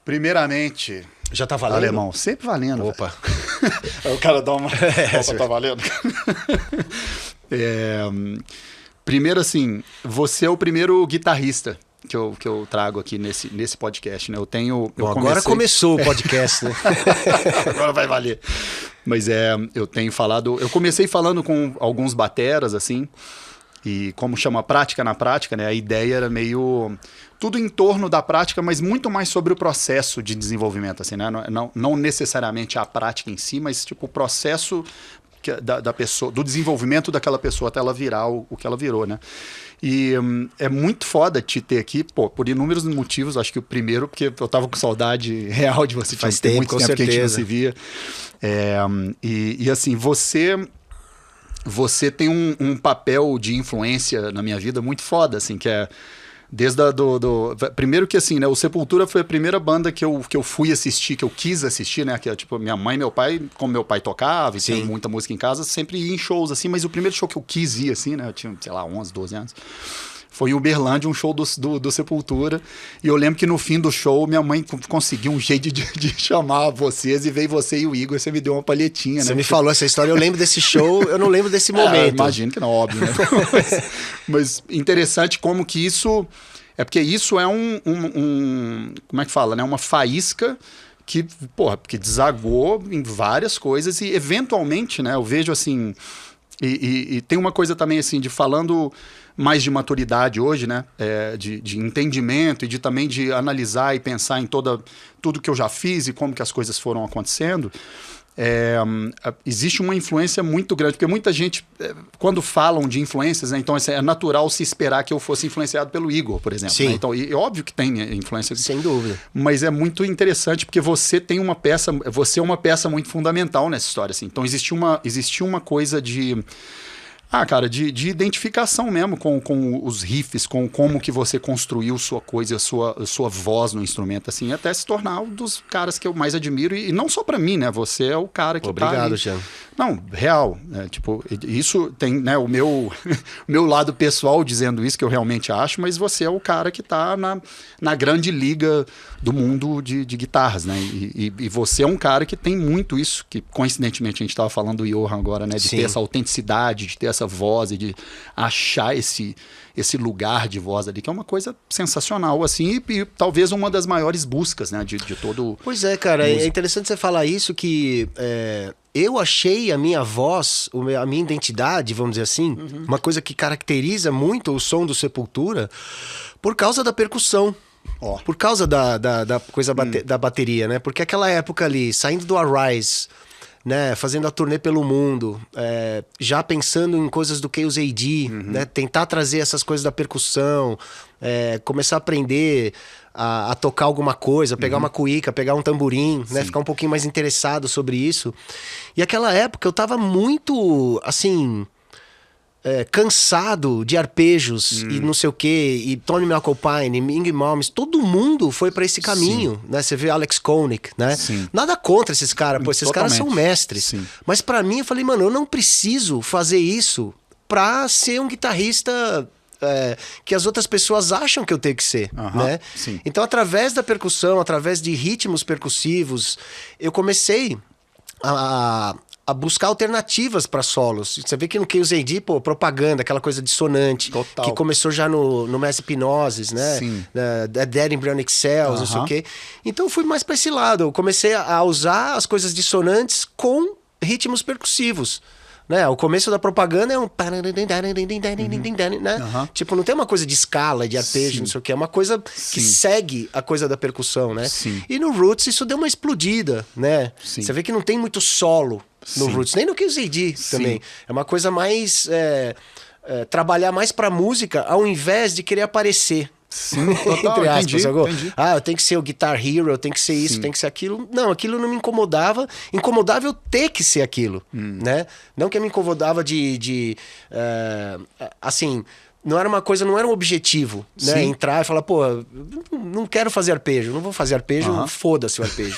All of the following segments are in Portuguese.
Primeiramente... Já tá valendo? Alemão, sempre valendo. Opa. O cara dá uma... Opa, tá valendo. Primeiro, assim, você é o primeiro guitarrista que eu trago aqui nesse podcast, né? Agora começou o podcast, né? Agora vai valer. Mas eu tenho falado... Eu comecei falando com alguns bateras, assim, e como chama prática na prática, né? A ideia era meio... Tudo em torno da prática, mas muito mais sobre o processo de desenvolvimento, assim, né? Não necessariamente a prática em si, mas tipo o processo da pessoa, do desenvolvimento daquela pessoa até ela virar o que ela virou, né? E é muito foda te ter aqui, pô, por inúmeros motivos. Acho que o primeiro, porque eu tava com saudade real de você. Faz tempo, muito com tempo certeza. que a gente não se via. E assim, você tem um papel de influência na minha vida muito foda, assim, que é desde primeiro que assim, né, o Sepultura foi a primeira banda que eu fui assistir, que eu quis assistir, né, que é tipo minha mãe e meu pai, como meu pai tocava e tinha muita música em casa, sempre ia em shows assim, mas o primeiro show que eu quis ir assim, né, eu tinha, sei lá, 11, 12 anos, foi em Uberlândia, um show do Sepultura, e eu lembro que no fim do show minha mãe conseguiu um jeito de chamar vocês, e veio você e o Igor, você me deu uma palhetinha, Você né? me falou essa história, eu lembro desse show, eu não lembro desse momento. Imagino que não, óbvio, né? mas interessante como que isso... É porque isso é como é que fala, né? Uma faísca que desagou em várias coisas e eventualmente, né? Eu vejo assim... E tem uma coisa também assim, de falando mais de maturidade hoje, né? De entendimento e também de analisar e pensar em tudo que eu já fiz e como que as coisas foram acontecendo. Existe uma influência muito grande, porque muita gente, quando falam de influências, né, então é natural se esperar que eu fosse influenciado pelo Igor, por exemplo. Né? Então, e óbvio que tem influência. Sem dúvida. Mas é muito interessante porque você é uma peça muito fundamental nessa história. Assim. Então existiu uma coisa de identificação mesmo com os riffs, com como que você construiu sua coisa, a sua voz no instrumento, assim, até se tornar um dos caras que eu mais admiro, e não só pra mim, né, você é o cara que Obrigado, tá Jean. Não, real, né, tipo, isso tem, né, o meu lado pessoal dizendo isso, que eu realmente acho, mas você é o cara que tá na grande liga do mundo de guitarras, né, e você é um cara que tem muito isso, que coincidentemente a gente tava falando do Johan agora, né, de ter essa autenticidade, de ter essa voz e de achar esse lugar de voz ali, que é uma coisa sensacional, assim, e talvez uma das maiores buscas, né, de todo... Pois é, cara, é interessante você falar isso, que eu achei a minha voz, a minha identidade, vamos dizer assim, uma coisa que caracteriza muito o som do Sepultura, por causa da percussão. Por causa da coisa da bateria, né? Porque aquela época ali, saindo do Arise, né, fazendo a turnê pelo mundo, já pensando em coisas do Chaos AD, né, tentar trazer essas coisas da percussão, começar a aprender a tocar alguma coisa, pegar uma cuíca, pegar um tamborim, né, ficar um pouquinho mais interessado sobre isso. E aquela época eu tava muito, assim... cansado de arpejos e não sei o que, e Tony McAlpine, Yngwie Malmsteen, todo mundo foi pra esse caminho, né? Você vê Alex Koenig, né? Nada contra esses caras, pô, esses caras são mestres. Mas pra mim, eu falei, mano, eu não preciso fazer isso pra ser um guitarrista que as outras pessoas acham que eu tenho que ser, né? Então, através da percussão, através de ritmos percussivos, eu comecei a buscar alternativas para solos. Você vê que no Chaos AD, pô, propaganda, aquela coisa dissonante, que começou já no Mass Hypnosis, né? Dead Embryonic Cells, não sei o quê. Então eu fui mais para esse lado. Eu comecei a usar as coisas dissonantes com ritmos percussivos. Né? O começo da propaganda é um... né? Tipo, não tem uma coisa de escala, de arpejo, não sei o que. É uma coisa que segue a coisa da percussão, né? E no Roots isso deu uma explodida, né? Você vê que não tem muito solo no Roots, nem no Chaos AD também. É uma coisa mais... trabalhar mais pra música ao invés de querer aparecer. Total, entre aspas, entendi. eu tenho que ser o Guitar Hero, eu tenho que ser isso, tem que ser aquilo. Não, aquilo não me incomodava. Incomodava eu ter que ser aquilo, né? Não que me incomodava assim, não era uma coisa, não era um objetivo, né? Entrar e falar, pô, não quero fazer arpejo, não vou fazer arpejo, foda-se o arpejo.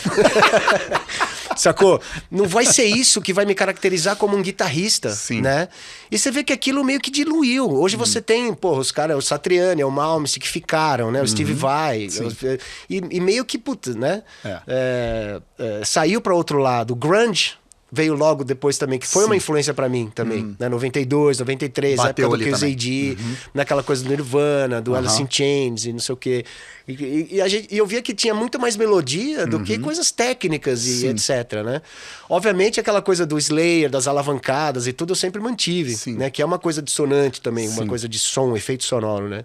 sacou? Não vai ser isso que vai me caracterizar como um guitarrista, né? E você vê que aquilo meio que diluiu. Hoje você tem, porra, os caras, o Satriani, o Malmsteen que ficaram, né? O Steve Vai. E meio que, puta, né? Saiu pra outro lado. O grunge veio logo depois também, que foi uma influência pra mim também, né? 92, 93, bateu época do ali KZD, naquela coisa do Nirvana, do Alice in Chains e não sei o quê. E eu via que tinha muito mais melodia do que coisas técnicas e etc, né? Obviamente aquela coisa do Slayer, das alavancadas e tudo eu sempre mantive, né? Que é uma coisa dissonante também, uma coisa de som, efeito sonoro, né?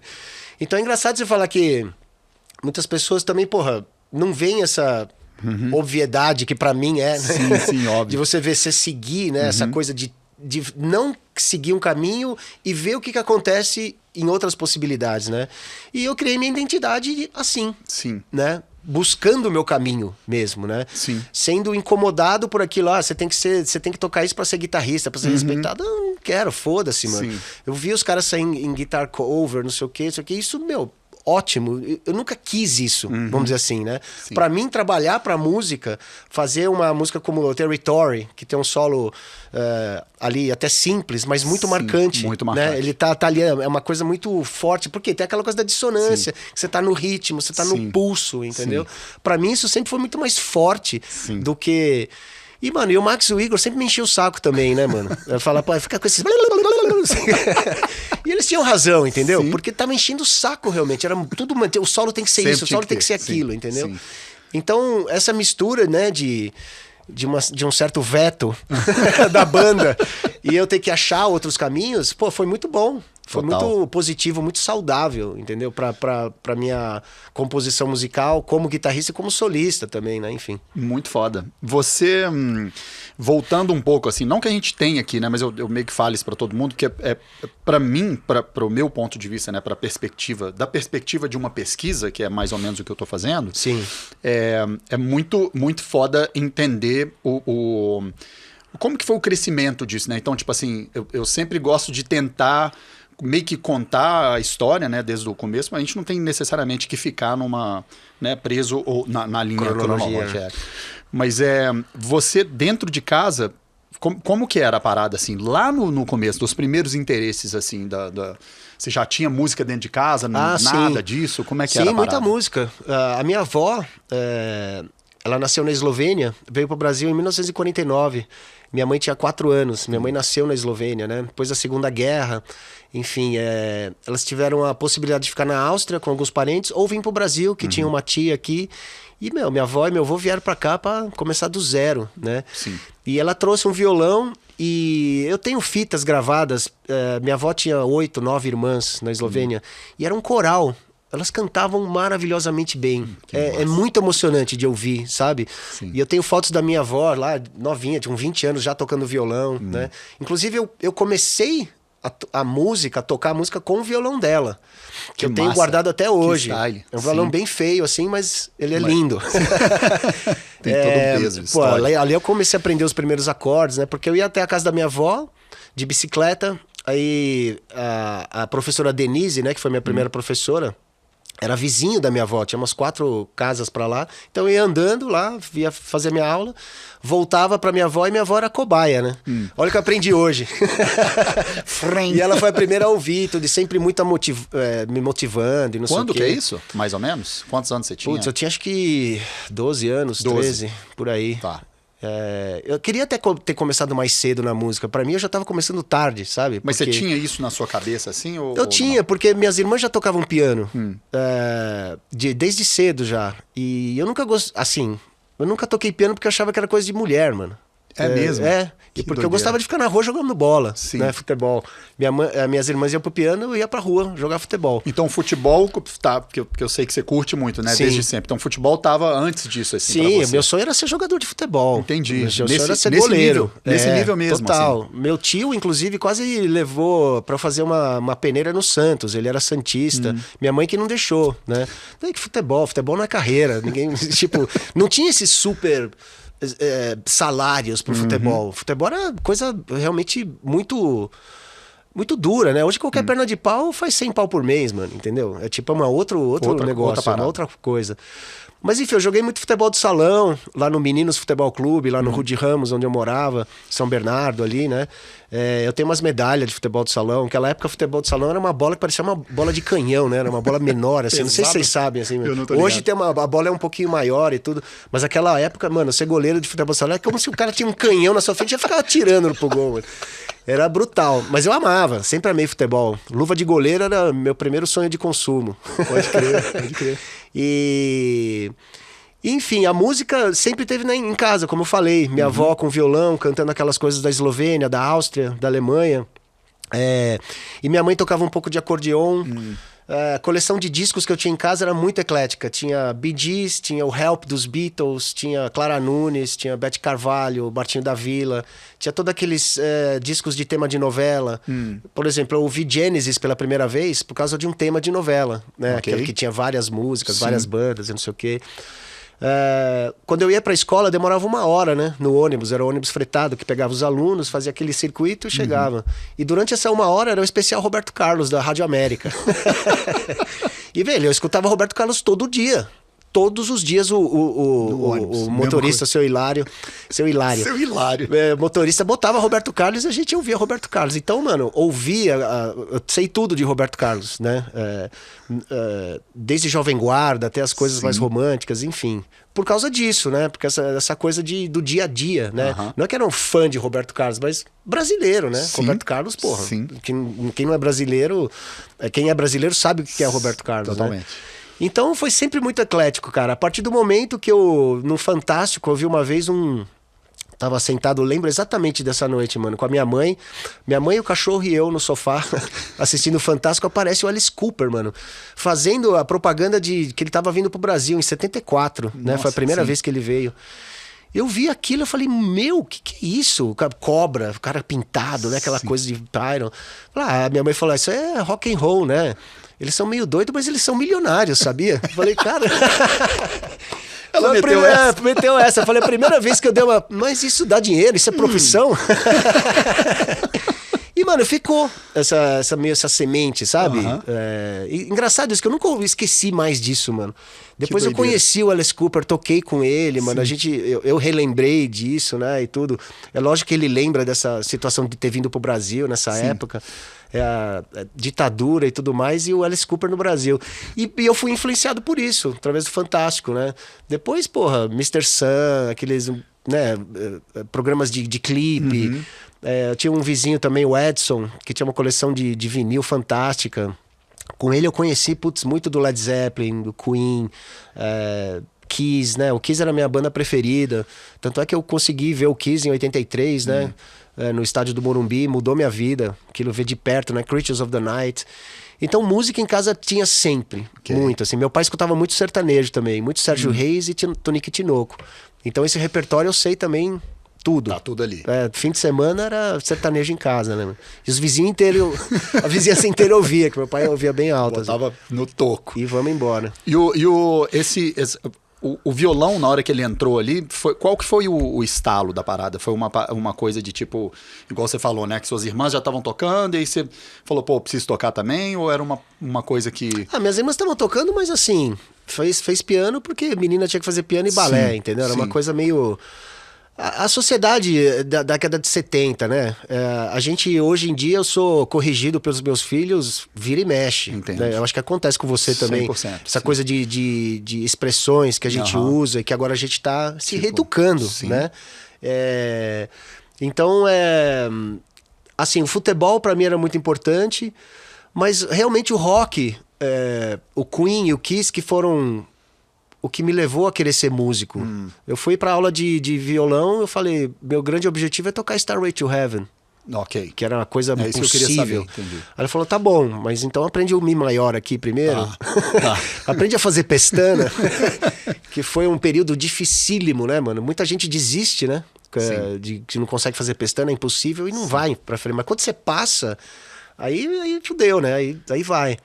Então é engraçado você falar que muitas pessoas também, porra, não veem essa... obviedade que pra mim é, né? Sim, óbvio. De você ver, você seguir, né? Essa coisa de não seguir um caminho e ver o que acontece em outras possibilidades, né? E eu criei minha identidade assim, né? Buscando o meu caminho mesmo, né? Sendo incomodado por aquilo, você tem que tocar isso pra ser guitarrista, pra ser respeitado. Eu não quero, foda-se, mano. Eu vi os caras saírem em guitar cover, não sei o quê, isso, meu... ótimo, eu nunca quis isso, vamos dizer assim, né? Pra mim, trabalhar pra música, fazer uma música como o Territory, que tem um solo ali até simples, mas muito marcante. Muito marcante. Né? Ele tá ali, é uma coisa muito forte, porque tem aquela coisa da dissonância, que você tá no ritmo, você tá no pulso, entendeu? Pra mim, isso sempre foi muito mais forte do que... E, mano, e o Max e o Igor sempre me enchiam o saco também, né, mano? Eu falava, pô, fica com esses... E eles tinham razão, entendeu? Porque tava enchendo o saco, realmente. Era tudo... O solo tem que ser isso, o solo tem que ser aquilo, entendeu? Então, essa mistura, né, de um certo veto da banda e eu ter que achar outros caminhos, pô, foi muito bom. Foi muito positivo, muito saudável, entendeu? Pra minha composição musical, como guitarrista e como solista também, né? Enfim. Muito foda. Você, voltando um pouco, assim, não que a gente tenha aqui, né? Mas eu meio que falo isso pra todo mundo, porque pra mim, pro meu ponto de vista, né? Da perspectiva de uma pesquisa, que é mais ou menos o que eu tô fazendo. É muito, muito foda entender como que foi o crescimento disso, né? Então, tipo assim, eu sempre gosto de tentar... meio que contar a história, né, desde o começo, mas a gente não tem necessariamente que ficar preso na linha cronológica. Mas você dentro de casa, como que era a parada, assim, lá no começo, dos primeiros interesses, assim, você já tinha música dentro de casa, nada disso? Como é que era a parada? Sim, muita música. A minha avó, ela nasceu na Eslovênia, veio para o Brasil em 1949. Minha mãe tinha 4 anos, minha mãe nasceu na Eslovênia, né? Depois da Segunda Guerra, enfim, elas tiveram a possibilidade de ficar na Áustria com alguns parentes, ou vir pro Brasil, que tinha uma tia aqui. E, minha avó e meu avô vieram para cá para começar do zero, né? E ela trouxe um violão e eu tenho fitas gravadas. Minha avó tinha 8, 9 irmãs na Eslovênia e era um coral. Elas cantavam maravilhosamente bem. É muito emocionante de ouvir, sabe? E eu tenho fotos da minha avó lá, novinha, tinha uns 20 anos já tocando violão, né? Inclusive, eu comecei a tocar a música com o violão dela. Que eu tenho guardado até hoje. É um violão bem feio, assim, mas ele é lindo. Tem todo um peso. Pô, ali eu comecei a aprender os primeiros acordes, né? Porque eu ia até a casa da minha avó, de bicicleta. Aí a professora Denise, né? Que foi minha primeira professora, era vizinho da minha avó, tinha umas 4 casas pra lá. Então eu ia andando lá, ia fazer minha aula, voltava pra minha avó e minha avó era cobaia, né? Olha o que eu aprendi hoje. E ela foi a primeira a ouvir, tudo, e sempre muito me motivando e não sei o quê. Quando que é isso? Mais ou menos? Quantos anos você tinha? Putz, eu tinha acho que 12 anos, 13, por aí. Tá. Eu queria até ter começado mais cedo na música. Pra mim, eu já tava começando tarde, sabe? Mas você tinha isso na sua cabeça, assim? Eu tinha, porque minhas irmãs já tocavam piano. Desde cedo já. E eu nunca eu nunca toquei piano porque eu achava que era coisa de mulher, mano. É mesmo? E porque eu gostava de ficar na rua jogando bola, né? Futebol. Minhas irmãs iam pro piano, eu ia pra rua jogar futebol. Então futebol, porque eu sei que você curte muito, né? Desde sempre. Então futebol tava antes disso, assim, pra você. Meu sonho era ser jogador de futebol. Entendi. Meu sonho era ser goleiro. Nesse nível mesmo. Total. Assim. Meu tio, inclusive, quase levou pra fazer uma peneira no Santos. Ele era santista. Minha mãe que não deixou, né? Não é que futebol não é carreira. Ninguém, tipo, não tinha esse super... salários pro futebol. Futebol era coisa realmente muito muito dura, né? Hoje qualquer perna de pau faz 100 pau por mês, mano, entendeu? É tipo outro negócio, uma outra coisa. Mas enfim, eu joguei muito futebol de salão, lá no Meninos Futebol Clube, lá no Rude Ramos, onde eu morava, São Bernardo ali, né? Eu tenho umas medalhas de futebol de salão. Naquela época, futebol de salão era uma bola que parecia uma bola de canhão, né? Era uma bola menor, assim. Não sei se vocês sabem, assim. Hoje tem a bola é um pouquinho maior e tudo. Mas naquela época, mano, ser goleiro de futebol de salão é como se o cara tinha um canhão na sua frente e já ficava atirando pro gol, mano. Era brutal. Mas eu amava, sempre amei futebol. Luva de goleiro era meu primeiro sonho de consumo. Pode crer, pode crer. Enfim, a música sempre teve em casa, como eu falei. Minha avó com violão, cantando aquelas coisas da Eslovênia, da Áustria, da Alemanha. E minha mãe tocava um pouco de acordeon. A coleção de discos que eu tinha em casa era muito eclética. Tinha Bee Gees, tinha o Help dos Beatles, tinha Clara Nunes, tinha Beth Carvalho, Martinho da Vila. Tinha todos aqueles discos de tema de novela. Por exemplo, eu ouvi Genesis pela primeira vez por causa de um tema de novela, né? Okay. Aquele que tinha várias músicas, várias bandas e não sei o quê. Quando eu ia pra escola, demorava 1 hora, né? No ônibus, era o ônibus fretado que pegava os alunos, fazia aquele circuito e chegava. E durante essa 1 hora era o especial Roberto Carlos, da Rádio América. E, velho, eu escutava Roberto Carlos todo dia. Todos os dias o motorista, seu Hilário. Motorista botava Roberto Carlos e a gente ouvia Roberto Carlos. Então, mano, eu sei tudo de Roberto Carlos, né? Desde Jovem Guarda até as coisas mais românticas, enfim. Por causa disso, né? Porque essa coisa do dia a dia, né? Não é que era um fã de Roberto Carlos, mas brasileiro, né? Sim. Roberto Carlos, porra. Sim. Quem não é brasileiro, quem é brasileiro sabe o que é Roberto Carlos, totalmente. Né? Então foi sempre muito eclético, cara. A partir do momento que no Fantástico, eu vi uma vez Tava sentado, lembro exatamente dessa noite, mano, com a minha mãe, o cachorro e eu no sofá, assistindo o Fantástico, aparece o Alice Cooper, mano, fazendo a propaganda que ele tava vindo pro Brasil em 74, né? Nossa, foi a primeira vez que ele veio. Eu vi aquilo, eu falei, meu, que é isso? Cobra, o cara pintado, né? Aquela coisa de Tyron. Minha mãe falou, isso é rock and roll, né? Eles são meio doidos, mas eles são milionários, sabia? Eu falei, cara... Ela meteu essa. Eu falei, a primeira vez que eu dei uma... Mas isso dá dinheiro, isso é profissão? E, mano, ficou essa semente, sabe? Engraçado isso, que eu nunca esqueci mais disso, mano. Depois eu conheci o Alice Cooper, toquei com ele, mano. Eu relembrei disso, né? E tudo. É lógico que ele lembra dessa situação de ter vindo pro Brasil nessa época. A ditadura e tudo mais, e o Alice Cooper no Brasil. E eu fui influenciado por isso, através do Fantástico, né? Depois, porra, Mr. Sun, aqueles, né, programas de clipe. Eu tinha um vizinho também, o Edson, que tinha uma coleção de vinil fantástica. Com ele eu conheci, muito do Led Zeppelin, do Queen, Kiss, né? O Kiss era a minha banda preferida. Tanto é que eu consegui ver o Kiss em 83, né? No estádio do Morumbi, mudou minha vida. Aquilo ver de perto, né? Creatures of the Night. Então, música em casa tinha sempre, muito, assim. Meu pai escutava muito sertanejo também, muito Sérgio Reis e Tonique Tinoco. Então, esse repertório eu sei também tudo. Tá tudo ali. Fim de semana era sertanejo em casa, né? E os vizinhos inteiros, a vizinhança inteira ouvia, que meu pai ouvia bem alto. Botava no toco. E vamos embora. O violão, na hora que ele entrou ali, qual que foi o estalo da parada? Foi uma coisa de tipo, igual você falou, né? Que suas irmãs já estavam tocando e aí você falou, pô, preciso tocar também? Ou era uma coisa que... Minhas irmãs estavam tocando, mas assim, fez piano porque menina tinha que fazer piano e balé, entendeu? Era uma coisa meio... A sociedade da década de 70, né? A gente, hoje em dia, eu sou corrigido pelos meus filhos, vira e mexe. Né? Eu acho que acontece com você também. 100%, essa coisa de expressões que a gente usa e que agora a gente está se reeducando, né? Então, assim, o futebol para mim era muito importante, mas realmente o rock, o Queen e o Kiss, que foram... o que me levou a querer ser músico. Eu fui pra aula de violão, eu falei, meu grande objetivo é tocar Starway to Heaven. Ok. Que era uma coisa isso que eu queria saber, entendi. Aí ele falou, tá bom, mas então aprende o Mi maior aqui primeiro. Aprende a fazer pestana, que foi um período dificílimo, né, mano? Muita gente desiste, né? Que não consegue fazer pestana, é impossível, e não vai pra frente. Mas quando você passa, aí fudeu, né? Aí vai.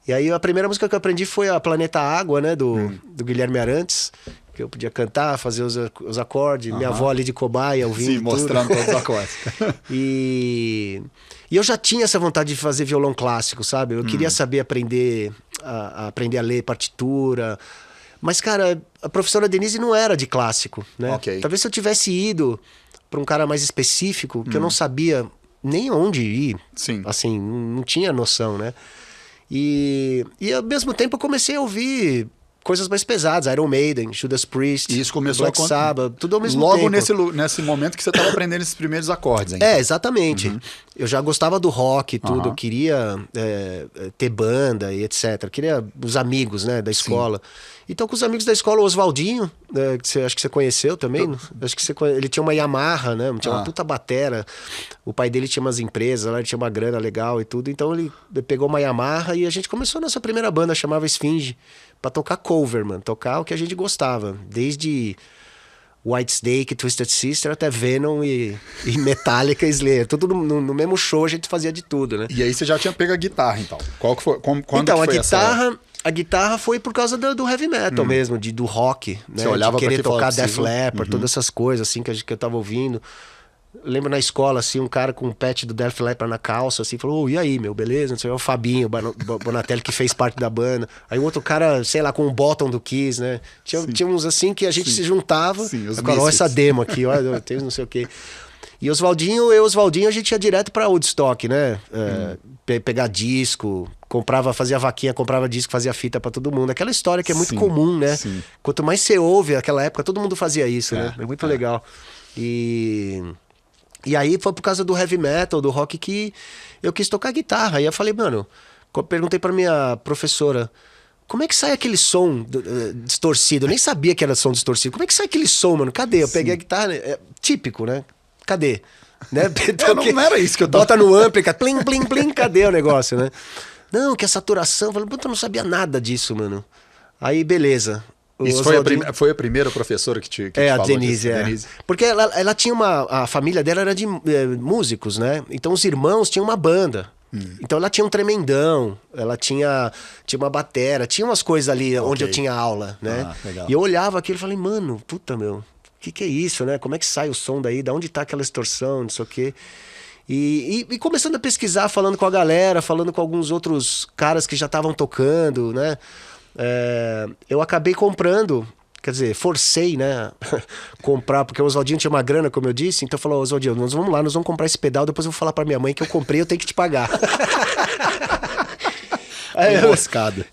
E aí a primeira música que eu aprendi foi a Planeta Água, né? Do Guilherme Arantes, que eu podia cantar, fazer os acordes, minha avó ali de cobaia ouvindo. Sim, mostrando todos os acordes. E eu já tinha essa vontade de fazer violão clássico, sabe? Eu queria saber aprender a ler partitura. Mas, cara, a professora Denise não era de clássico, né? Okay. Talvez se eu tivesse ido para um cara mais específico, que eu não sabia nem onde ir. Sim. Assim, não tinha noção, né? E ao mesmo tempo eu comecei a ouvir coisas mais pesadas, Iron Maiden, Judas Priest, e isso começou Black Sabbath, tudo ao mesmo logo tempo. Nesse momento que você estava aprendendo esses primeiros acordes. Então. Exatamente. Eu já gostava do rock e tudo, eu queria ter banda e etc. Eu queria os amigos, né, da escola. Sim. Então, com os amigos da escola, o Oswaldinho, que acho que você conheceu também, acho que ele tinha uma Yamaha, né, tinha uma puta batera. O pai dele tinha umas empresas, ele tinha uma grana legal e tudo. Então, ele pegou uma Yamaha e a gente começou a nossa primeira banda, chamava Esfinge. Pra tocar cover, mano. Tocar o que a gente gostava. Desde Whitesnake, Twisted Sister, até Venom e Metallica e Slayer. Tudo no mesmo show, a gente fazia de tudo, né? E aí você já tinha pego a guitarra, então. Qual que foi? Quando então, que foi a guitarra foi por causa do heavy metal mesmo, do rock. Né? Você olhava de querer pra tocar Def Leppard, todas essas coisas assim que eu tava ouvindo. Eu lembro na escola, assim, um cara com um patch do Def Leppard na calça, assim, falou, e aí, meu, beleza? Não sei, é o Fabinho Bonatelli, que fez parte da banda. Aí o outro cara, sei lá, com o bottom do Kiss, né? Tinha uns assim que a gente se juntava. Sim, agora, olha essa demo aqui, olha, tem não sei o quê. E Oswaldinho, a gente ia direto pra Woodstock, né? Pegar disco, fazia vaquinha, comprava disco, fazia fita pra todo mundo. Aquela história que é muito comum, né? Sim. Quanto mais você ouve, naquela época, todo mundo fazia isso, né? É muito legal. E aí foi por causa do heavy metal, do rock, que eu quis tocar guitarra. Aí eu falei, mano, perguntei pra minha professora, como é que sai aquele som distorcido? Eu nem sabia que era som distorcido. Como é que sai aquele som, mano? Cadê? Eu peguei a guitarra, típico, né? Cadê? Né? Não era isso que eu tava... Bota no ampli, plim, plim, plim, cadê o negócio, né? Não, que a saturação... Eu falei, puta, eu não sabia nada disso, mano. Aí, beleza. Isso foi a primeira professora que te a falou Denise, disso? Denise. Porque ela tinha a família dela era de músicos, né? Então os irmãos tinham uma banda. Então ela tinha um tremendão, ela tinha uma batera, tinha umas coisas ali onde eu tinha aula, né? Legal. E eu olhava aquilo e falei, mano, puta, meu, o que é isso, né? Como é que sai o som daí? Da onde tá aquela distorção, não sei o quê. E começando a pesquisar, falando com a galera, falando com alguns outros caras que já estavam tocando, né? Eu acabei comprando, quer dizer, forcei, né, comprar, porque o Oswaldinho tinha uma grana, como eu disse, então falou, Oswaldinho, nós vamos comprar esse pedal, depois eu vou falar pra minha mãe que eu comprei, eu tenho que te pagar. Emboscada.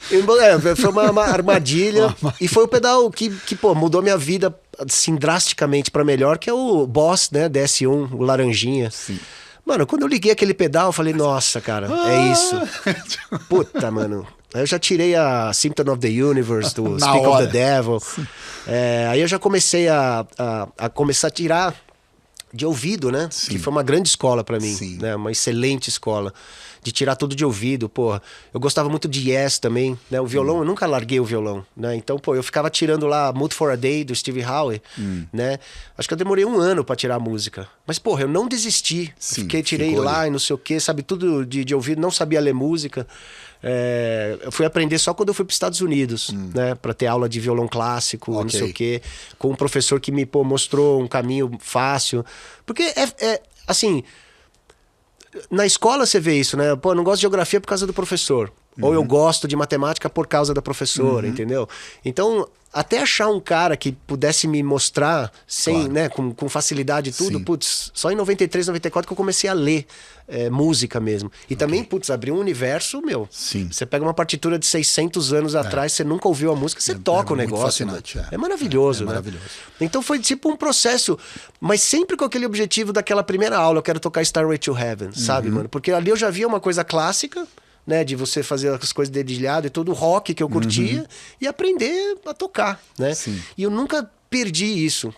Foi uma armadilha, e foi o pedal que pô, mudou minha vida, assim, drasticamente pra melhor, que é o Boss, né, DS1, o laranjinha. Sim. Mano, quando eu liguei aquele pedal, eu falei, nossa, cara, é isso. Puta, mano. Aí eu já tirei a Symptom of the Universe, do Speak of the Devil. Aí eu já comecei a tirar de ouvido, né? Sim. Que foi uma grande escola pra mim, né? Uma excelente escola. De tirar tudo de ouvido, pô. Eu gostava muito de Yes também, né? O violão, eu nunca larguei o violão, né? Então, pô, eu ficava tirando lá Mood for a Day, do Steve Howe, né? Acho que eu demorei 1 ano pra tirar a música. Mas, porra, eu não desisti. Tirei lá e não sei o quê, sabe? Tudo de ouvido, não sabia ler música. Eu fui aprender só quando eu fui para os Estados Unidos, né? Para ter aula de violão clássico, não sei o quê. Com um professor que me mostrou um caminho fácil. Porque, assim... Na escola você vê isso, né? Pô, eu não gosto de geografia por causa do professor. Ou eu gosto de matemática por causa da professora, entendeu? Então, até achar um cara que pudesse me mostrar sem, né, com facilidade e tudo, putz, só em 93, 94 que eu comecei a ler música mesmo. E também, putz, abriu um universo, meu. Sim. Você pega uma partitura de 600 anos atrás, você nunca ouviu a música, você toca o negócio. É maravilhoso, né? Maravilhoso. Então foi tipo um processo, mas sempre com aquele objetivo daquela primeira aula, eu quero tocar Starway to Heaven, sabe, mano? Porque ali eu já via uma coisa clássica, né, de você fazer as coisas dedilhado e todo o rock que eu curtia e aprender a tocar, né? Sim. E eu nunca perdi isso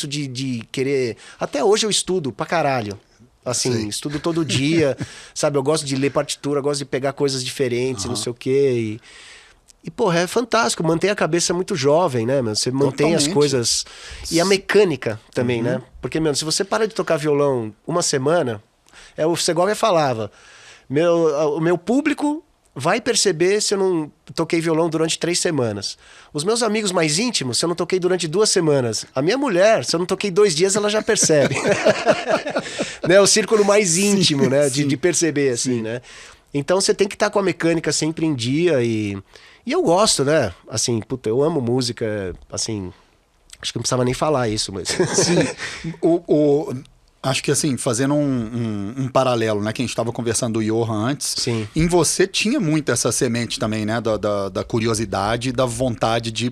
de querer... Até hoje eu estudo pra caralho. Assim, estudo todo dia, sabe? Eu gosto de ler partitura, gosto de pegar coisas diferentes, não sei o quê. E, porra, é fantástico. Mantém a cabeça muito jovem, né, meu? Você mantém as coisas... E a mecânica também, né? Porque, meu, se você para de tocar violão uma semana... O Segovia falava... O meu público vai perceber se eu não toquei violão durante 3 semanas. Os meus amigos mais íntimos, se eu não toquei durante 2 semanas. A minha mulher, se eu não toquei 2 dias, ela já percebe. Né? O círculo mais íntimo, né? De perceber, assim, né? Então você tem que estar com a mecânica sempre em dia e eu gosto, né? Assim, puta, eu amo música, assim... Acho que não precisava nem falar isso, mas... Sim. Acho que assim, fazendo um paralelo, né? Que a gente estava conversando do Johan antes. Sim. Em você tinha muito essa semente também, né? Da curiosidade, da vontade de...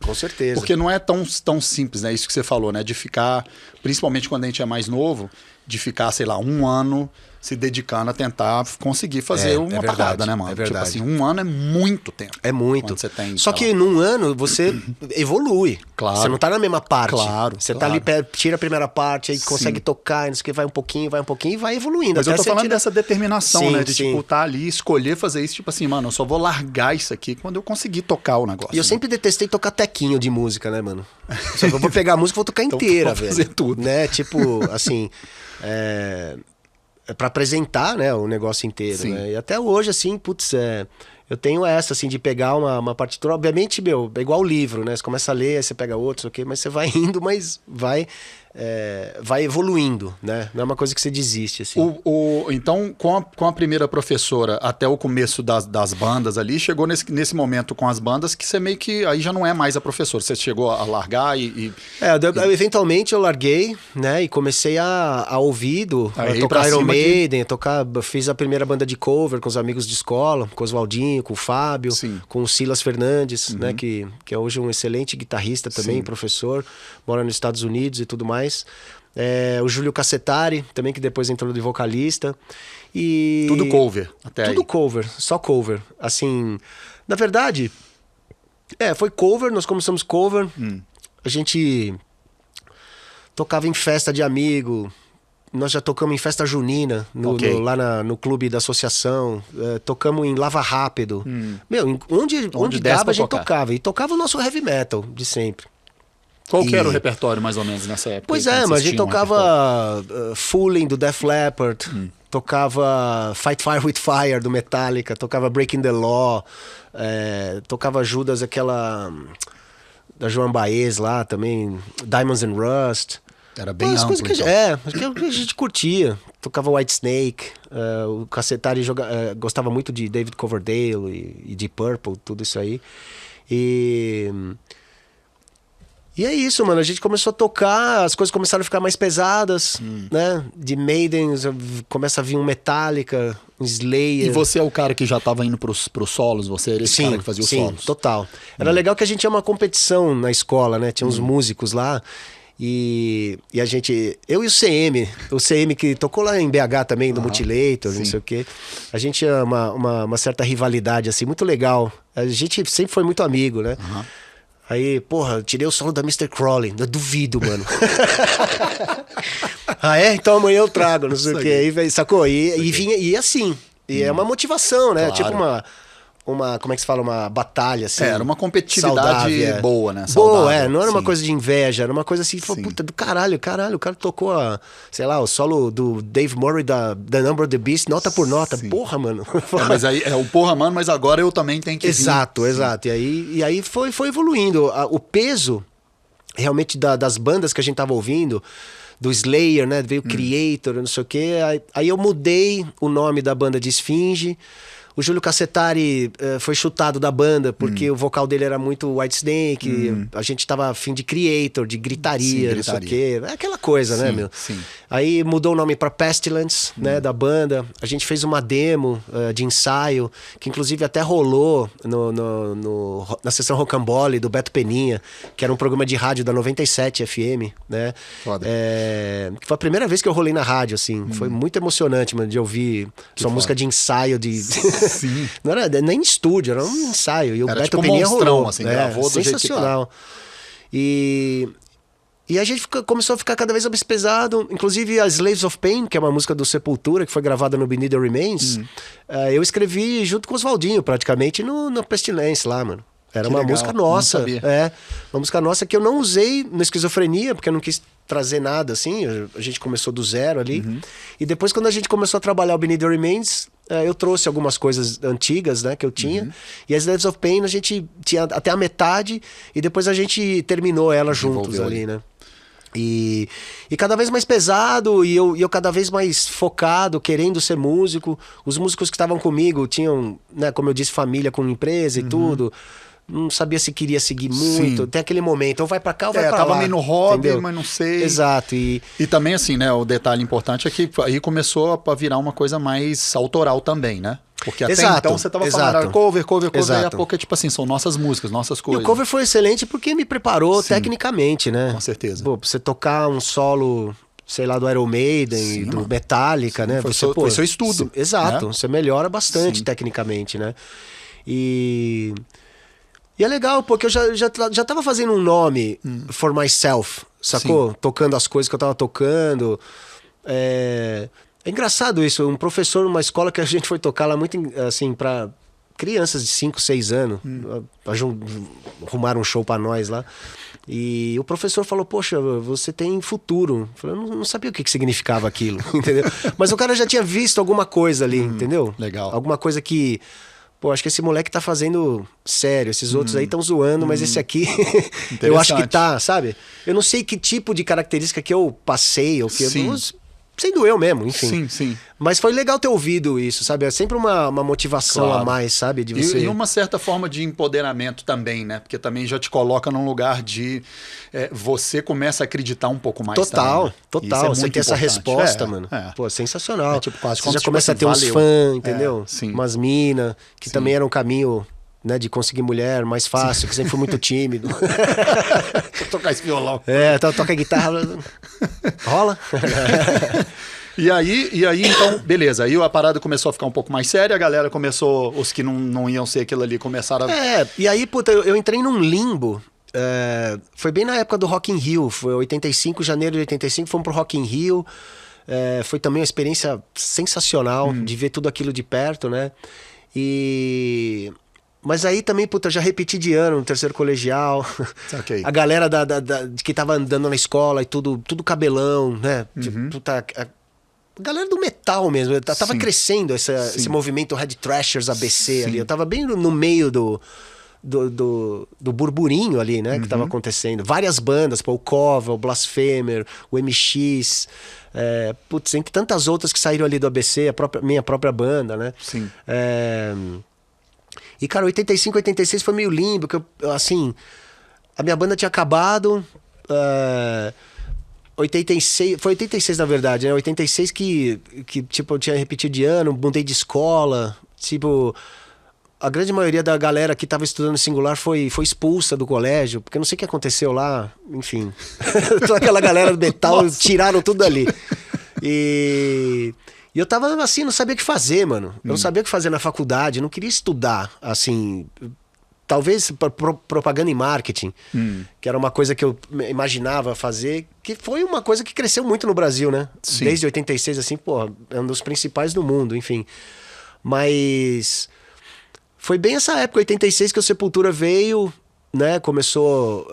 Com certeza. Porque não é tão simples, né? Isso que você falou, né? De ficar, principalmente quando a gente é mais novo, de ficar, sei lá, 1 ano se dedicando a tentar conseguir fazer uma parada, né, mano? É verdade. Tipo assim, 1 ano é muito tempo. É muito. Quando você tem, só que num ano você evolui. Claro. Você não tá na mesma parte. Claro. Você tá ali, tira a primeira parte, aí consegue tocar, não sei o que, vai um pouquinho e vai evoluindo. Mas eu tô falando dessa determinação, né? De tipo, tá ali, escolher fazer isso, tipo assim, mano, eu só vou largar isso aqui quando eu conseguir tocar o negócio. E eu sempre detestei tocar tequinho de música, né, mano? Só que eu vou pegar a música e vou tocar inteira, velho. Fazer tudo. Né? Tipo, assim... para apresentar, né, o negócio inteiro, né? E até hoje, assim, putz, eu tenho essa, assim, de pegar uma partitura, obviamente, é igual o livro, né? Você começa a ler, aí você pega outro, ok, mas você vai indo, mas vai evoluindo, né? Não é uma coisa que você desiste, assim. Então, com a primeira professora até o começo das bandas ali, chegou nesse momento com as bandas que você meio que, aí já não é mais a professora, você chegou a largar eventualmente eu larguei, né, e comecei a ouvir, a tocar Iron Maiden, fiz a primeira banda de cover com os amigos de escola, com o Oswaldinho, com o Fábio, com o Silas Fernandes, né, que é hoje um excelente guitarrista também, professor, mora nos Estados Unidos e tudo mais. O Júlio Cassetari, também, que depois entrou de vocalista. E... Tudo cover, até Tudo aí. cover, só cover. Assim, na verdade, foi cover, nós começamos cover. A gente tocava em festa de amigo. Nós já tocamos em festa junina, lá no clube da associação. Tocamos em Lava Rápido. Meu, onde dava a gente tocava. E tocava o nosso heavy metal de sempre. Qual que era o repertório, mais ou menos, nessa época? Pois mas a gente tocava Fooling, do Def Leppard, tocava Fight Fire with Fire, do Metallica, tocava Breaking the Law, tocava Judas, aquela da Joan Baez lá também, Diamonds and Rust. Era bem amplo, coisas que a gente curtia. Tocava White Snake, o Cassetari gostava muito de David Coverdale e de Purple, tudo isso aí. E é isso, mano. A gente começou a tocar, as coisas começaram a ficar mais pesadas, né? De Maiden, começa a vir um Metallica, um Slayer. E você é o cara que já tava indo pros solos? Você era esse cara que fazia os solos? Sim, total. Era legal que a gente tinha uma competição na escola, né? Tinha uns músicos lá. E a gente... Eu e o CM que tocou lá em BH também, do Mutilator, não sei o quê. A gente tinha uma certa rivalidade, assim, muito legal. A gente sempre foi muito amigo, né? Aí, porra, tirei o solo da Mr. Crowley. Eu duvido, mano. Então amanhã eu trago, não sei o quê. Aí, sacou? E vinha, e assim. E é uma motivação, né? Claro. Tipo uma, como é que se fala? Uma batalha, assim. Era uma competitividade saudável, boa, né? Boa, não era uma coisa de inveja, era uma coisa assim, puta, do caralho, o cara tocou o solo do Dave Murray da The Number of the Beast, nota por nota. Porra, mano. Mas aí o porra, mano, mas agora eu também tenho que Exato. E aí foi evoluindo. O peso, realmente, das bandas que a gente tava ouvindo, do Slayer, né? Veio Creator, não sei o quê. Aí eu mudei o nome da banda de Esfinge. O Júlio Cassetari foi chutado da banda porque o vocal dele era muito Whitesnake. A gente tava afim de Creator, de gritaria, não sei o quê. É aquela coisa, né, meu? Sim. Aí mudou o nome pra Pestilence, né, da banda. A gente fez uma demo de ensaio, que inclusive até rolou na sessão Rocambole do Beto Peninha, que era um programa de rádio da 97 FM, né? Foda. Foi a primeira vez que eu rolei na rádio, assim. Foi muito emocionante, mano, de ouvir sua música de ensaio de... Sim. Não era nem estúdio, era um ensaio. E o era Beto tipo Peninha rolou. Assim, gravou do sensacional. Jeito que tá. E a gente começou a ficar cada vez mais pesado. Inclusive a Slaves of Pain, que é uma música do Sepultura, que foi gravada no Beneath the Remains, eu escrevi junto com o Oswaldinho, praticamente, no Pestilence lá, mano. Era uma música nossa. Uma música nossa que eu não usei na Esquizofrenia, porque eu não quis trazer nada, assim. A gente começou do zero ali. E depois, quando a gente começou a trabalhar o Beneath the Remains, eu trouxe algumas coisas antigas, né, que eu tinha. E a Slaves of Pain a gente tinha até a metade e depois a gente terminou ela juntos ali, né? E cada vez mais pesado e eu cada vez mais focado, querendo ser músico. Os músicos que estavam comigo tinham, né, como eu disse, família com empresa e tudo. Não sabia se queria seguir muito. Tem aquele momento, ou vai pra cá ou vai pra lá. Tava meio no hobby, entendeu? mas não sei. Exato. E também assim, né, o detalhe importante é que aí começou a virar uma coisa mais autoral também, né? Porque até então você tava falando cover, e a pouco é tipo assim, são nossas músicas, nossas coisas. E o cover foi excelente porque me preparou tecnicamente, né? Com certeza. Pô, pra você tocar um solo, sei lá, do Iron Maiden, do Metallica, né? Foi seu estudo. Exato, né? Você melhora bastante tecnicamente, né? E é legal, porque eu já tava fazendo um nome for myself, sacou? Tocando as coisas que eu tava tocando. É engraçado isso, um professor numa escola que a gente foi tocar lá muito, assim, pra crianças de 5, 6 anos, arrumaram um show pra nós lá. E o professor falou, poxa, você tem futuro. Eu falei, eu não sabia o que significava aquilo, entendeu? Mas o cara já tinha visto alguma coisa ali, entendeu? Legal. Alguma coisa que... Pô, acho que esse moleque tá fazendo sério. Esses outros aí estão zoando, mas esse aqui eu acho que tá, sabe? Eu não sei que tipo de característica que eu passei, ou que sendo eu mesmo, enfim. Sim. Mas foi legal ter ouvido isso, sabe? É sempre uma motivação a mais, sabe? De você... E uma certa forma de empoderamento também, né? Porque também já te coloca num lugar de... você começa a acreditar um pouco mais. Total. Você tem essa resposta, mano. Pô, sensacional. Tipo, quase você já começa a ter uns fãs, entendeu? Umas minas, que também era um caminho... Né, de conseguir mulher mais fácil, que sempre fui muito tímido. Tocar esse violão. Toca guitarra. Rola. E aí, então, beleza. Aí a parada começou a ficar um pouco mais séria, a galera começou, os que não iam ser aquilo ali, começaram a... E aí, puta, eu entrei num limbo. Foi bem na época do Rock in Rio, foi 85, janeiro de 85, fomos pro Rock in Rio. Foi também uma experiência sensacional de ver tudo aquilo de perto, né? Mas aí também, puta, já repeti de ano no terceiro colegial. Okay. A galera que tava andando na escola e tudo cabelão, né? Puta, a galera do metal mesmo. Tava crescendo esse movimento Red Thrashers ABC ali. Eu tava bem no meio do burburinho ali, né? Que tava acontecendo. Várias bandas, pô, o Cova, o Blasphemer, o MX. Putz, entre tantas outras que saíram ali do ABC, minha própria banda, né? Sim. E, cara, 85, 86 foi meio limbo, que assim, a minha banda tinha acabado, 86, foi 86 na verdade, né? 86 que tipo, eu tinha repetido de ano, mudei de escola, tipo, a grande maioria da galera que tava estudando singular foi expulsa do colégio, porque não sei o que aconteceu lá, enfim. Toda aquela galera do metal, tiraram tudo ali. E eu tava assim, não sabia o que fazer, mano. Eu não sabia o que fazer na faculdade, não queria estudar, assim... Talvez propaganda e marketing, que era uma coisa que eu imaginava fazer, que foi uma coisa que cresceu muito no Brasil, né? Sim. Desde 86, assim, pô, é um dos principais do mundo, enfim. Mas foi bem essa época, 86, que o Sepultura veio, né? Começou...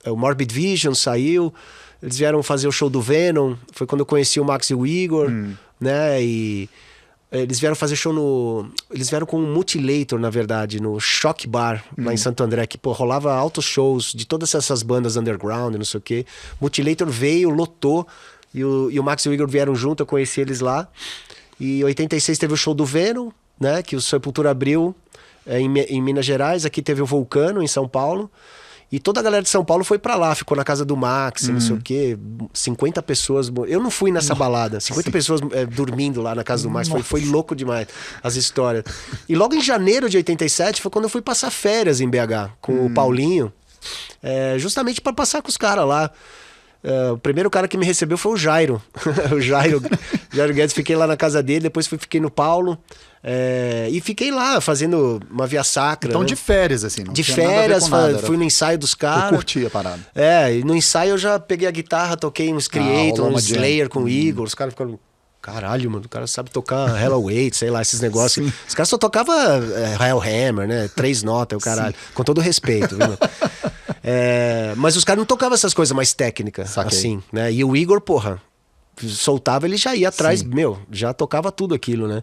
o Morbid Vision saiu, eles vieram fazer o show do Venom, foi quando eu conheci o Max e o Igor... né, e eles vieram fazer show eles vieram com um Mutilator, na verdade, no Shock Bar, lá em Santo André, que, pô, rolava altos shows de todas essas bandas underground, não sei o quê. Mutilator veio, lotou, e o Max e o Igor vieram junto, eu conheci eles lá. E em 86 teve o show do Venom, né, que o Sepultura abriu em Minas Gerais, aqui teve o Vulcano, em São Paulo. E toda a galera de São Paulo foi pra lá, ficou na casa do Max, não sei o quê, 50 pessoas... Eu não fui nessa balada, 50 pessoas dormindo lá na casa do Max, foi louco demais as histórias. E logo em janeiro de 87 foi quando eu fui passar férias em BH, com o Paulinho, justamente pra passar com os caras lá. O primeiro cara que me recebeu foi o Jairo. O Jairo Guedes, fiquei lá na casa dele, depois fiquei no Paulo. E fiquei lá fazendo uma via sacra. Então, né? De férias, assim. Não de tinha férias, nada a ver com nada, fui no ensaio dos caras. Eu curti a parada. E no ensaio eu já peguei a guitarra, toquei uns Creator, uns Slayer com o Igor. Os caras ficaram... Caralho, mano, o cara sabe tocar Hello Wait, sei lá, esses negócios. Sim. Os caras só tocavam Hellhammer, né? 3 notas, o caralho. Sim. Com todo respeito, viu? Mas os caras não tocavam essas coisas mais técnicas, assim, né? E o Igor, porra, soltava, ele já ia atrás, já tocava tudo aquilo, né?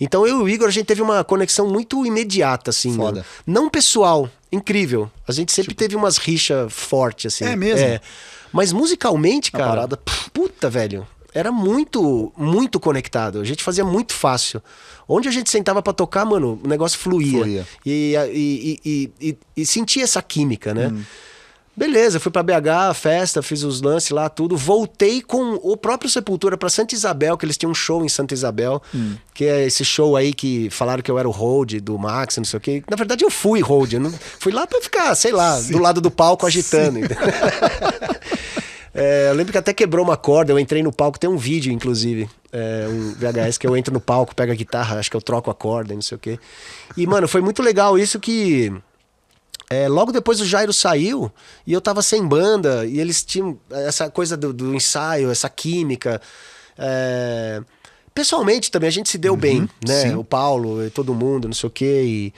Então eu e o Igor, a gente teve uma conexão muito imediata, assim. Foda. Não pessoal, incrível. A gente sempre teve umas rixas fortes, assim. É mesmo? Mas musicalmente, cara, parada... puta, velho, era muito, muito conectado. A gente fazia muito fácil. Onde a gente sentava pra tocar, mano, o negócio fluía. E sentia essa química, né? Beleza, fui pra BH, festa, fiz os lances lá, tudo. Voltei com o próprio Sepultura pra Santa Isabel, que eles tinham um show em Santa Isabel. Que é esse show aí que falaram que eu era o hold do Max, não sei o quê. Na verdade, eu fui hold. Eu não... Fui lá pra ficar, sei lá, do lado do palco agitando. Eu lembro que até quebrou uma corda, eu entrei no palco, tem um vídeo, inclusive, um VHS que eu entro no palco, pego a guitarra, acho que eu troco a corda, não sei o quê. E, mano, foi muito legal isso que... logo depois o Jairo saiu e eu tava sem banda e eles tinham essa coisa do ensaio, essa química. Pessoalmente também a gente se deu bem, né? Sim. O Paulo e todo mundo, não sei o quê.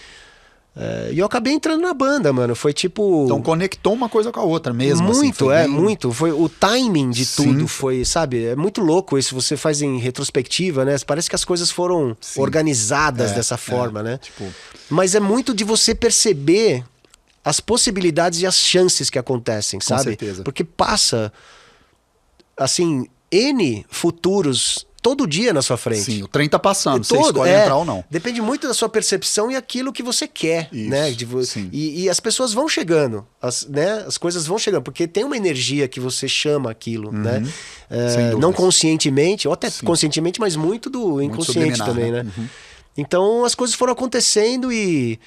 E eu acabei entrando na banda, mano. Foi tipo... Então conectou uma coisa com a outra mesmo. Muito, assim, muito. Foi o timing de tudo foi, sabe? É muito louco isso, você faz em retrospectiva, né? Parece que as coisas foram organizadas dessa forma, né? Tipo... Mas é muito de você perceber as possibilidades e as chances que acontecem, sabe? Com certeza. Porque passa, assim, N futuros todo dia na sua frente. Sim, o trem tá passando, você escolhe entrar ou não. Depende muito da sua percepção e aquilo que você quer, né? E as pessoas vão chegando, as coisas vão chegando, porque tem uma energia que você chama aquilo, né? Não conscientemente, ou até conscientemente, mas muito do inconsciente também, né? Então as coisas foram acontecendo e...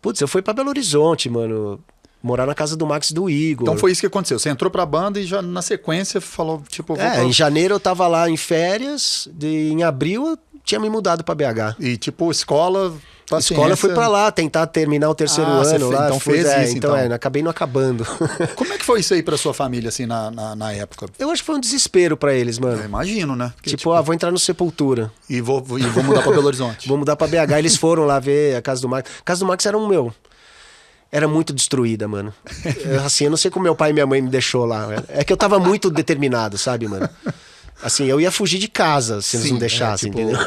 Putz, eu fui pra Belo Horizonte, mano, morar na casa do Max e do Igor. Então foi isso que aconteceu, você entrou pra banda e já na sequência falou, tipo... Em janeiro eu tava lá em férias, em abril eu tinha me mudado pra BH. E tipo, escola... Escola eu fui pra lá, tentar terminar o terceiro ano lá. Então fez isso, então. Acabei não acabando. Como é que foi isso aí pra sua família, assim, na época? Eu acho que foi um desespero pra eles, mano. Eu imagino, né? Porque, tipo, vou entrar no Sepultura. E vou mudar pra Belo Horizonte. Vou mudar pra BH. Eles foram lá ver a casa do Max. A casa do Max era muito destruída, mano. Eu não sei como meu pai e minha mãe me deixou lá. É que eu tava muito determinado, sabe, mano? Assim, eu ia fugir de casa se eles não deixassem, entendeu?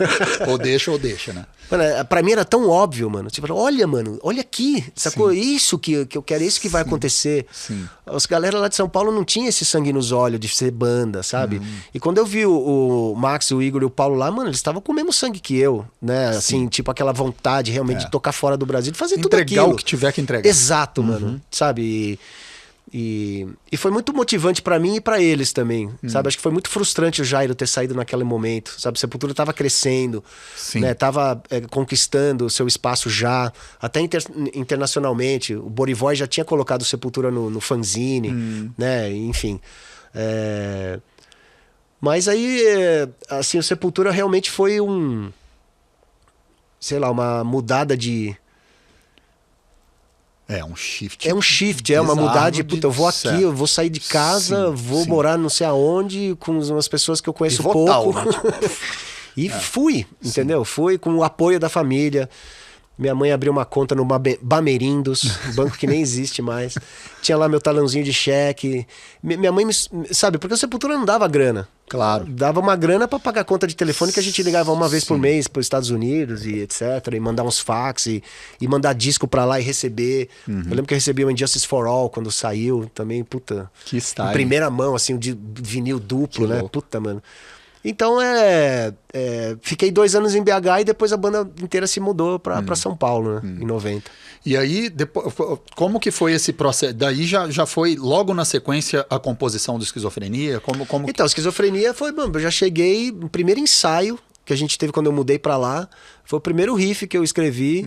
Ou deixa, né? Mano, pra mim era tão óbvio, mano. Tipo, olha, mano, olha aqui, sacou? Isso que eu quero, isso que vai acontecer. Os galera lá de São Paulo não tinha esse sangue nos olhos de ser banda, sabe? E quando eu vi o Max, o Igor e o Paulo lá, mano, eles estavam com o mesmo sangue que eu, né? Assim, tipo aquela vontade realmente de tocar fora do Brasil, de fazer tudo aquilo. Entregar o que tiver que entregar. Exato, mano, sabe? E foi muito motivante pra mim e pra eles também, sabe? Acho que foi muito frustrante o Jairo ter saído naquele momento, sabe? Sepultura tava crescendo, né? Tava conquistando o seu espaço já, até internacionalmente. O Borivoy já tinha colocado Sepultura no fanzine, né? Enfim. Mas aí, assim, o Sepultura realmente foi sei lá, uma mudada de... um shift. É um shift, uma mudada de, puta, eu vou aqui, eu vou sair de casa, vou morar não sei aonde, com umas pessoas que eu conheço pouco. E fui, entendeu? Fui com o apoio da família. Minha mãe abriu uma conta no Bamerindos, um banco que nem existe mais. Tinha lá meu talãozinho de cheque. Minha mãe, sabe, porque a Sepultura não dava grana. Claro. Dava uma grana pra pagar a conta de telefone que a gente ligava uma vez por mês para os Estados Unidos e etc. E mandar uns fax e mandar disco pra lá e receber. Eu lembro que eu recebi o Injustice for All quando saiu também, puta. Que style. Em primeira mão, assim, de vinil duplo, né? Puta, mano. Então, fiquei 2 anos em BH e depois a banda inteira se mudou pra São Paulo, né? Em 90. E aí, depois, como que foi esse processo? Daí já foi logo na sequência a composição do Esquizofrenia? Então, Esquizofrenia foi, mano, eu já cheguei, o primeiro ensaio que a gente teve quando eu mudei pra lá, foi o primeiro riff que eu escrevi.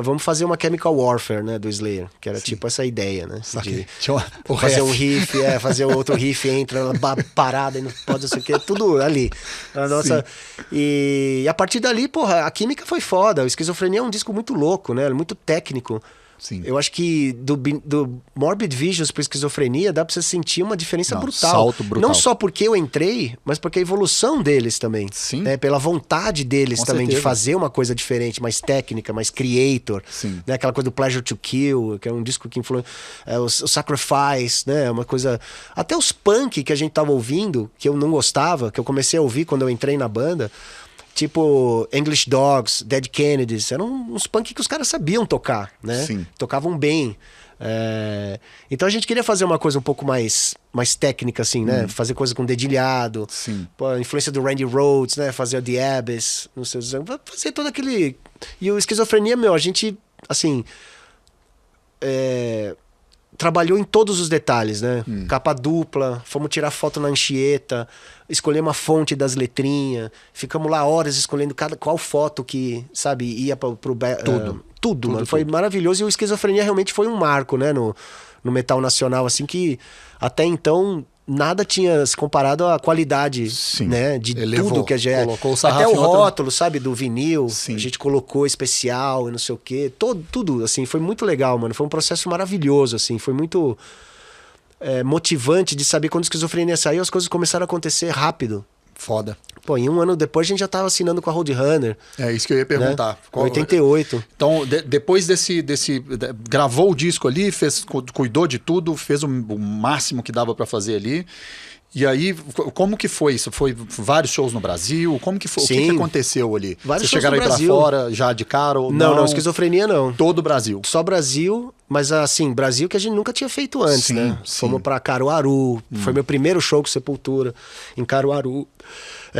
Vamos fazer uma Chemical Warfare, né, do Slayer, que era tipo essa ideia, né? De fazer um riff, fazer outro riff, entra parada e não pode, não sei o que, tudo ali. Nossa, e a partir dali, porra, a química foi foda. O Esquizofrenia é um disco muito louco, né? Muito técnico. Sim. Eu acho que do Morbid Visions para Esquizofrenia dá para você sentir uma diferença brutal. Salto brutal. Não só porque eu entrei, mas porque a evolução deles também. Sim. Né? Pela vontade deles também de fazer uma coisa diferente, mais técnica, mais creator. Sim. Né? Aquela coisa do Pleasure to Kill, que é um disco que influencia. O Sacrifice, né? Uma coisa. Até os punk que a gente tava ouvindo, que eu não gostava, que eu comecei a ouvir quando eu entrei na banda. Tipo English Dogs, Dead Kennedys, eram uns punk que os caras sabiam tocar, né? Sim. Tocavam bem. Então a gente queria fazer uma coisa um pouco mais técnica, assim, né? Fazer coisa com dedilhado. Sim. Pô, a influência do Randy Rhoads, né? Fazer The Abyss, não sei, fazer todo aquele... E o Esquizofrenia, a gente, assim... trabalhou em todos os detalhes, né? Capa dupla, fomos tirar foto na Anchieta, escolhemos a fonte das letrinhas, ficamos lá horas escolhendo qual foto que, sabe, ia pro tudo, mano. Foi maravilhoso. E o Esquizofrenia realmente foi um marco, né? No metal nacional, assim, que até então nada tinha se comparado à qualidade, né? De tudo que a gente... Colocou o sarrafo até o em outra... rótulo, sabe? Do vinil. Sim. A gente colocou especial e não sei o quê. Tudo, assim. Foi muito legal, mano. Foi um processo maravilhoso, assim. Foi muito motivante de saber quando a Esquizofrenia saiu, as coisas começaram a acontecer rápido. Foda. Pô, em um ano depois a gente já tava assinando com a Roadrunner. É isso que eu ia perguntar. Né? 88. Então, depois gravou o disco ali, cuidou de tudo, fez o máximo que dava pra fazer ali. E aí, como que foi isso? Foi vários shows no Brasil? Como que foi? Sim. O que aconteceu ali? Vários Vocês shows chegaram no aí pra Brasil. fora já de cara ou não? Não, Esquizofrenia não. Todo o Brasil. Só Brasil, mas assim, Brasil que a gente nunca tinha feito antes, né? Fomos pra Caruaru, foi meu primeiro show com Sepultura, em Caruaru,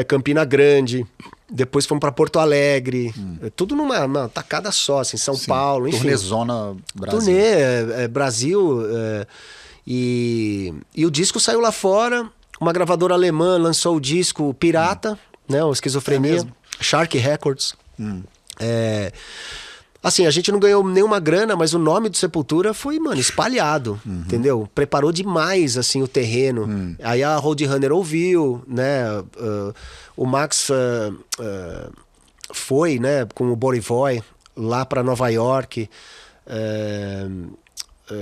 Campina Grande, depois fomos pra Porto Alegre, tudo numa tacada só, assim, São Paulo, enfim. Turnezona Brasil. Turnê, Brasil, e o disco saiu lá fora, uma gravadora alemã lançou o disco pirata, né? O Esquizofrenia, Shark Records. Assim, a gente não ganhou nenhuma grana, mas o nome do Sepultura foi, mano, espalhado, entendeu? Preparou demais, assim, o terreno. Aí a Roadrunner ouviu, né? O Max foi, né, com o Borivoy lá para Nova York,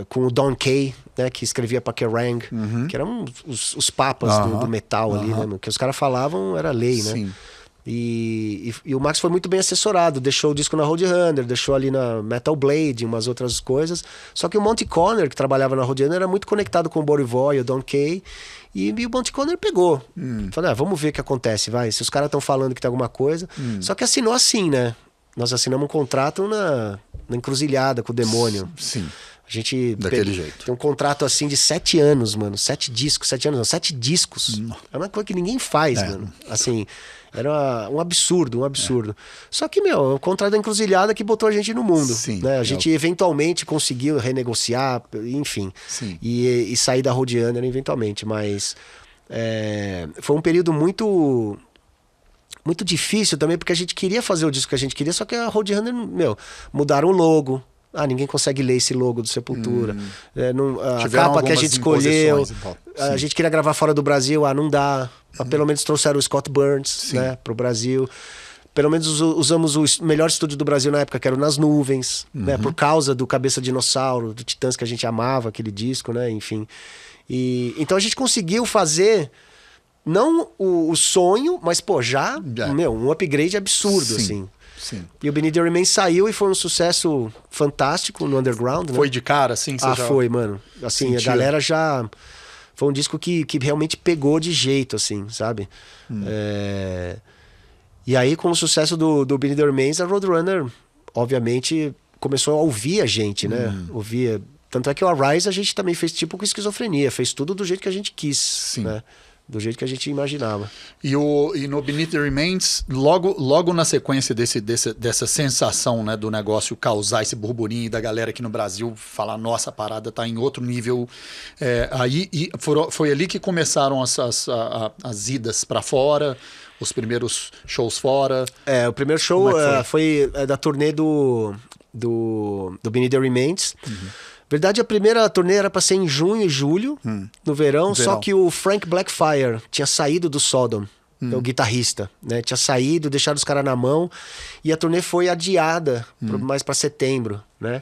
com o Don Kay, né, que escrevia pra Kerrang, que eram os papas do metal ali, né? O que os caras falavam era lei, né? Sim. E o Max foi muito bem assessorado, deixou o disco na Roadrunner, deixou ali na Metal Blade, umas outras coisas. Só que o Monty Conner, que trabalhava na Roadrunner, era muito conectado com o Borivoy e o Don Kay. E o Monty Conner pegou. Falei, vamos ver o que acontece, vai. Se os caras estão falando que tem alguma coisa. Só que assinou assim, né? Nós assinamos um contrato na encruzilhada com o demônio. Sim. A gente daquele jeito. Tem um contrato assim de 7 anos, mano. 7 discos, 7 anos, não, 7 discos. É uma coisa que ninguém faz, mano. Assim, era um absurdo. Só que, o contrato da encruzilhada que botou a gente no mundo. Sim, né? A gente eventualmente conseguiu renegociar, enfim. Sim. E sair da Roadrunner eventualmente. Mas foi um período muito difícil também, porque a gente queria fazer o disco que a gente queria, só que a Roadrunner, mudaram o logo. Ninguém consegue ler esse logo do Sepultura. A capa que a gente escolheu. A gente queria gravar fora do Brasil. Não dá. Pelo menos trouxeram o Scott Burns, né, pro Brasil. Pelo menos usamos o melhor estúdio do Brasil na época, que era o Nas Nuvens, né, por causa do Cabeça Dinossauro, do Titãs, que a gente amava, aquele disco, né, enfim. Então a gente conseguiu fazer, não o sonho, mas, já um upgrade absurdo, assim. Sim. E o Beneath the Remains saiu e foi um sucesso fantástico no underground, né? Foi de cara, assim? Foi, mano. Assim, sentiu. A galera já... Foi um disco que realmente pegou de jeito, assim, sabe? E aí, com o sucesso do Beneath the Remains, a Roadrunner, obviamente, começou a ouvir a gente, né? Ouvia... Tanto é que o Arise a gente também fez tipo com Esquizofrenia. Fez tudo do jeito que a gente quis, né? Do jeito que a gente imaginava. E no Beneath the Remains, logo na sequência dessa sensação, né, do negócio causar esse burburinho da galera aqui no Brasil falar, nossa, a parada tá em outro nível. Foi ali que começaram as idas para fora, os primeiros shows fora. O primeiro show foi da turnê do Beneath the Remains. Verdade, a primeira turnê era para ser em junho e julho, no verão, só que o Frank Blackfire tinha saído do Sodom, o guitarrista, né? Tinha saído, deixado os caras na mão, e a turnê foi adiada mais para setembro, né?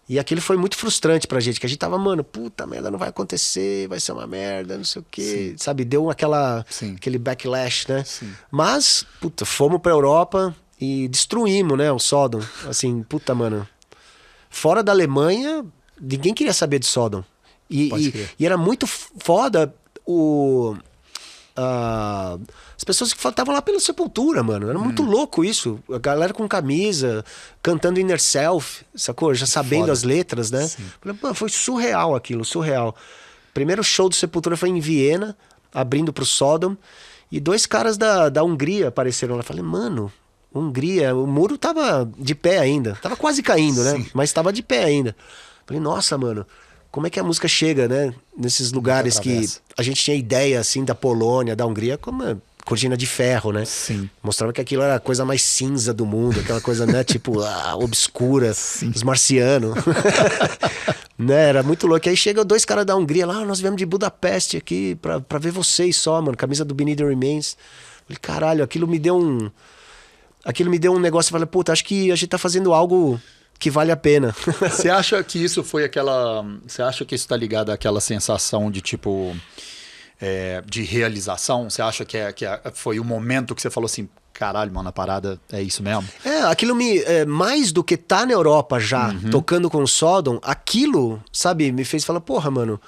E aquilo foi muito frustrante pra gente, que a gente tava, mano, puta merda, não vai acontecer, vai ser uma merda, não sei o quê, sabe? Deu aquele backlash, né? Sim. Mas, puta, fomos pra Europa e destruímos, né, o Sodom. Assim, puta, mano. Fora da Alemanha, ninguém queria saber de Sodom. E era muito foda as pessoas que estavam lá pela Sepultura, mano. Era muito louco isso. A galera com camisa, cantando Inner Self, sacou? Já sabendo as letras, né? Foi surreal aquilo, surreal. Primeiro show do Sepultura foi em Viena, abrindo pro Sodom. E 2 caras da Hungria apareceram lá. Falei, mano, Hungria, o muro tava de pé ainda. Tava quase caindo, né? Mas tava de pé ainda. Falei, nossa, mano, como é que a música chega, né? Nesses lugares que a gente tinha ideia, assim, da Polônia, da Hungria, como uma cortina de ferro, né? Sim. Mostrava que aquilo era a coisa mais cinza do mundo, aquela coisa, né? Tipo, obscura, os marcianos. Né? Era muito louco. Aí chega 2 caras da Hungria lá, nós viemos de Budapeste aqui pra ver vocês só, mano. Camisa do Beneath the Remains. Falei, caralho, aquilo me deu um negócio. Eu falei, puta, acho que a gente tá fazendo algo que vale a pena. Você acha que isso foi aquela... Você acha que isso tá ligado àquela sensação de tipo... de realização? Você acha que foi o momento que você falou assim, caralho, mano, a parada é isso mesmo? Aquilo mais do que tá na Europa já, tocando com o Sodom, aquilo, sabe, me fez falar, porra, mano,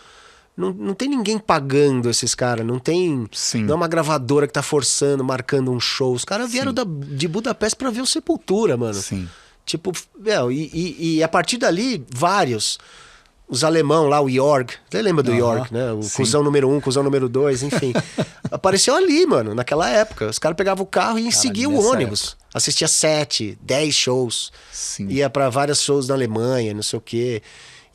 não tem ninguém pagando esses caras, não é uma gravadora que tá forçando, marcando um show. Os caras vieram de Budapeste pra ver o Sepultura, mano. Sim. Tipo, e a partir dali, vários... Os alemão lá, o Jorg, você lembra do Jorg, né? O cuzão número 1, cuzão número 2, enfim. Apareceu ali, mano, naquela época. Os caras pegavam o carro e seguiam o ônibus. Assistia 7, 10 shows. Sim. Ia pra vários shows na Alemanha, não sei o quê.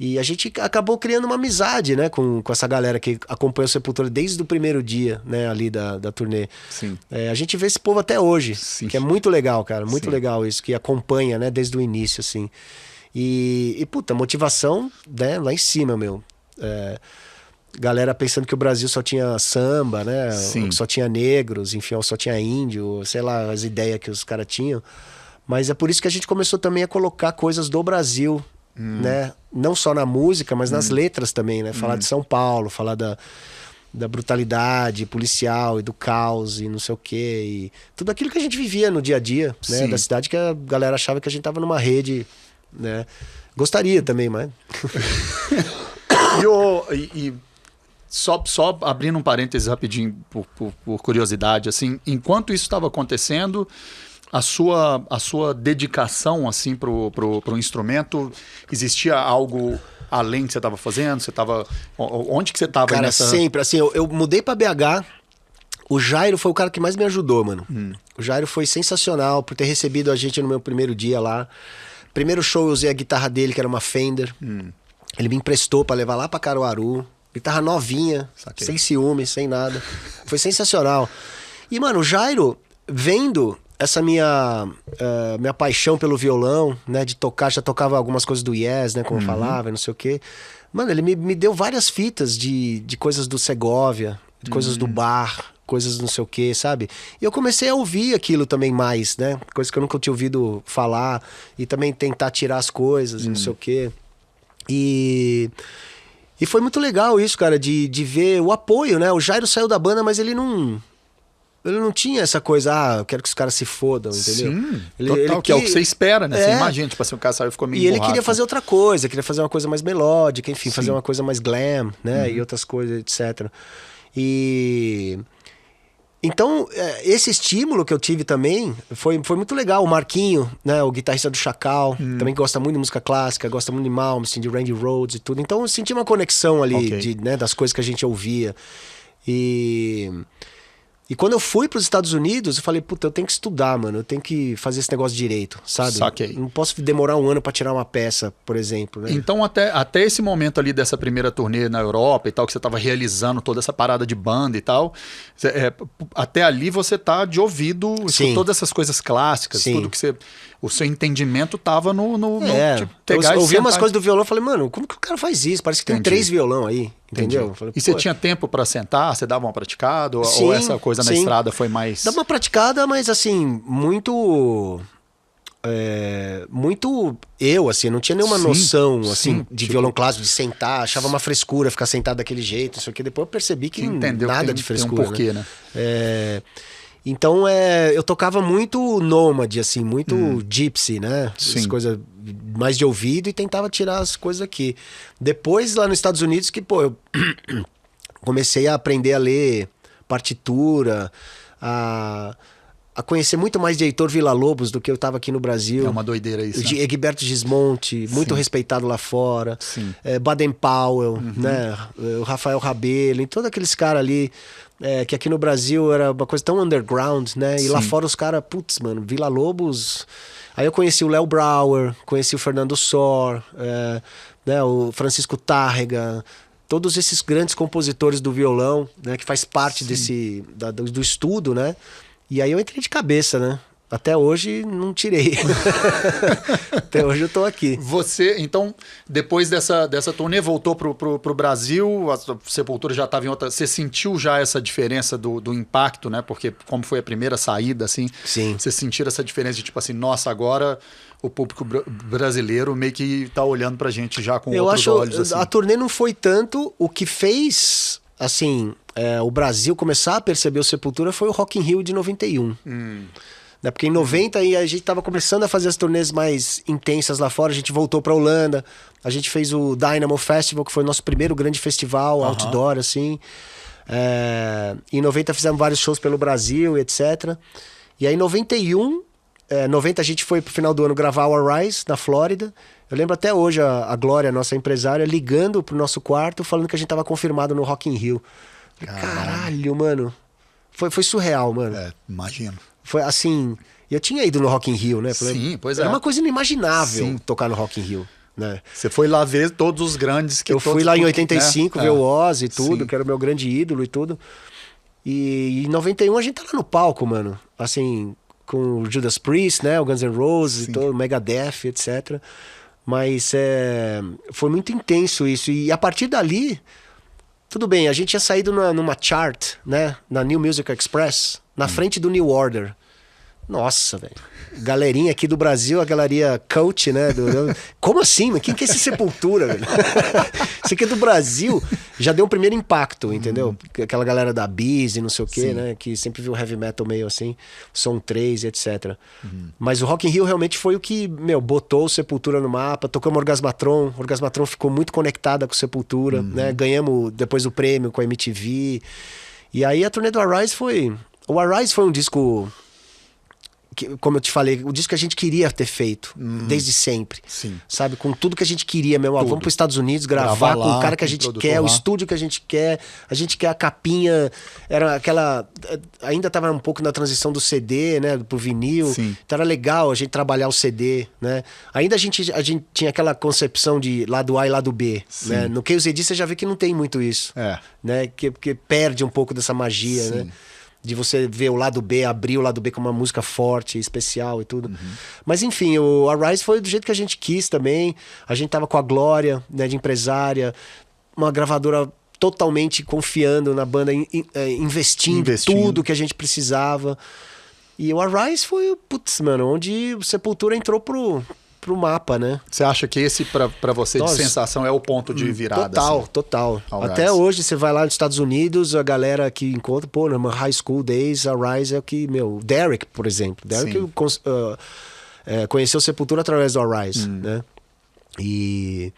E a gente acabou criando uma amizade, né? Com essa galera que acompanhou o Sepultura desde o primeiro dia, né? Ali da turnê. Sim. A gente vê esse povo até hoje, que é muito legal, cara. Muito legal isso, que acompanha, né? Desde o início, assim. E puta, motivação, né, lá em cima, meu. Galera pensando que o Brasil só tinha samba, né? Só tinha negros, enfim, ou só tinha índio, sei lá, as ideias que os caras tinham. Mas é por isso que a gente começou também a colocar coisas do Brasil, né? Não só na música, mas nas letras também, né? Falar de São Paulo, falar da brutalidade policial e do caos e não sei o quê. E tudo aquilo que a gente vivia no dia a dia, né? Da cidade, que a galera achava que a gente tava numa rede... Né? Gostaria também, mas... Só abrindo um parênteses rapidinho, por curiosidade, assim, enquanto isso estava acontecendo, a sua dedicação assim, pro instrumento, existia algo além que você estava fazendo? Você estava... Onde que você estava? Cara, sempre. Assim, eu mudei para BH, o Jairo foi o cara que mais me ajudou, mano. O Jairo foi sensacional por ter recebido a gente no meu primeiro dia lá. Primeiro show eu usei a guitarra dele, que era uma Fender. Ele me emprestou pra levar lá pra Caruaru. Guitarra novinha, sem ciúme, sem nada. Foi sensacional. E, mano, o Jairo, vendo essa minha paixão pelo violão, né? De tocar, já tocava algumas coisas do Yes, né? Como eu falava, não sei o quê. Mano, ele me deu várias fitas de coisas do Segovia, de coisas do Bar, coisas não sei o que, sabe? E eu comecei a ouvir aquilo também mais, né? Coisas que eu nunca tinha ouvido falar. E também tentar tirar as coisas, não sei o que. E foi muito legal isso, cara, de ver o apoio, né? O Jairo saiu da banda, mas ele não tinha essa coisa, eu quero que os caras se fodam, entendeu? Sim, total, que é o que você espera, né? Você imagina, tipo assim, o cara saiu e ficou meio E ele queria fazer outra coisa, queria fazer uma coisa mais melódica, enfim, fazer uma coisa mais glam, né? E outras coisas, etc. Então, esse estímulo que eu tive também foi muito legal. O Marquinho, né, o guitarrista do Chacal, também gosta muito de música clássica, gosta muito de Malmsteen, de Randy Rhoads e tudo. Então, eu senti uma conexão ali né, das coisas que a gente ouvia. E quando eu fui para os Estados Unidos, eu falei, puta, eu tenho que estudar, mano. Eu tenho que fazer esse negócio direito, sabe? Saquei. Não posso demorar um ano para tirar uma peça, por exemplo, né? Então, até esse momento ali dessa primeira turnê na Europa e tal, que você tava realizando toda essa parada de banda e tal, até ali você tá de ouvido, todas essas coisas clássicas, tudo que você... O seu entendimento tava no pegar eu ouvi umas coisas do violão e falei, mano, como que o cara faz isso? Parece que tem 3 violão aí, entendeu? Falei, e você tinha tempo pra sentar? Você dava uma praticada? Ou essa coisa na estrada foi mais... Dava uma praticada, mas assim, muito muito eu, assim, não tinha nenhuma noção, assim, de violão clássico, de sentar, achava uma frescura ficar sentado daquele jeito, isso aqui. Depois eu percebi que nada de frescura. Tem um porquê, né? Então, eu tocava muito nômade, assim, muito gypsy, né? As coisas mais de ouvido, e tentava tirar as coisas aqui. Depois, lá nos Estados Unidos, que, pô, eu comecei a aprender a ler partitura, a conhecer muito mais de Heitor Villa-Lobos do que eu estava aqui no Brasil. É uma doideira isso, de Egberto Gismonti, muito respeitado lá fora. Baden Powell, né? O Rafael Rabelo, e todos aqueles caras ali, que aqui no Brasil era uma coisa tão underground, né? E lá fora os caras, putz, mano, Villa-Lobos... Aí eu conheci o Léo Brauer, conheci o Fernando Sor, né? O Francisco Tárrega... Todos esses grandes compositores do violão, né? Que faz parte do estudo, né? E aí eu entrei de cabeça, né? Até hoje não tirei. Até hoje eu tô aqui. Você, então, depois dessa turnê, voltou pro Brasil, a Sepultura já estava em outra... Você sentiu já essa diferença do impacto, né? Porque como foi a primeira saída, assim... Sim. Você sentiu essa diferença de tipo assim, nossa, agora o público brasileiro meio que tá olhando pra gente já com outros olhos, assim. A turnê não foi tanto. O que fez, assim, o Brasil começar a perceber o Sepultura foi o Rock in Rio de 91. Né? Porque em 90 aí a gente tava começando a fazer as turnês mais intensas lá fora. A gente voltou pra Holanda. A gente fez o Dynamo Festival, que foi o nosso primeiro grande festival outdoor, assim. Em 90 fizemos vários shows pelo Brasil, etc. E aí em 91... 90 a gente foi pro final do ano gravar o Arise na Flórida. Eu lembro até hoje a Glória, nossa empresária, ligando pro nosso quarto falando que a gente tava confirmado no Rock in Rio. Caralho, mano. Foi surreal, mano. Imagino. Foi assim... Eu tinha ido no Rock in Rio, né? Sim, pois é. Era uma coisa inimaginável tocar no Rock in Rio, né? Você foi lá ver todos os grandes que... Eu fui lá em 85 ver o Ozzy e tudo, que era o meu grande ídolo e tudo. E em 91 a gente tá lá no palco, mano. Assim... com o Judas Priest, né? O Guns N' Roses e todo, o Megadeth, etc. Mas foi muito intenso isso. E a partir dali, tudo bem, a gente tinha saído numa chart, né? Na New Music Express, na frente do New Order. Nossa, velho. Galerinha aqui do Brasil, a galeria Coach, né? Como assim? Mas quem que é esse Sepultura, velho? Isso aqui é do Brasil. Já deu um primeiro impacto, entendeu? Aquela galera da Biz e não sei o quê, né? Que sempre viu heavy metal meio assim, Som 3 e etc. Mas o Rock in Rio realmente foi o que, botou o Sepultura no mapa. Tocamos Orgasmatron. O Orgasmatron ficou muito conectada com o Sepultura, né? Ganhamos depois o prêmio com a MTV. E aí a turnê do Arise foi... O Arise foi um disco... como eu te falei, o disco que a gente queria ter feito desde sempre. Sabe? Com tudo que a gente queria mesmo. Vamos para os Estados Unidos gravar com o cara que a gente quer, o estúdio que a gente quer a capinha. Era aquela... Ainda estava um pouco na transição do CD, né? Pro vinil. Então era legal a gente trabalhar o CD, né? Ainda a gente tinha aquela concepção de lado A e lado B. Né? No KZD você já vê que não tem muito isso. Né? Que perde um pouco dessa magia, né? De você ver o lado B, abrir o lado B com uma música forte, especial e tudo. Mas enfim, o Arise foi do jeito que a gente quis também. A gente tava com a Glória, né, de empresária, uma gravadora totalmente confiando na banda, investindo tudo que a gente precisava. E o Arise foi, putz, mano, onde o Sepultura entrou pro mapa, né? Você acha que esse, pra você, de sensação, é o ponto de virada? Total, assim? Total. Até hoje, você vai lá nos Estados Unidos, a galera que encontra, pô, na High School Days, a Rise é o que, Derek, por exemplo. Derek conheceu Sepultura através do Arise, né? E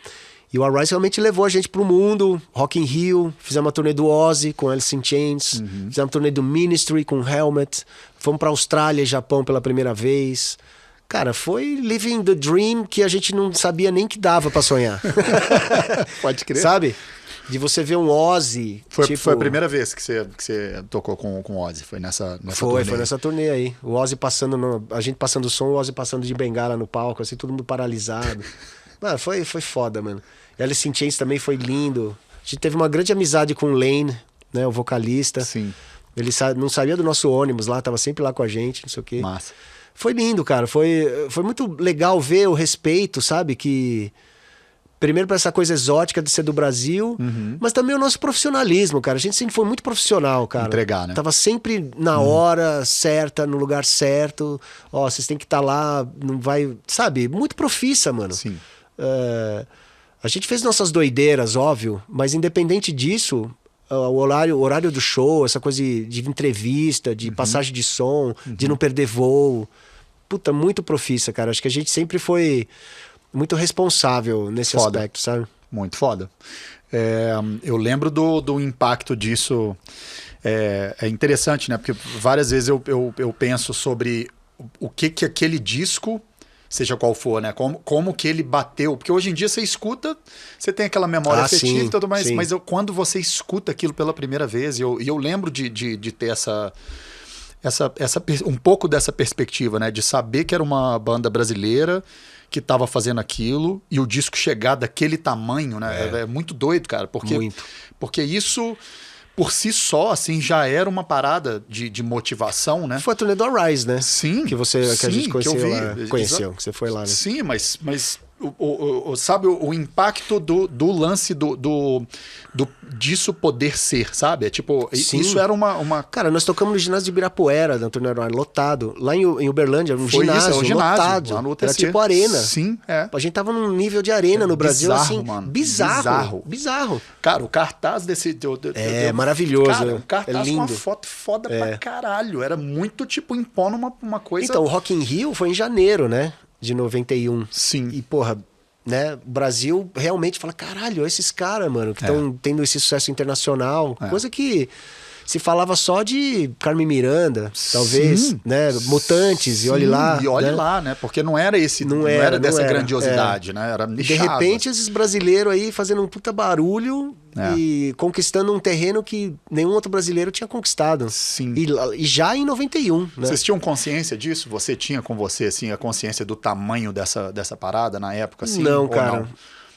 o Arise realmente levou a gente pro mundo, Rock in Rio, fizemos uma turnê do Ozzy com Alice in Chains, fizemos uma turnê do Ministry com Helmet, fomos pra Austrália e Japão pela primeira vez. Cara, foi living the dream que a gente não sabia nem que dava pra sonhar. Pode crer. Sabe? De você ver um Ozzy. Foi a primeira vez que você tocou com o Ozzy? Foi nessa turnê? Foi nessa turnê aí. O Ozzy passando, a gente passando o som, o Ozzy passando de bengala no palco, assim, todo mundo paralisado. Mano, foi foda, mano. E Alice in Chains também foi lindo. A gente teve uma grande amizade com o Lane, né? O vocalista. Sim. Ele não sabia do nosso ônibus lá, tava sempre lá com a gente, não sei o quê. Massa. Foi lindo, cara. Foi muito legal ver o respeito, sabe? Que Primeiro pra essa coisa exótica de ser do Brasil, mas também o nosso profissionalismo, cara. A gente sempre foi muito profissional, cara. Entregar, né? Tava sempre na hora certa, no lugar certo. Ó, vocês têm que estar lá, não vai... Sabe? Muito profissa, mano. Sim. A gente fez nossas doideiras, óbvio, mas independente disso, o horário do show, essa coisa de entrevista, de passagem de som, de não perder voo. Puta, muito profissa, cara. Acho que a gente sempre foi muito responsável nesse aspecto, sabe? Muito foda. Eu lembro do impacto disso. É interessante, né? Porque várias vezes eu penso sobre o que aquele disco, seja qual for, né? Como que ele bateu. Porque hoje em dia você escuta, você tem aquela memória afetiva e tudo mais, mas quando você escuta aquilo pela primeira vez, e eu lembro de ter um pouco dessa perspectiva, né? De saber que era uma banda brasileira que estava fazendo aquilo e o disco chegar daquele tamanho, né? É muito doido, cara. Porque isso, por si só, assim, já era uma parada de motivação, né? Foi a turnê do Arise, né? Sim. Que a gente conheceu, que você foi lá, né? Sim, mas sabe, o impacto do lance disso poder ser, sabe? É tipo, isso era uma... Cara, nós tocamos no ginásio de Ibirapuera, na turnê lotado. Lá em Uberlândia, um ginásio lotado. Lá no UTC. Era tipo arena. Sim, A gente tava num nível de arena no Brasil, bizarro, assim, mano. Bizarro. Cara, o cartaz desse... maravilhoso. Cara, um cartaz lindo. com uma foto foda pra caralho. Era muito, tipo, impondo uma coisa... Então, o Rock in Rio foi em janeiro, né? De 91. Sim. E, porra, né? O Brasil realmente fala, caralho, esses caras, mano, que estão tendo esse sucesso internacional. Coisa que se falava só de Carmen Miranda, talvez, né? Mutantes, e olhe lá. E olhe lá, né? Porque não era não era dessa grandiosidade, né? Era nichado. De repente, esses brasileiros aí fazendo um puta barulho e conquistando um terreno que nenhum outro brasileiro tinha conquistado. Sim. E já em 91, né? Vocês tinham consciência disso? Você tinha com você, assim, a consciência do tamanho dessa parada na época, assim? Não, cara. Não?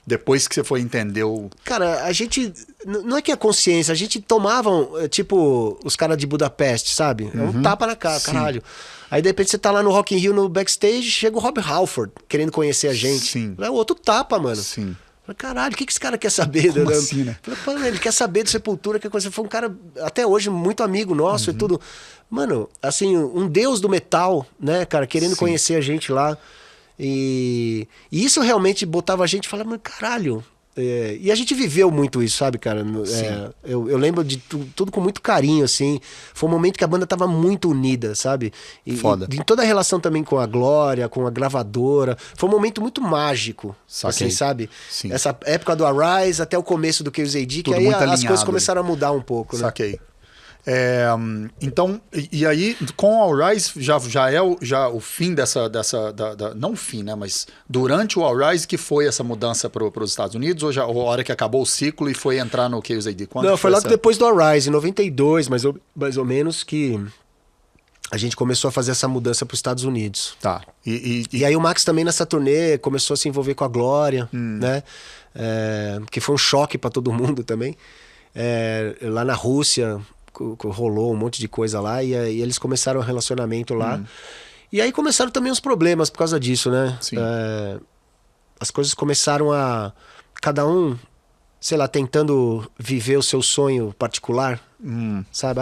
Depois que você foi entender o... Cara, a gente... Não é que é consciência, a gente tomavam, tipo, os caras de Budapeste, sabe? É um tapa na cara, caralho. Aí, de repente, você tá lá no Rock in Rio, no backstage, chega o Rob Halford, querendo conhecer a gente. Sim. É outro tapa, mano. Sim. Caralho, o que esse cara quer saber? Como assim, né? Ele quer saber do Sepultura, que coisa. Foi um cara, até hoje, muito amigo nosso e tudo. Mano, assim, um deus do metal, né, cara, querendo conhecer a gente lá. E isso realmente botava a gente e falava, caralho. E a gente viveu muito isso, sabe, cara? Eu lembro de tudo com muito carinho, assim. Foi um momento que a banda tava muito unida, sabe? Foda. E em toda a relação também com a Glória, com a gravadora. Foi um momento muito mágico, assim, sabe? Sim. Essa época do Arise até o começo do KUZD, que aí as coisas começaram a mudar um pouco, né? Saquei. Então, e aí, com o All Rise, já é o fim não o fim, né? Mas durante o All Rise que foi essa mudança para os Estados Unidos, ou já a hora que acabou o ciclo e foi entrar no KUZD? Não, foi logo depois do Arise, em 92, mais ou menos, que a gente começou a fazer essa mudança para os Estados Unidos. Tá. E aí o Max também nessa turnê começou a se envolver com a Glória, né? Que foi um choque para todo mundo também. Lá na Rússia... rolou um monte de coisa lá e eles começaram um relacionamento lá. E aí começaram também os problemas por causa disso, né? Sim. As coisas começaram a... Cada um, sei lá, tentando viver o seu sonho particular. Sabe?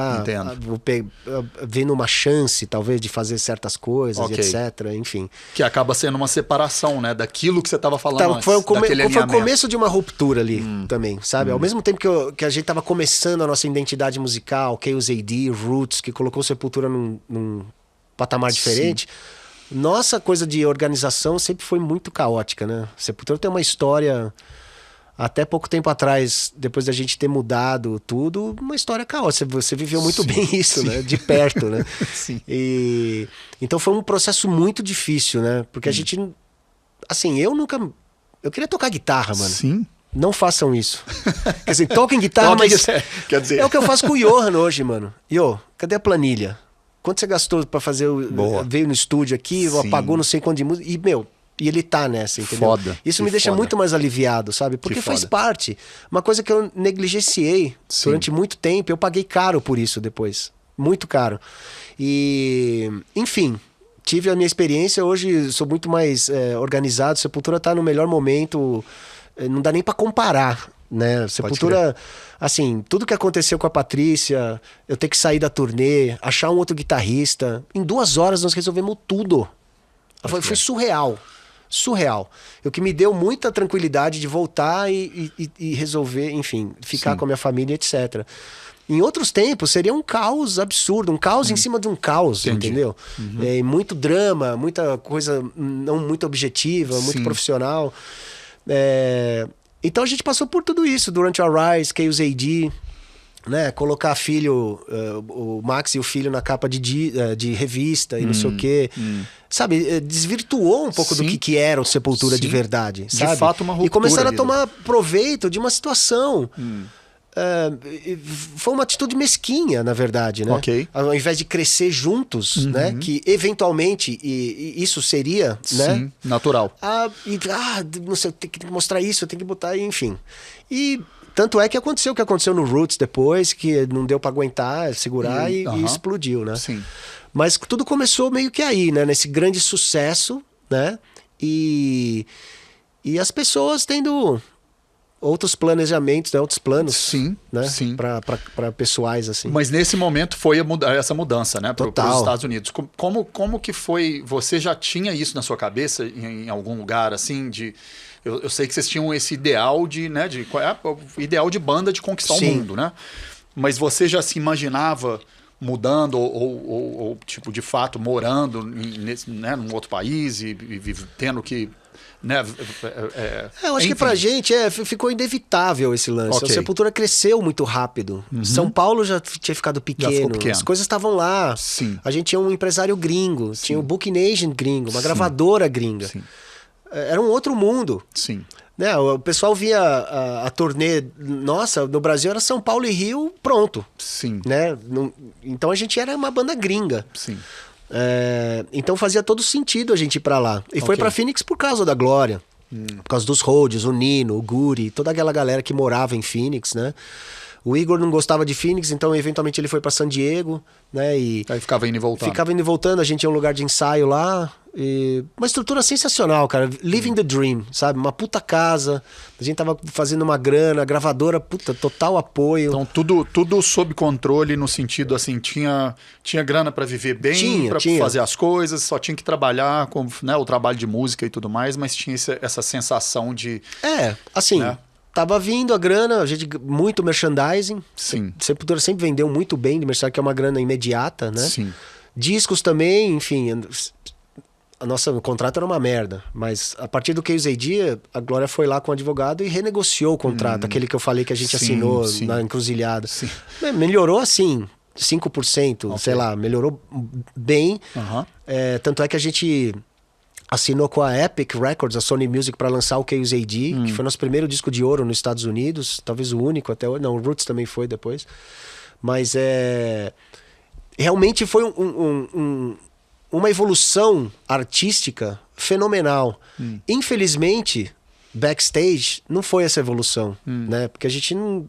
Vendo uma chance, talvez, de fazer certas coisas, etc. Enfim. Que acaba sendo uma separação, né? Daquilo que você estava falando antes. Foi o começo de uma ruptura ali também, sabe? Ao mesmo tempo que a gente estava começando a nossa identidade musical, KUZD, Roots, que colocou Sepultura num patamar diferente, nossa coisa de organização sempre foi muito caótica, né? Sepultura tem uma história... Até pouco tempo atrás, depois da gente ter mudado tudo, uma história caótica. Você viveu muito bem isso, né? De perto, né? Sim. Então foi um processo muito difícil, né? Porque a gente... Assim, eu queria tocar guitarra, mano. Sim. Não façam isso. Quer dizer, toquem guitarra, mas... Quer dizer... É o que eu faço com o Johan hoje, mano. Cadê a planilha? Quanto você gastou pra fazer... Veio no estúdio aqui, apagou não sei quanto de música... E ele tá nessa, entendeu? Foda. Isso me deixa muito mais aliviado, sabe? Porque faz parte. Uma coisa que eu negligenciei durante muito tempo, eu paguei caro por isso depois. Muito caro. E, enfim, tive a minha experiência, hoje sou muito mais organizado, Sepultura tá no melhor momento não dá nem pra comparar, né? Sepultura, assim, tudo que aconteceu com a Patrícia, eu ter que sair da turnê, achar um outro guitarrista, em 2 horas nós resolvemos tudo. Foi surreal. Surreal. O que me deu muita tranquilidade de voltar e resolver, enfim, ficar com a minha família, etc. Em outros tempos seria um caos absurdo, um caos em cima de um caos, entendeu? Muito drama, muita coisa não muito objetiva, muito profissional. Então a gente passou por tudo isso durante o Arise, Chaos AD, né? Colocar filho, o Max e o filho na capa de revista e não sei o quê. Sabe, desvirtuou um pouco do que era o Sepultura de verdade, sabe? De fato, uma ruptura. E começaram a tomar proveito de uma situação. Foi uma atitude mesquinha, na verdade, né? Ao invés de crescer juntos, né? Que eventualmente isso seria, né? Natural. Não sei, tem que mostrar isso, tem que botar, enfim. E tanto é que aconteceu o que aconteceu no Roots depois, que não deu pra aguentar, segurar e explodiu, né? Sim. Mas tudo começou meio que aí, né? Nesse grande sucesso, né? E as pessoas tendo outros planejamentos, né? Outros planos, né? Para pessoais, assim. Mas nesse momento foi essa mudança, né? Para os Estados Unidos. Como que foi? Você já tinha isso na sua cabeça em algum lugar, assim, de... Eu sei que vocês tinham esse ideal de, né? O ideal de banda de conquistar o mundo, né? Mas você já se imaginava mudando ou tipo, de fato, morando num outro país e tendo que... Né? Eu acho que pra gente ficou inevitável esse lance. A Sepultura cresceu muito rápido. São Paulo já tinha ficado pequeno. As coisas estavam lá. A gente tinha um empresário gringo, tinha um Booking Agent gringo, uma gravadora gringa. Era um outro mundo. Né? O pessoal via a turnê nossa, no Brasil era São Paulo e Rio, pronto. Né? Então a gente era uma banda gringa. Então fazia todo sentido a gente ir pra lá. E foi pra Phoenix por causa da Glória. Por causa dos Rhodes, o Nino, o Guri, toda aquela galera que morava em Phoenix, né? O Igor não gostava de Phoenix, então eventualmente ele foi pra San Diego, né? E aí ficava indo e voltando. A gente tinha um lugar de ensaio lá. Uma estrutura sensacional, cara. Living the dream, sabe? Uma puta casa. A gente tava fazendo uma grana, a gravadora, puta, total apoio. Então tudo sob controle no sentido assim, tinha grana pra viver bem, pra fazer as coisas, só tinha que trabalhar com, né, o trabalho de música e tudo mais, mas tinha essa sensação de... assim... Né? Tava vindo a grana, a gente, muito merchandising. Sepultura sempre vendeu muito bem de merchandising, que é uma grana imediata, né? Discos também, enfim. O contrato era uma merda. Mas a partir do Chaos AD, a Glória foi lá com o advogado e renegociou o contrato. Aquele que eu falei que a gente assinou na encruzilhada. Melhorou assim, 5%, sei lá. Melhorou bem. Tanto é que a gente... assinou com a Epic Records, a Sony Music, para lançar o Chaos AD, que foi nosso primeiro disco de ouro nos Estados Unidos, talvez o único até hoje. Não, o Roots também foi depois. Mas realmente foi uma evolução artística fenomenal. Infelizmente, backstage, não foi essa evolução, né? Porque a gente não...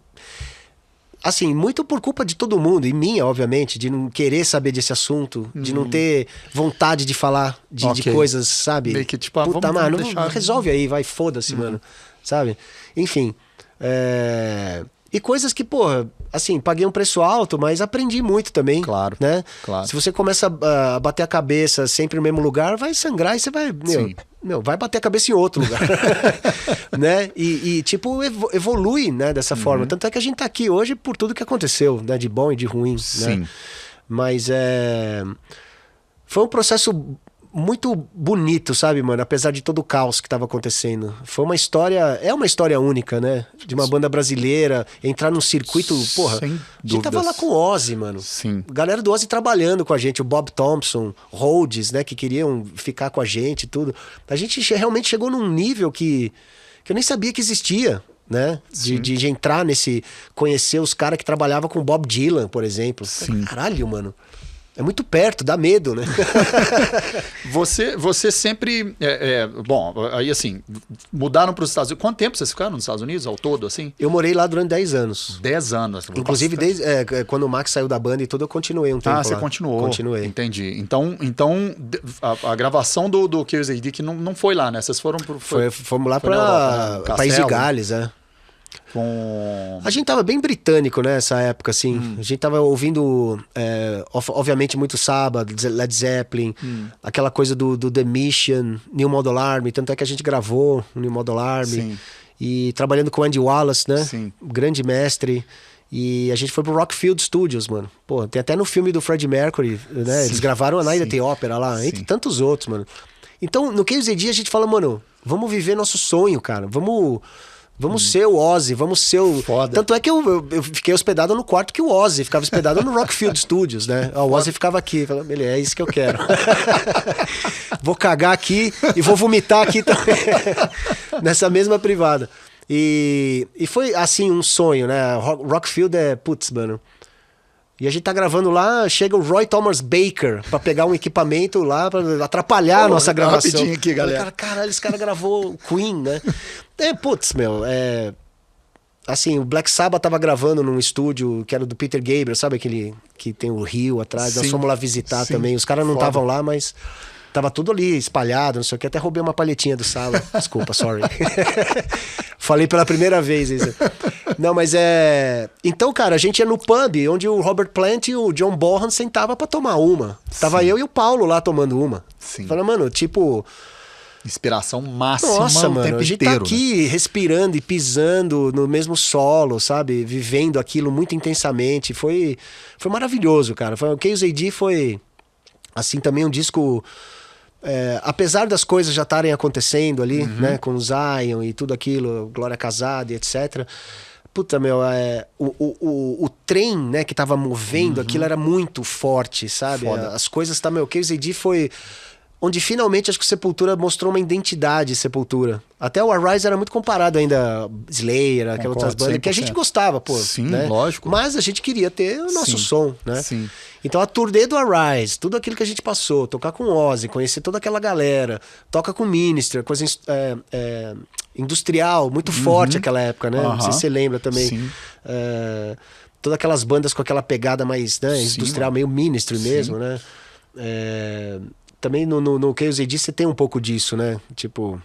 Assim, muito por culpa de todo mundo, e minha, obviamente, de não querer saber desse assunto, de não ter vontade de falar de coisas, sabe? Meio que tipo, puta, mano, resolve aí, vai, foda-se, mano. Sabe? Enfim. E coisas que, porra, assim, paguei um preço alto, mas aprendi muito também. Claro. Né? Se você começa a bater a cabeça sempre no mesmo lugar, vai sangrar e você vai... vai bater a cabeça em outro lugar. Né? E tipo, evolui, né, dessa forma. Tanto é que a gente tá aqui hoje por tudo que aconteceu, né? De bom e de ruim. Né? Mas foi um processo muito bonito, sabe, mano? Apesar de todo o caos que tava acontecendo. Foi uma história... É uma história única, né? De uma banda brasileira entrar num circuito... Porra, sem a gente tava lá com o Ozzy, mano. Galera do Ozzy trabalhando com a gente. O Bob Thompson, Rhodes, né? Que queriam ficar com a gente e tudo. A gente realmente chegou num nível que eu nem sabia que existia, né? De entrar nesse... Conhecer os caras que trabalhavam com Bob Dylan, por exemplo. Caralho, mano. É muito perto, dá medo, né? Você sempre... bom, aí assim, mudaram para os Estados Unidos. Quanto tempo vocês ficaram nos Estados Unidos ao todo, assim? Eu morei lá durante 10 anos. 10 anos. Inclusive, desde, quando o Max saiu da banda e tudo, eu continuei um tempo lá. Você continuou. Continuei. Entendi. Então a gravação do Chaos AD que não foi lá, né? Vocês foram... Fomos lá para País de Gales, A gente tava bem britânico, né, nessa época, assim. A gente tava ouvindo, obviamente, muito Sabbath, Led Zeppelin, aquela coisa do The Mission, New Model Army, tanto é que a gente gravou o New Model Army. Sim. E trabalhando com o Andy Wallace, né? Sim. Grande mestre. E a gente foi pro Rockfield Studios, mano. Pô, tem até no filme do Freddie Mercury, né? Sim. Eles gravaram a Night at the Opera lá, entre tantos outros, mano. Então, no Chaos AD a gente fala, mano, vamos viver nosso sonho, cara. Vamos ser o Ozzy, vamos ser o... Foda. Tanto é que eu fiquei hospedado no quarto que o Ozzy ficava hospedado no Rockfield Studios, né? O Ozzy ficava aqui, falava, beleza, é isso que eu quero. Vou cagar aqui e vou vomitar aqui também, nessa mesma privada. E foi, assim, um sonho, né? Rockfield putz, mano. E a gente tá gravando lá, chega o Roy Thomas Baker pra pegar um equipamento lá, pra atrapalhar a nossa gravação. Rapidinho aqui, galera. Caralho, esse cara gravou Queen, né? Putz, meu, assim, o Black Sabbath tava gravando num estúdio que era do Peter Gabriel, sabe aquele que tem o rio atrás? Sim, nós fomos lá visitar também. Os caras não estavam lá, mas tava tudo ali espalhado, não sei o que. Até roubei uma palhetinha do sala. Desculpa, sorry. Falei pela primeira vez isso. Não, mas Então, cara, a gente ia no pub onde o Robert Plant e o John Bonham sentavam pra tomar uma. Tava eu e o Paulo lá tomando uma. Sim. Falei, mano, tipo... Inspiração máxima. Nossa, mano, tempo a gente inteiro, tá aqui, né? respirando e pisando no mesmo solo, sabe? Vivendo aquilo muito intensamente. Foi maravilhoso, cara. O Chaos AD foi, assim, também um disco... apesar das coisas já estarem acontecendo ali, né? Com o Zion e tudo aquilo, Glória Casada e etc. Puta, meu, o trem, né, que tava movendo aquilo era muito forte, sabe? Foda. As coisas, meu, Chaos AD foi... onde finalmente acho que o Sepultura mostrou uma identidade Sepultura. Até o Arise era muito comparado ainda a Slayer, aquelas outras bandas, 100%. que a gente gostava, pô. Sim, né? lógico. Mas a gente queria ter o nosso som, né? Sim. Então a turnê do Arise, tudo aquilo que a gente passou, tocar com Ozzy, conhecer toda aquela galera, toca com Minister, coisa industrial, muito forte aquela época, né? Não sei se você lembra também. Sim. Todas aquelas bandas com aquela pegada mais, né, industrial, meio Ministry mesmo, né? Também no Chaos AD você tem um pouco disso, né? Tipo,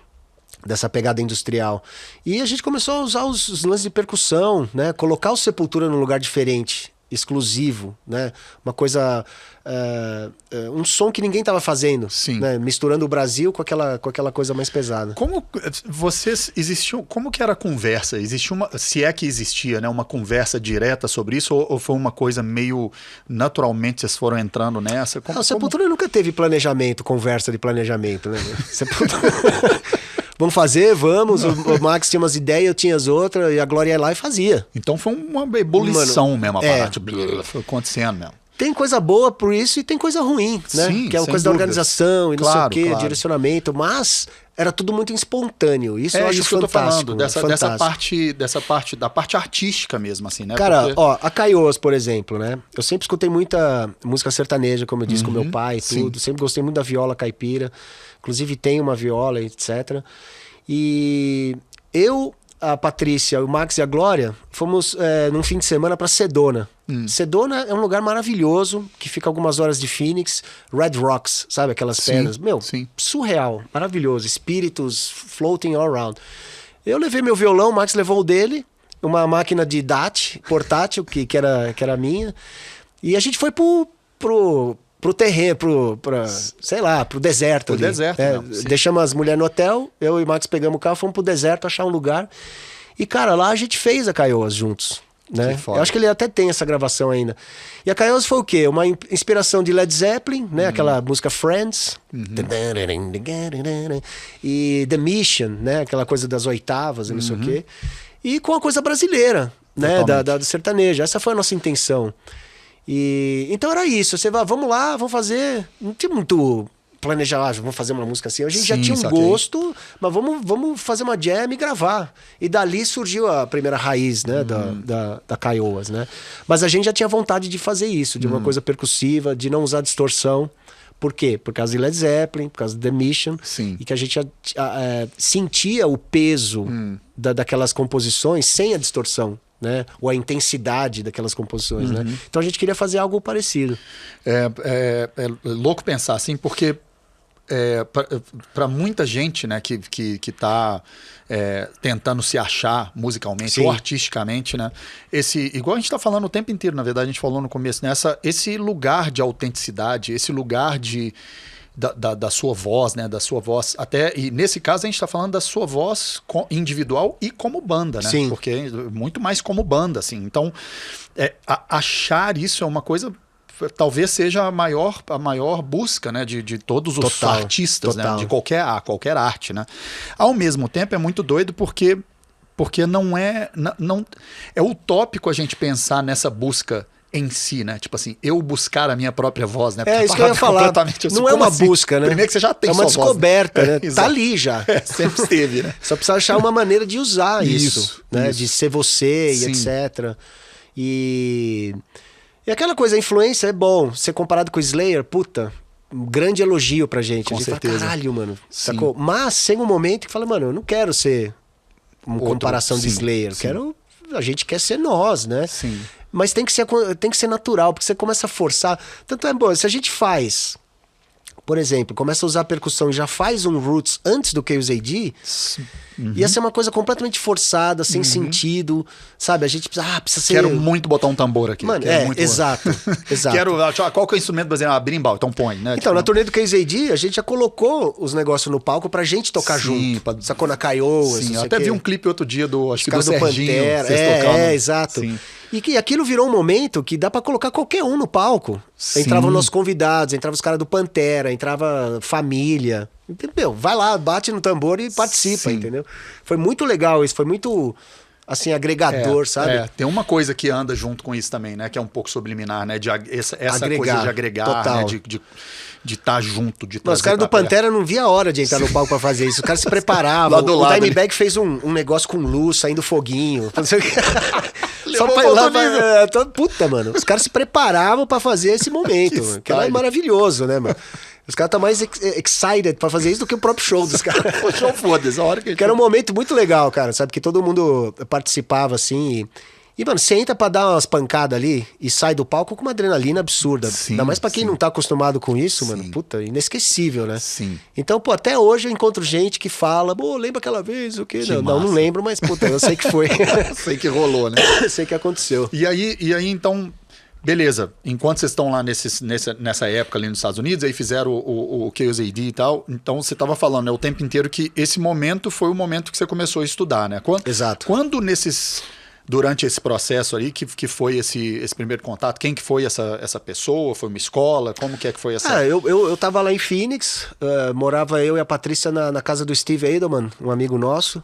dessa pegada industrial. E a gente começou a usar os lances de percussão, né? Colocar o Sepultura num lugar diferente, exclusivo, né? Uma coisa... um som que ninguém estava fazendo. Sim. Né? Misturando o Brasil com aquela coisa mais pesada. Como como que era a conversa? Existia se é que existia, né, uma conversa direta sobre isso, ou foi uma coisa meio naturalmente vocês foram entrando nessa? O Sepultura nunca teve planejamento, conversa de planejamento, né? Sepultura... Vamos fazer, vamos. O Max tinha umas ideias, eu tinha as outras, e a Glória ia lá e fazia. Então foi uma ebulição mesmo, a parada. Foi acontecendo mesmo. Tem coisa boa por isso e tem coisa ruim, né? Sim, que é uma coisa da organização e não sei o quê, direcionamento, mas era tudo muito espontâneo. Isso eu acho isso fantástico. Que eu tô falando, dessa parte da parte artística mesmo, assim, né? Cara, a Caiôs, por exemplo, né? Eu sempre escutei muita música sertaneja, como eu disse, com meu pai e tudo. Sempre gostei muito da viola caipira. Inclusive tenho uma viola, etc. E eu, a Patrícia, o Max e a Glória fomos num fim de semana para Sedona. Sedona é um lugar maravilhoso, que fica algumas horas de Phoenix. Red Rocks, sabe? Aquelas pedras. Meu, surreal, maravilhoso. Espíritos floating all around. Eu levei meu violão, o Max levou o dele. Uma máquina de DAT portátil, que era minha. E a gente foi pro terreno, sei lá, pro deserto ali. Deserto, deixamos as mulheres no hotel, eu e o Max pegamos o carro, fomos pro deserto achar um lugar. E, cara, lá a gente fez a Caiôs juntos. Né? Eu acho que ele até tem essa gravação ainda. E a Caiôs foi o quê? Uma inspiração de Led Zeppelin, né? Aquela música Friends. E The Mission, né? Aquela coisa das oitavas e não sei o quê. E com a coisa brasileira, né? Da sertaneja. Essa foi a nossa intenção. E então era isso. Você vai, vamos lá, vamos fazer. Não tinha muito planejar, vamos fazer uma música assim. A gente já tinha um gosto, mas vamos fazer uma jam e gravar. E dali surgiu a primeira raiz, né, da Kiowas, né? Mas a gente já tinha vontade de fazer isso, de uma coisa percussiva, de não usar distorção. Por quê? Por causa de Led Zeppelin, por causa de The Mission. Sim. E que a gente sentia o peso daquelas composições sem a distorção. Né? Ou a intensidade daquelas composições, né? Então a gente queria fazer algo parecido. É louco pensar assim, porque para muita gente, né, que tá tentando se achar musicalmente ou artisticamente, né, igual a gente está falando o tempo inteiro, na verdade a gente falou no começo, né, esse lugar de autenticidade, esse lugar da sua voz, né? Da sua voz. E nesse caso a gente está falando da sua voz individual e como banda, né? Sim. Porque muito mais como banda, assim. Então, achar isso é uma coisa... Talvez seja a maior busca, né? De todos os artistas, né? De qualquer arte, né? Ao mesmo tempo, é muito doido porque não é utópico a gente pensar nessa busca em si, né? Tipo assim, eu buscar a minha própria voz, né? Isso que eu ia falar. Não é uma busca, né? Primeiro que você já tem uma descoberta, voz, né? Tá ali já. Sempre esteve, né? Só precisa achar uma maneira de usar isso, né? De ser você e etc. E aquela coisa, a influência é bom. Ser comparado com o Slayer, puta, um grande elogio pra gente. Com certeza. Fala, caralho, mano. Sacou? Mas chega um momento que fala, mano, eu não quero ser uma comparação de Slayer. A gente quer ser nós, né? Sim. Mas tem que ser natural, porque você começa a forçar. Tanto é bom, se a gente faz, por exemplo, começa a usar percussão e já faz um roots antes do Chaos AD, ia ser uma coisa completamente forçada, sem sentido, sabe? A gente precisa ser... Quero muito botar um tambor aqui. Mano, exato. Qual que é o instrumento brasileiro? Berimbau, então põe, né? Então, na turnê do Chaos AD, a gente já colocou os negócios no palco pra gente tocar junto. Sacou na Kiowas. Sim, eu até vi um clipe outro dia do Serginho. Pantera. Exato. Sim. E que aquilo virou um momento que dá pra colocar qualquer um no palco. Sim. Entravam nossos convidados, entravam os caras do Pantera, entrava família. Entendeu? Vai lá, bate no tambor e participa, entendeu? Foi muito legal isso, foi muito, assim, agregador, sabe? Tem uma coisa que anda junto com isso também, né? Que é um pouco subliminar, né? Essa coisa de agregar, total. Né? De estar junto, de trazer... Os caras do Pantera não via a hora de entrar no palco pra fazer isso. Os caras se preparavam. O Dimebag fez um negócio com luz, saindo foguinho. Só pra ir lá puta, mano. Os caras se preparavam pra fazer esse momento. Que é maravilhoso, né, mano? Os caras estão mais excited pra fazer isso do que o próprio show dos caras. O show foda-se, a hora que era um momento muito legal, cara, sabe? Que todo mundo participava, assim, e, mano, você entra pra dar umas pancadas ali e sai do palco com uma adrenalina absurda. Ainda mais pra quem não tá acostumado com isso, mano. Puta, inesquecível, né? Sim. Então, pô, até hoje eu encontro gente que fala, pô, lembra aquela vez, o quê? Não lembro, mas, puta, eu sei que foi. Sei que rolou, né? Sei que aconteceu. E aí, então... Beleza, enquanto vocês estão lá nessa época ali nos Estados Unidos, aí fizeram o Chaos AD e tal, então você estava falando, né, o tempo inteiro que esse momento foi o momento que você começou a estudar, né? Exato. Quando durante esse processo aí, que foi esse primeiro contato, quem que foi essa pessoa? Foi uma escola? Como que foi essa... Eu tava lá em Phoenix, morava eu e a Patrícia na casa do Steve Edelman, um amigo nosso,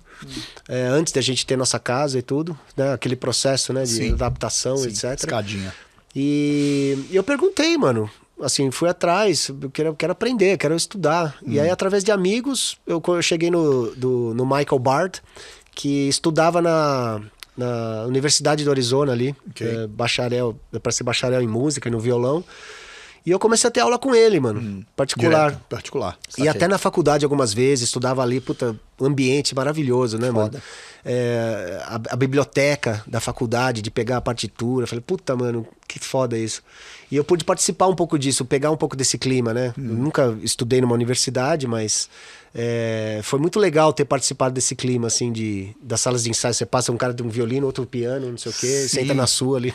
antes da gente ter nossa casa e tudo, né? Aquele processo, né, de adaptação, etc. Escadinha. E eu perguntei, mano, assim, fui atrás, eu quero aprender, quero estudar. E aí, através de amigos, eu cheguei no Michael Bard, que estudava na Universidade do Arizona ali, bacharel, para ser bacharel em música e no violão. E eu comecei a ter aula com ele, mano, particular. Direto, particular. E até na faculdade algumas vezes, estudava ali, puta, ambiente maravilhoso, né, mano? A biblioteca da faculdade, de pegar a partitura. Falei, puta, mano, que foda isso. E eu pude participar um pouco disso, pegar um pouco desse clima, né? Eu nunca estudei numa universidade, mas foi muito legal ter participado desse clima, assim, das salas de ensaio. Você passa um cara de um violino, outro piano, não sei o quê, senta na sua ali,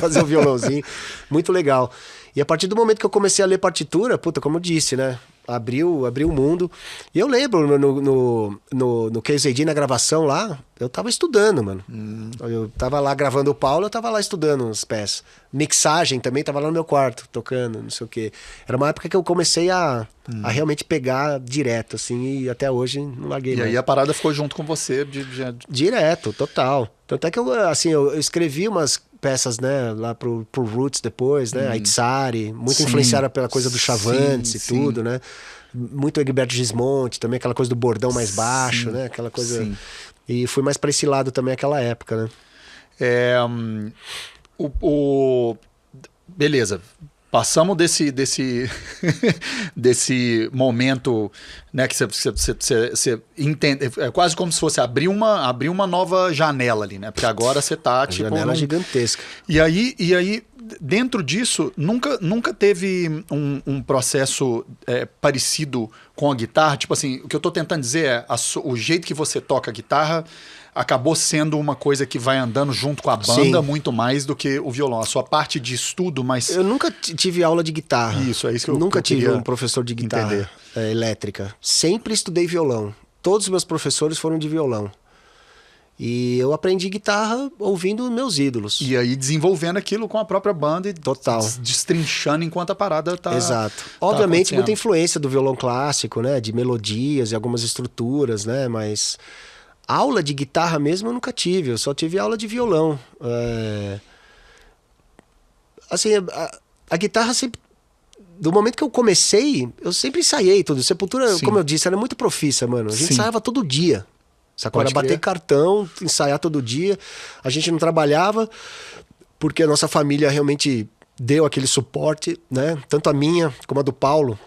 fazer o violãozinho. Muito legal. E a partir do momento que eu comecei a ler partitura, puta, como eu disse, né? Abriu o mundo. E eu lembro, no Chaos AD, na gravação lá, eu tava estudando, mano. Eu tava lá gravando o Paulo, eu tava lá estudando os pés. Mixagem também, tava lá no meu quarto, tocando, não sei o quê. Era uma época que eu comecei a realmente pegar direto, assim, e até hoje não larguei mais. E aí a parada ficou junto com você? Direto, total. Tanto é que eu escrevi umas peças, né, lá pro Roots depois, né, a Itzari, muito influenciada pela coisa do Chavantes e tudo, né, muito Egberto Gismonti, também aquela coisa do bordão mais baixo, né? Aquela coisa... Sim. E fui mais pra esse lado também naquela época, né? Beleza. Passamos desse momento, né, que você entende, é quase como se fosse abrir uma nova janela ali, né? Porque agora você tá tipo janela gigantesca. E aí dentro disso nunca teve um processo parecido com a guitarra. Tipo assim, o que eu tô tentando dizer é o jeito que você toca a guitarra acabou sendo uma coisa que vai andando junto com a banda. Sim. Muito mais do que o violão. A sua parte de estudo, mas... Eu nunca tive aula de guitarra. Isso, é isso que eu nunca tive um professor de guitarra elétrica. Sempre estudei violão. Todos os meus professores foram de violão. E eu aprendi guitarra ouvindo meus ídolos. E aí desenvolvendo aquilo com a própria banda e total destrinchando enquanto a parada tá... Exato. Obviamente muita influência do violão clássico, né? De melodias e algumas estruturas, né? Mas... aula de guitarra mesmo eu nunca tive, eu só tive aula de violão. Assim, a guitarra sempre... Do momento que eu comecei, eu sempre ensaiei tudo. Sepultura, sim, como eu disse, era muito profissa, mano. A gente ensaiava todo dia. Sacou? Era bater cartão, ensaiar todo dia. A gente não trabalhava, porque a nossa família realmente deu aquele suporte, né? Tanto a minha como a do Paulo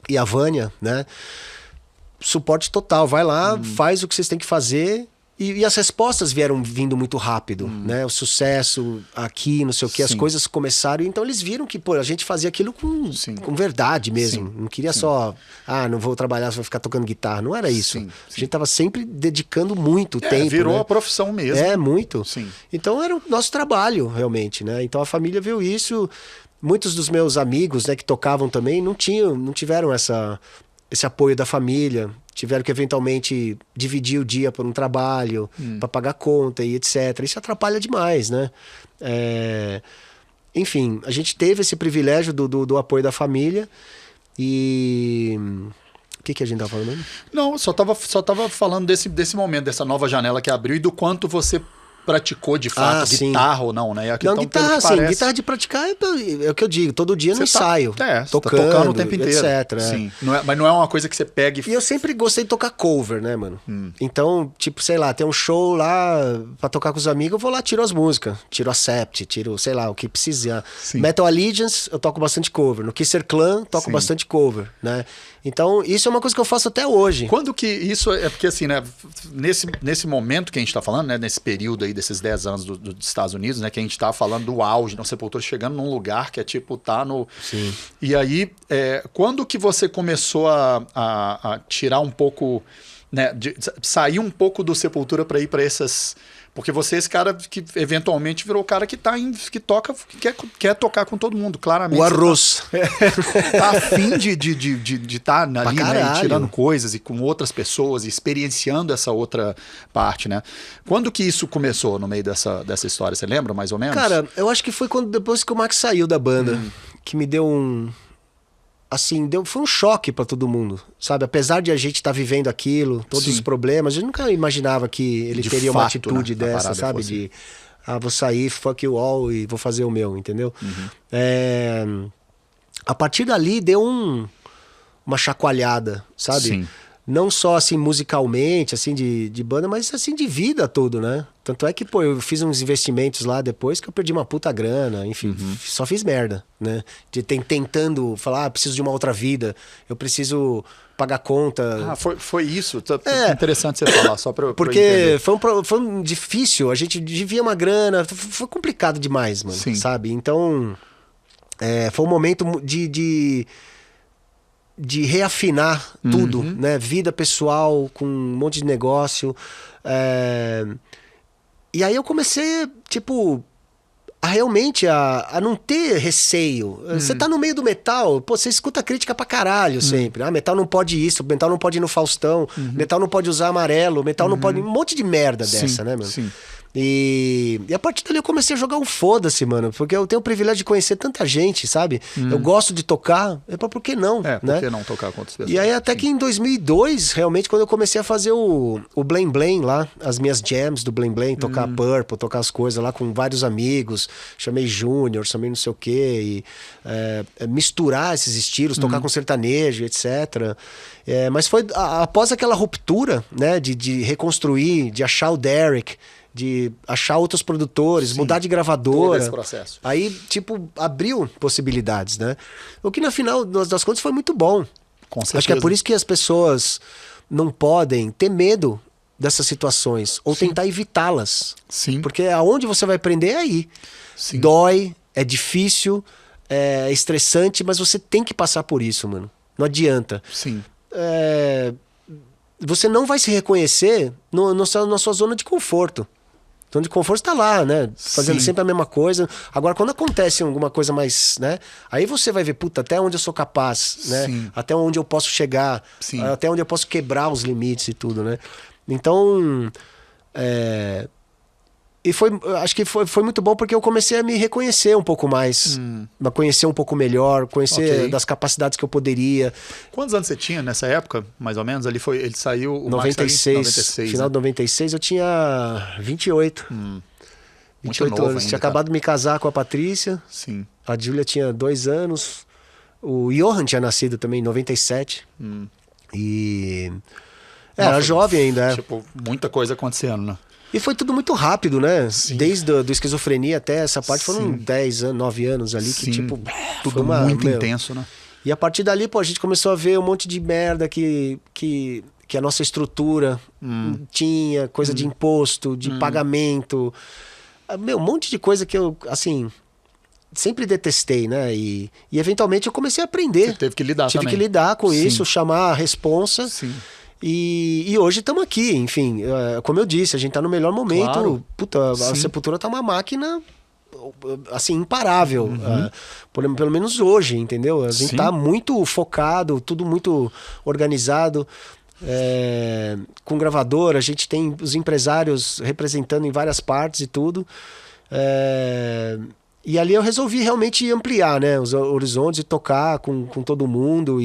e a Vânia, né? Suporte total, vai lá, faz o que vocês têm que fazer e as respostas vieram vindo muito rápido, né? O sucesso aqui, não sei o que, as coisas começaram, então eles viram que, pô, a gente fazia aquilo com verdade mesmo, não queria só, não vou trabalhar, só vou ficar tocando guitarra, não era isso. A gente tava sempre dedicando muito tempo. Virou, né? A profissão mesmo. Muito. Sim. Então era o nosso trabalho, realmente, né? Então a família viu isso, muitos dos meus amigos, né, que tocavam também, não tiveram esse apoio da família, tiveram que eventualmente dividir o dia por um trabalho, para pagar conta e etc. Isso atrapalha demais, né? Enfim, a gente teve esse privilégio do apoio da família e... O que a gente tava falando mesmo? Não, só tava falando desse momento, dessa nova janela que abriu e do quanto você praticou de fato guitarra ou não, né? Não, guitarra, sim. Guitarra de praticar é o que eu digo. Todo dia no ensaio. Tocando o tempo inteiro. Etc. Sim. Mas não é uma coisa que você pega e eu sempre gostei de tocar cover, né, mano? Então, tipo, sei lá, tem um show lá pra tocar com os amigos, eu vou lá, tiro as músicas. Tiro a Sept, tiro, sei lá, o que precisar. Sim. Metal Allegiance, eu toco bastante cover. No Kisser Clan, toco bastante cover, né? Então, isso é uma coisa que eu faço até hoje. Quando que isso... É porque, assim, né? Nesse momento que a gente tá falando, né? Nesse período aí desses 10 anos dos Estados Unidos, né? Que a gente tá falando do auge, da Sepultura chegando num lugar que é tipo, tá no... Sim. E aí, quando que você começou a tirar um pouco, né? Sair um pouco do Sepultura para ir para essas... Porque você é esse cara que eventualmente virou o cara que quer tocar com todo mundo, claramente. O arroz. Tá afim de estar ali, né, tirando coisas e com outras pessoas, experienciando essa outra parte, né? Quando que isso começou no meio dessa história? Você lembra, mais ou menos? Cara, eu acho que foi depois que o Max saiu da banda, que me deu um... Assim, foi um choque pra todo mundo, sabe? Apesar de a gente estar vivendo aqui,lo todos os problemas, a gente nunca imaginava que ele teria uma atitude, né, dessa, sabe? De, vou sair, fuck you all e vou fazer o meu, entendeu? A partir dali deu uma chacoalhada, sabe? Sim. Não só assim musicalmente, assim de banda, mas assim de vida tudo, né? Tanto é que, pô, eu fiz uns investimentos lá depois que eu perdi uma puta grana, enfim, só fiz merda, né? Tentando falar, preciso de uma outra vida, eu preciso pagar conta. Foi isso? Interessante você falar, só pra porque foi um difícil, a gente devia uma grana, foi complicado demais, mano, sabe? Então, foi um momento de reafinar tudo, né? Vida pessoal com um monte de negócio. E aí eu comecei, tipo, a realmente a não ter receio. Você tá no meio do metal, pô, você escuta crítica pra caralho sempre. Metal não pode isso, metal não pode ir no Faustão, metal não pode usar amarelo, metal não pode... Um monte de merda dessa, né, mano? Sim. E a partir dali eu comecei a jogar um foda-se, mano. Porque eu tenho o privilégio de conhecer tanta gente, sabe? Eu gosto de tocar. Por que não? Por que não tocar com outras pessoas? E aí até que em 2002, realmente, quando eu comecei a fazer o Blame Blame lá, as minhas jams do Blame Blame, tocar Purple, tocar as coisas lá com vários amigos, chamei Júnior, chamei não sei o quê, e misturar esses estilos, tocar com sertanejo, etc. Mas foi após aquela ruptura, né, de reconstruir, de achar o Derek, de achar outros produtores, mudar de gravadora. Todo esse processo. Aí, tipo, abriu possibilidades, né? O que, no final das contas, foi muito bom. Com certeza. Acho que é por isso que as pessoas não podem ter medo dessas situações ou tentar evitá-las. Sim. Porque aonde você vai aprender é aí. Sim. Dói, é difícil, é estressante, mas você tem que passar por isso, mano. Não adianta. Sim. Você não vai se reconhecer na sua zona de conforto. Zona de conforto está lá, né? Fazendo sempre a mesma coisa. Agora, quando acontece alguma coisa mais, né? Aí você vai ver, puta, até onde eu sou capaz, né? Sim. Até onde eu posso chegar. Sim. Até onde eu posso quebrar os limites e tudo, né? Então, e acho que foi muito bom porque eu comecei a me reconhecer um pouco mais. A conhecer um pouco melhor, conhecer das capacidades que eu poderia. Quantos anos você tinha nessa época, mais ou menos? Ele saiu... O 96, final de 96, eu tinha 28. 28 novo anos. ainda, Tinha acabado de me casar com a Patrícia. Sim. A Júlia tinha 2 anos. O Johan tinha nascido também em 97. E... era jovem ainda. Tipo, muita coisa acontecendo, né? E foi tudo muito rápido, né? Sim. Desde do Esquizofrenia até essa parte foram 10 anos, 9 anos ali que tipo... Tudo muito intenso, né? E a partir dali, pô, a gente começou a ver um monte de merda que a nossa estrutura tinha, coisa de imposto, de pagamento. Um monte de coisa que eu, assim, sempre detestei, né? E eventualmente eu comecei a aprender. Você teve que lidar também. Tive que lidar com isso, chamar a responsa. Sim. E hoje estamos aqui, enfim, como eu disse, a gente tá no melhor momento. Claro. Puta, a Sepultura tá uma máquina, assim, imparável. Pelo menos hoje, entendeu? A gente tá muito focado, tudo muito organizado. Com gravadora, a gente tem os empresários representando em várias partes e tudo. E ali eu resolvi realmente ampliar, né, os horizontes e tocar com todo mundo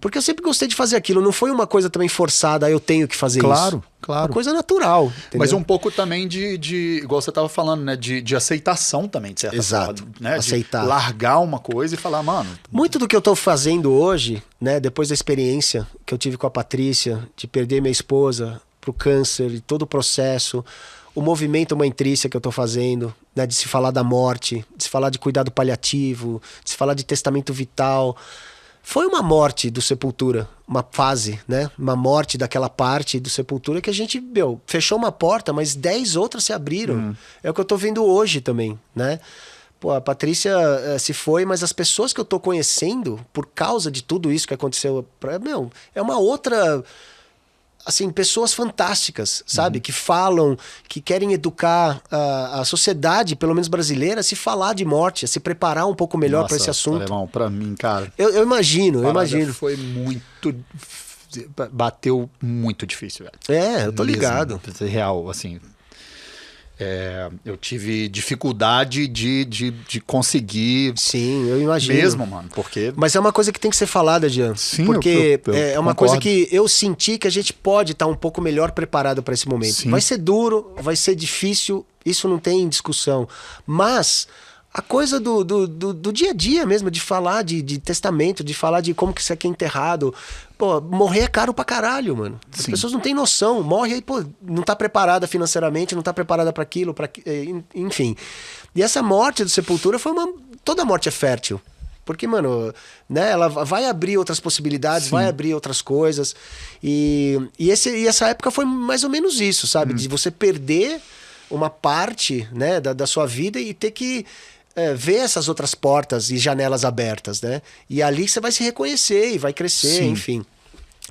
porque eu sempre gostei de fazer aquilo, não foi uma coisa também forçada, eu tenho que fazer isso. Claro. Uma coisa natural. Entendeu? Mas um pouco também igual você estava falando, né? De aceitação também, de certa Exato. forma. Né? Aceitar. De largar uma coisa e falar, mano... Muito do que eu tô fazendo hoje, né? Depois da experiência que eu tive com a Patrícia, de perder minha esposa pro câncer e todo o processo, o movimento Mãe Trícia que eu tô fazendo, né? De se falar da morte, de se falar de cuidado paliativo, de se falar de testamento vital... Foi uma morte do Sepultura, uma fase, né? Uma morte daquela parte do Sepultura que a gente, fechou uma porta, mas 10 outras se abriram. É o que eu tô vendo hoje também, né? Pô, a Patrícia se foi, mas as pessoas que eu tô conhecendo, por causa de tudo isso que aconteceu, é uma outra... Assim, pessoas fantásticas, sabe? Que falam, que querem educar a sociedade, pelo menos brasileira, a se falar de morte, a se preparar um pouco melhor para esse assunto. Alemão, pra mim, cara... Eu imagino. Foi muito... Bateu muito difícil, velho. Eu tô ligado. Real, assim... eu tive dificuldade de conseguir. Sim, eu imagino. Mesmo, mano, porque... Mas é uma coisa que tem que ser falada, Jean. Sim, porque eu é uma concordo. coisa que eu senti que a gente pode estar um pouco melhor preparado para esse momento. Sim. Vai ser duro, vai ser difícil, isso não tem discussão. Mas a coisa do dia a dia mesmo, de falar de testamento, de falar de como que isso aqui é enterrado. Pô, morrer é caro pra caralho, mano. As pessoas não têm noção. Morre aí, pô, não tá preparada financeiramente, não tá preparada pra aquilo, enfim. E essa morte do Sepultura foi toda morte é fértil. Porque, mano, né, ela vai abrir outras possibilidades, vai abrir outras coisas. E essa época foi mais ou menos isso, sabe? De você perder uma parte, né, da sua vida e ter que ver essas outras portas e janelas abertas, né? E ali você vai se reconhecer e vai crescer, enfim.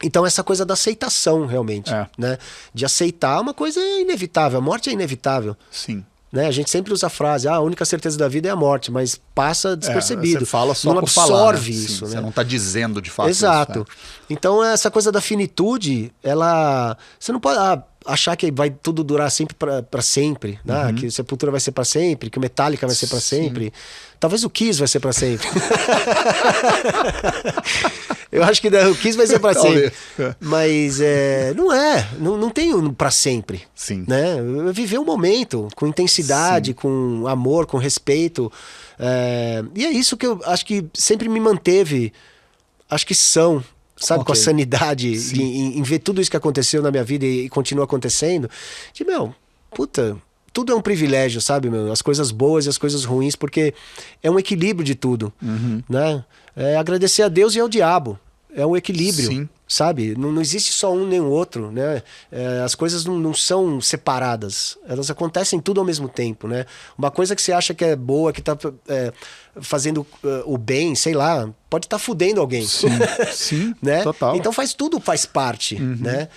Então essa coisa da aceitação, realmente, né? De aceitar uma coisa inevitável. A morte é inevitável. Sim. Né? A gente sempre usa a frase, a única certeza da vida é a morte, mas passa despercebido. Você fala só não por absorve falar, né? isso, Sim, né? Você não está dizendo de fato Exato. isso. Então essa coisa da finitude, ela... Você não pode... achar que vai tudo durar sempre pra sempre, né? Que o Sepultura vai ser pra sempre, que o Metallica vai ser pra sempre. Talvez o Kiss vai ser pra sempre. Eu acho que o Kiss vai ser pra sempre. Mas não tem pra sempre. Sim. Né? Viver o momento com intensidade, com amor, com respeito. E é isso que eu acho que sempre me manteve, acho que sabe, com a sanidade em ver tudo isso que aconteceu na minha vida e continua acontecendo. De, tudo é um privilégio, sabe, meu? As coisas boas e as coisas ruins, porque é um equilíbrio de tudo, né? É agradecer a Deus e ao diabo. É um equilíbrio, sabe? Não existe só um nem o outro, né? As coisas não são separadas. Elas acontecem tudo ao mesmo tempo, né? Uma coisa que você acha que é boa, que tá fazendo o bem, sei lá, pode estar fudendo alguém. Sim, né? Total. Então tudo faz parte, né?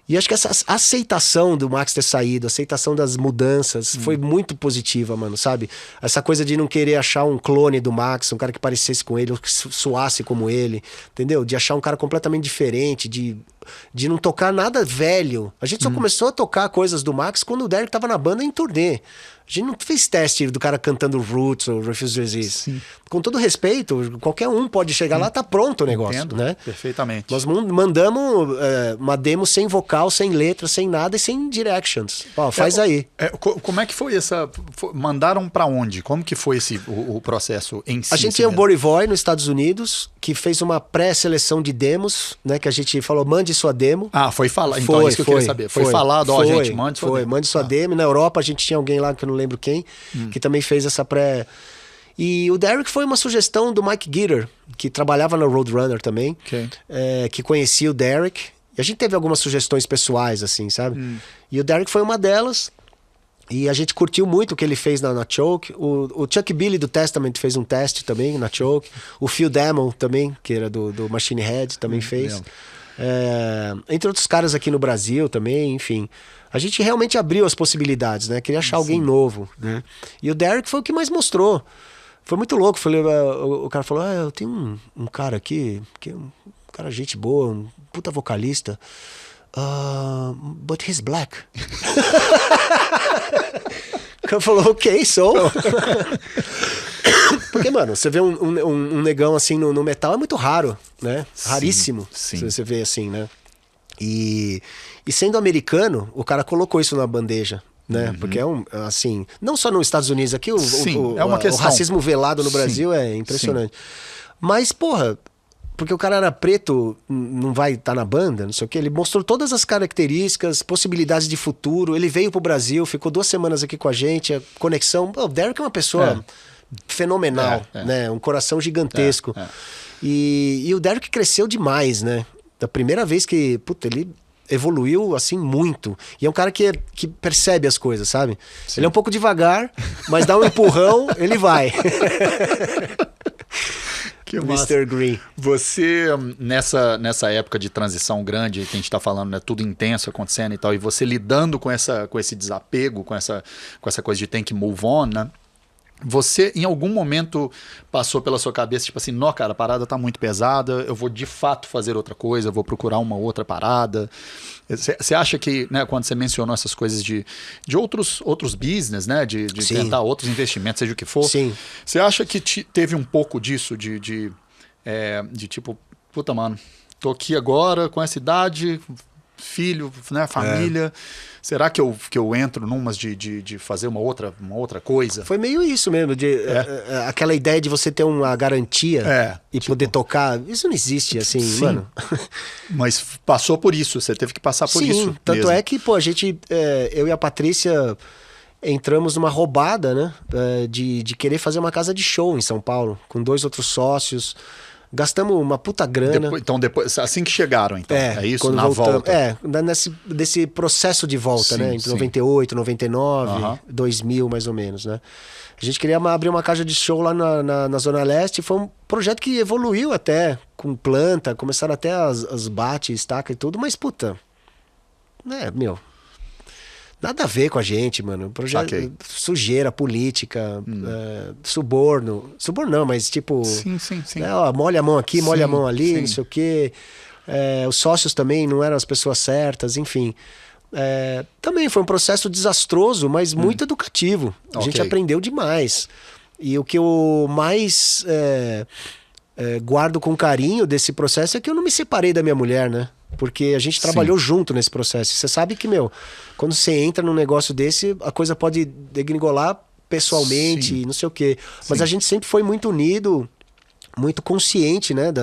E acho que essa aceitação do Max ter saído, a aceitação das mudanças, foi muito positiva, mano, sabe? Essa coisa de não querer achar um clone do Max, um cara que parecesse com ele, ou que soasse como ele, entendeu? De achar um cara completamente diferente, de não tocar nada velho. A gente só começou a tocar coisas do Max quando o Derek tava na banda em turnê. A gente não fez teste do cara cantando Roots ou Refuse to Resist. Com todo respeito, qualquer um pode chegar lá, tá pronto o negócio. Entendo, né? Perfeitamente. Nós mandamos uma demo sem vocal, sem letra, sem nada e sem directions. Ó, faz aí. Como é que foi essa... Mandaram pra onde? Como que foi o processo em si? A gente tinha o Borivoy nos Estados Unidos, que fez uma pré-seleção de demos, né? Que a gente falou, mande sua demo. Foi falar. Então é isso que eu queria saber. Foi falado, gente, mande sua demo. Mande sua demo. Na Europa a gente tinha alguém lá que eu não lembro quem, que também fez essa pré... E o Derek foi uma sugestão do Mike Gitter, que trabalhava no Roadrunner também, que conhecia o Derek. E a gente teve algumas sugestões pessoais, assim, sabe? E o Derek foi uma delas. E a gente curtiu muito o que ele fez na Choke. O Chuck Billy do Testament fez um teste também na Choke. O Phil Damon também, que era do Machine Head, também fez. Entre outros caras aqui no Brasil também, enfim. A gente realmente abriu as possibilidades, né? Queria achar alguém novo, né? E o Derek foi o que mais mostrou. Foi muito louco. O cara falou, eu tenho um cara aqui, que é um cara gente boa, um puta vocalista. But he's black. O cara falou, ok, so. Porque, mano, você vê um negão assim no metal é muito raro, né? Raríssimo. Sim. Você vê assim, né? E sendo americano, o cara colocou isso na bandeja, né? Porque assim, não só nos Estados Unidos, aqui é uma questão. O racismo velado no Brasil é impressionante. Mas, porra, porque o cara era preto, não vai estar na banda, não sei o quê. Ele mostrou todas as características, possibilidades de futuro. Ele veio pro Brasil, ficou 2 semanas aqui com a gente, a conexão. O Derek é uma pessoa fenomenal, né? Um coração gigantesco. E o Derek cresceu demais, né? Da primeira vez que, ele evoluiu assim muito. E é um cara que percebe as coisas, sabe? Ele é um pouco devagar, mas dá um empurrão, ele vai. Que Mr. Green. Você, nessa época de transição grande, que a gente tá falando, né, tudo intenso acontecendo e tal, e você lidando com esse desapego, com essa coisa de tem que move on, né? Você, em algum momento, passou pela sua cabeça, tipo assim, não, cara, a parada tá muito pesada, eu vou de fato fazer outra coisa, eu vou procurar uma outra parada. Você acha que, né, quando você mencionou essas coisas de outros business, né, de tentar outros investimentos, seja o que for, você acha que teve um pouco disso, de tipo, puta, mano, tô aqui agora com essa idade, filho, né, família... Será que eu entro numas de fazer uma outra coisa? Foi meio isso mesmo, aquela ideia de você ter uma garantia e poder tocar. Isso não existe, assim, mano. Mas passou por isso, você teve que passar por isso. Tanto mesmo. é que, a gente, eu e a Patrícia entramos numa roubada, né? De querer fazer uma casa de show em São Paulo, com 2 outros sócios. Gastamos uma puta grana. Depois, assim que chegaram, então. É isso? Quando na volta. Desse processo de volta, né? Entre 98, 99, 2000, mais ou menos, né? A gente queria abrir uma casa de show lá na Zona Leste. Foi um projeto que evoluiu até, com planta, começaram até as bate, estaca e tudo, mas nada a ver com a gente, mano. Projeto, sujeira, política, suborno. Suborno não, mas tipo... Sim. Né, molha a mão aqui, molha a mão ali, não sei o quê. os sócios também não eram as pessoas certas, enfim. Também foi um processo desastroso, mas muito educativo. A gente aprendeu demais. E o que eu mais guardo com carinho desse processo é que eu não me separei da minha mulher, né? Porque a gente trabalhou junto nesse processo. Você sabe que, quando você entra num negócio desse, a coisa pode degringolar pessoalmente, não sei o quê. Mas a gente sempre foi muito unido, muito consciente, né?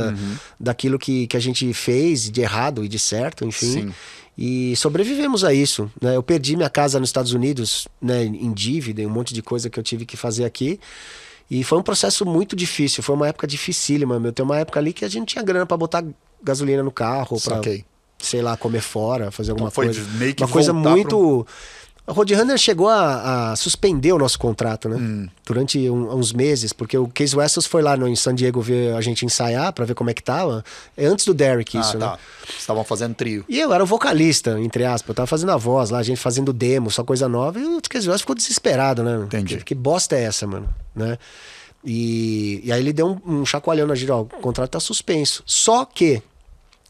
Daquilo que a gente fez de errado e de certo, enfim. E sobrevivemos a isso, né? Eu perdi minha casa nos Estados Unidos, né, em dívida, e um monte de coisa que eu tive que fazer aqui. E foi um processo muito difícil, foi uma época dificílima, meu. Tem uma época ali que a gente tinha grana pra botar gasolina no carro, pra, sei lá, comer fora, fazer alguma coisa. Meio que uma coisa muito... A Roadrunner chegou a suspender o nosso contrato, né? Durante uns meses, porque o Case Wessels foi lá em San Diego ver a gente ensaiar pra ver como é que tava. É antes do Derek isso, né? Estavam fazendo trio. E eu era o vocalista, entre aspas. Eu tava fazendo a voz lá, a gente fazendo demo, só coisa nova. E o Case Wessels ficou desesperado, né? Entendi. Que bosta é essa, mano? Né? E aí ele deu um chacoalhão na gira, ó, o contrato tá suspenso. Só que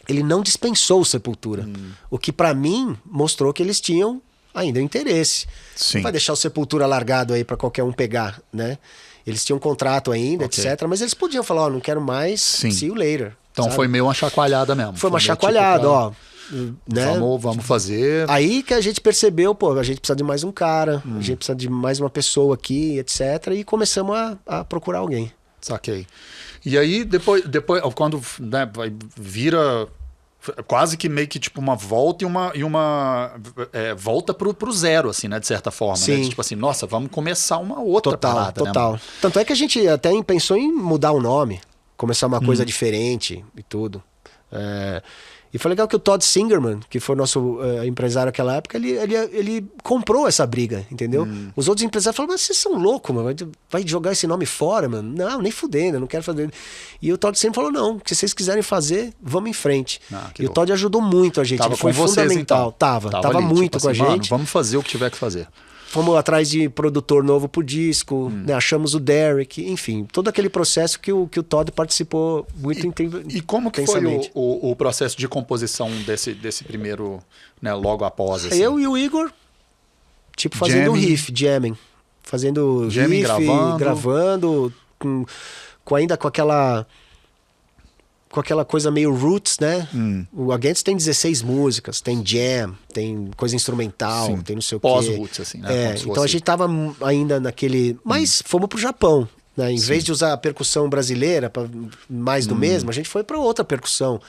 ele não dispensou o Sepultura. O que pra mim mostrou que eles tinham ainda interesse. Não vai deixar o Sepultura largado aí pra qualquer um pegar, né? Eles tinham um contrato ainda, etc. Mas eles podiam falar, ó, não quero mais, see you later. Então foi meio uma chacoalhada mesmo. Foi uma chacoalhada, tipo, ó. Né? Vamos fazer. Aí que a gente percebeu, pô, a gente precisa de mais um cara, a gente precisa de mais uma pessoa aqui, etc. E começamos a procurar alguém. Saquei. E aí, depois quando, né, vira quase que meio que tipo uma volta e uma volta pro zero, assim, né? De certa forma, né? Tipo assim, nossa, vamos começar uma outra parada, total. Né, tanto é que a gente até pensou em mudar o nome, começar uma coisa diferente e tudo. E foi legal que o Todd Singerman, que foi o nosso empresário naquela época, ele comprou essa briga, entendeu? Os outros empresários falaram, mas vocês são loucos, mano, vai jogar esse nome fora, mano? Não, nem fudendo, eu não quero fazer. E o Todd sempre falou, não, se vocês quiserem fazer, vamos em frente. E o Todd ajudou muito a gente, ele foi fundamental. Então. Tava ali, muito tipo com assim, a gente. Mano, vamos fazer o que tiver que fazer. Fomos atrás de produtor novo pro disco, né? Achamos o Derek, enfim, todo aquele processo que o Todd participou muito intensamente. E como que foi o processo de composição desse primeiro, né, logo após? Assim? Eu e o Igor, tipo, fazendo um riff, jamming. Fazendo riff, gravando ainda com aquela coisa meio roots, né? O Against tem 16 músicas, tem jam, tem coisa instrumental, tem não sei o quê. Pós-roots, assim, né? Então a gente tava ainda naquele... Mas fomos pro Japão, né? Em vez de usar a percussão brasileira, mais do mesmo, a gente foi pra outra percussão.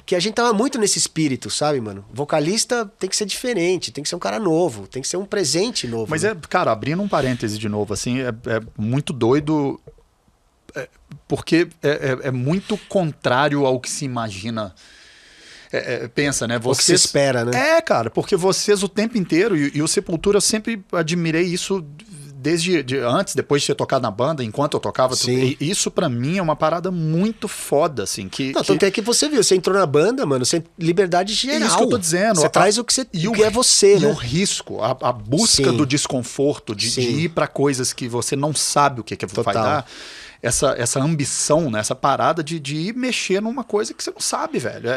Que a gente tava muito nesse espírito, sabe, mano? Vocalista tem que ser diferente, tem que ser um cara novo, tem que ser um presente novo. Mas né? cara, abrindo um parêntese de novo, assim, é muito doido... porque é muito contrário ao que se imagina. Pensa, né? O que se espera, né? Cara, porque vocês o tempo inteiro, e o Sepultura eu sempre admirei isso desde antes, depois de ter tocado na banda, enquanto eu tocava. Isso pra mim é uma parada muito foda, assim. Tanto é que você viu, você entrou na banda, mano, você liberdade geral. É isso que eu tô dizendo. Você traz o que é você, né? E o risco, a busca do desconforto, de ir pra coisas que você não sabe o que vai dar. Essa ambição, né? Essa parada de ir mexer numa coisa que você não sabe, velho.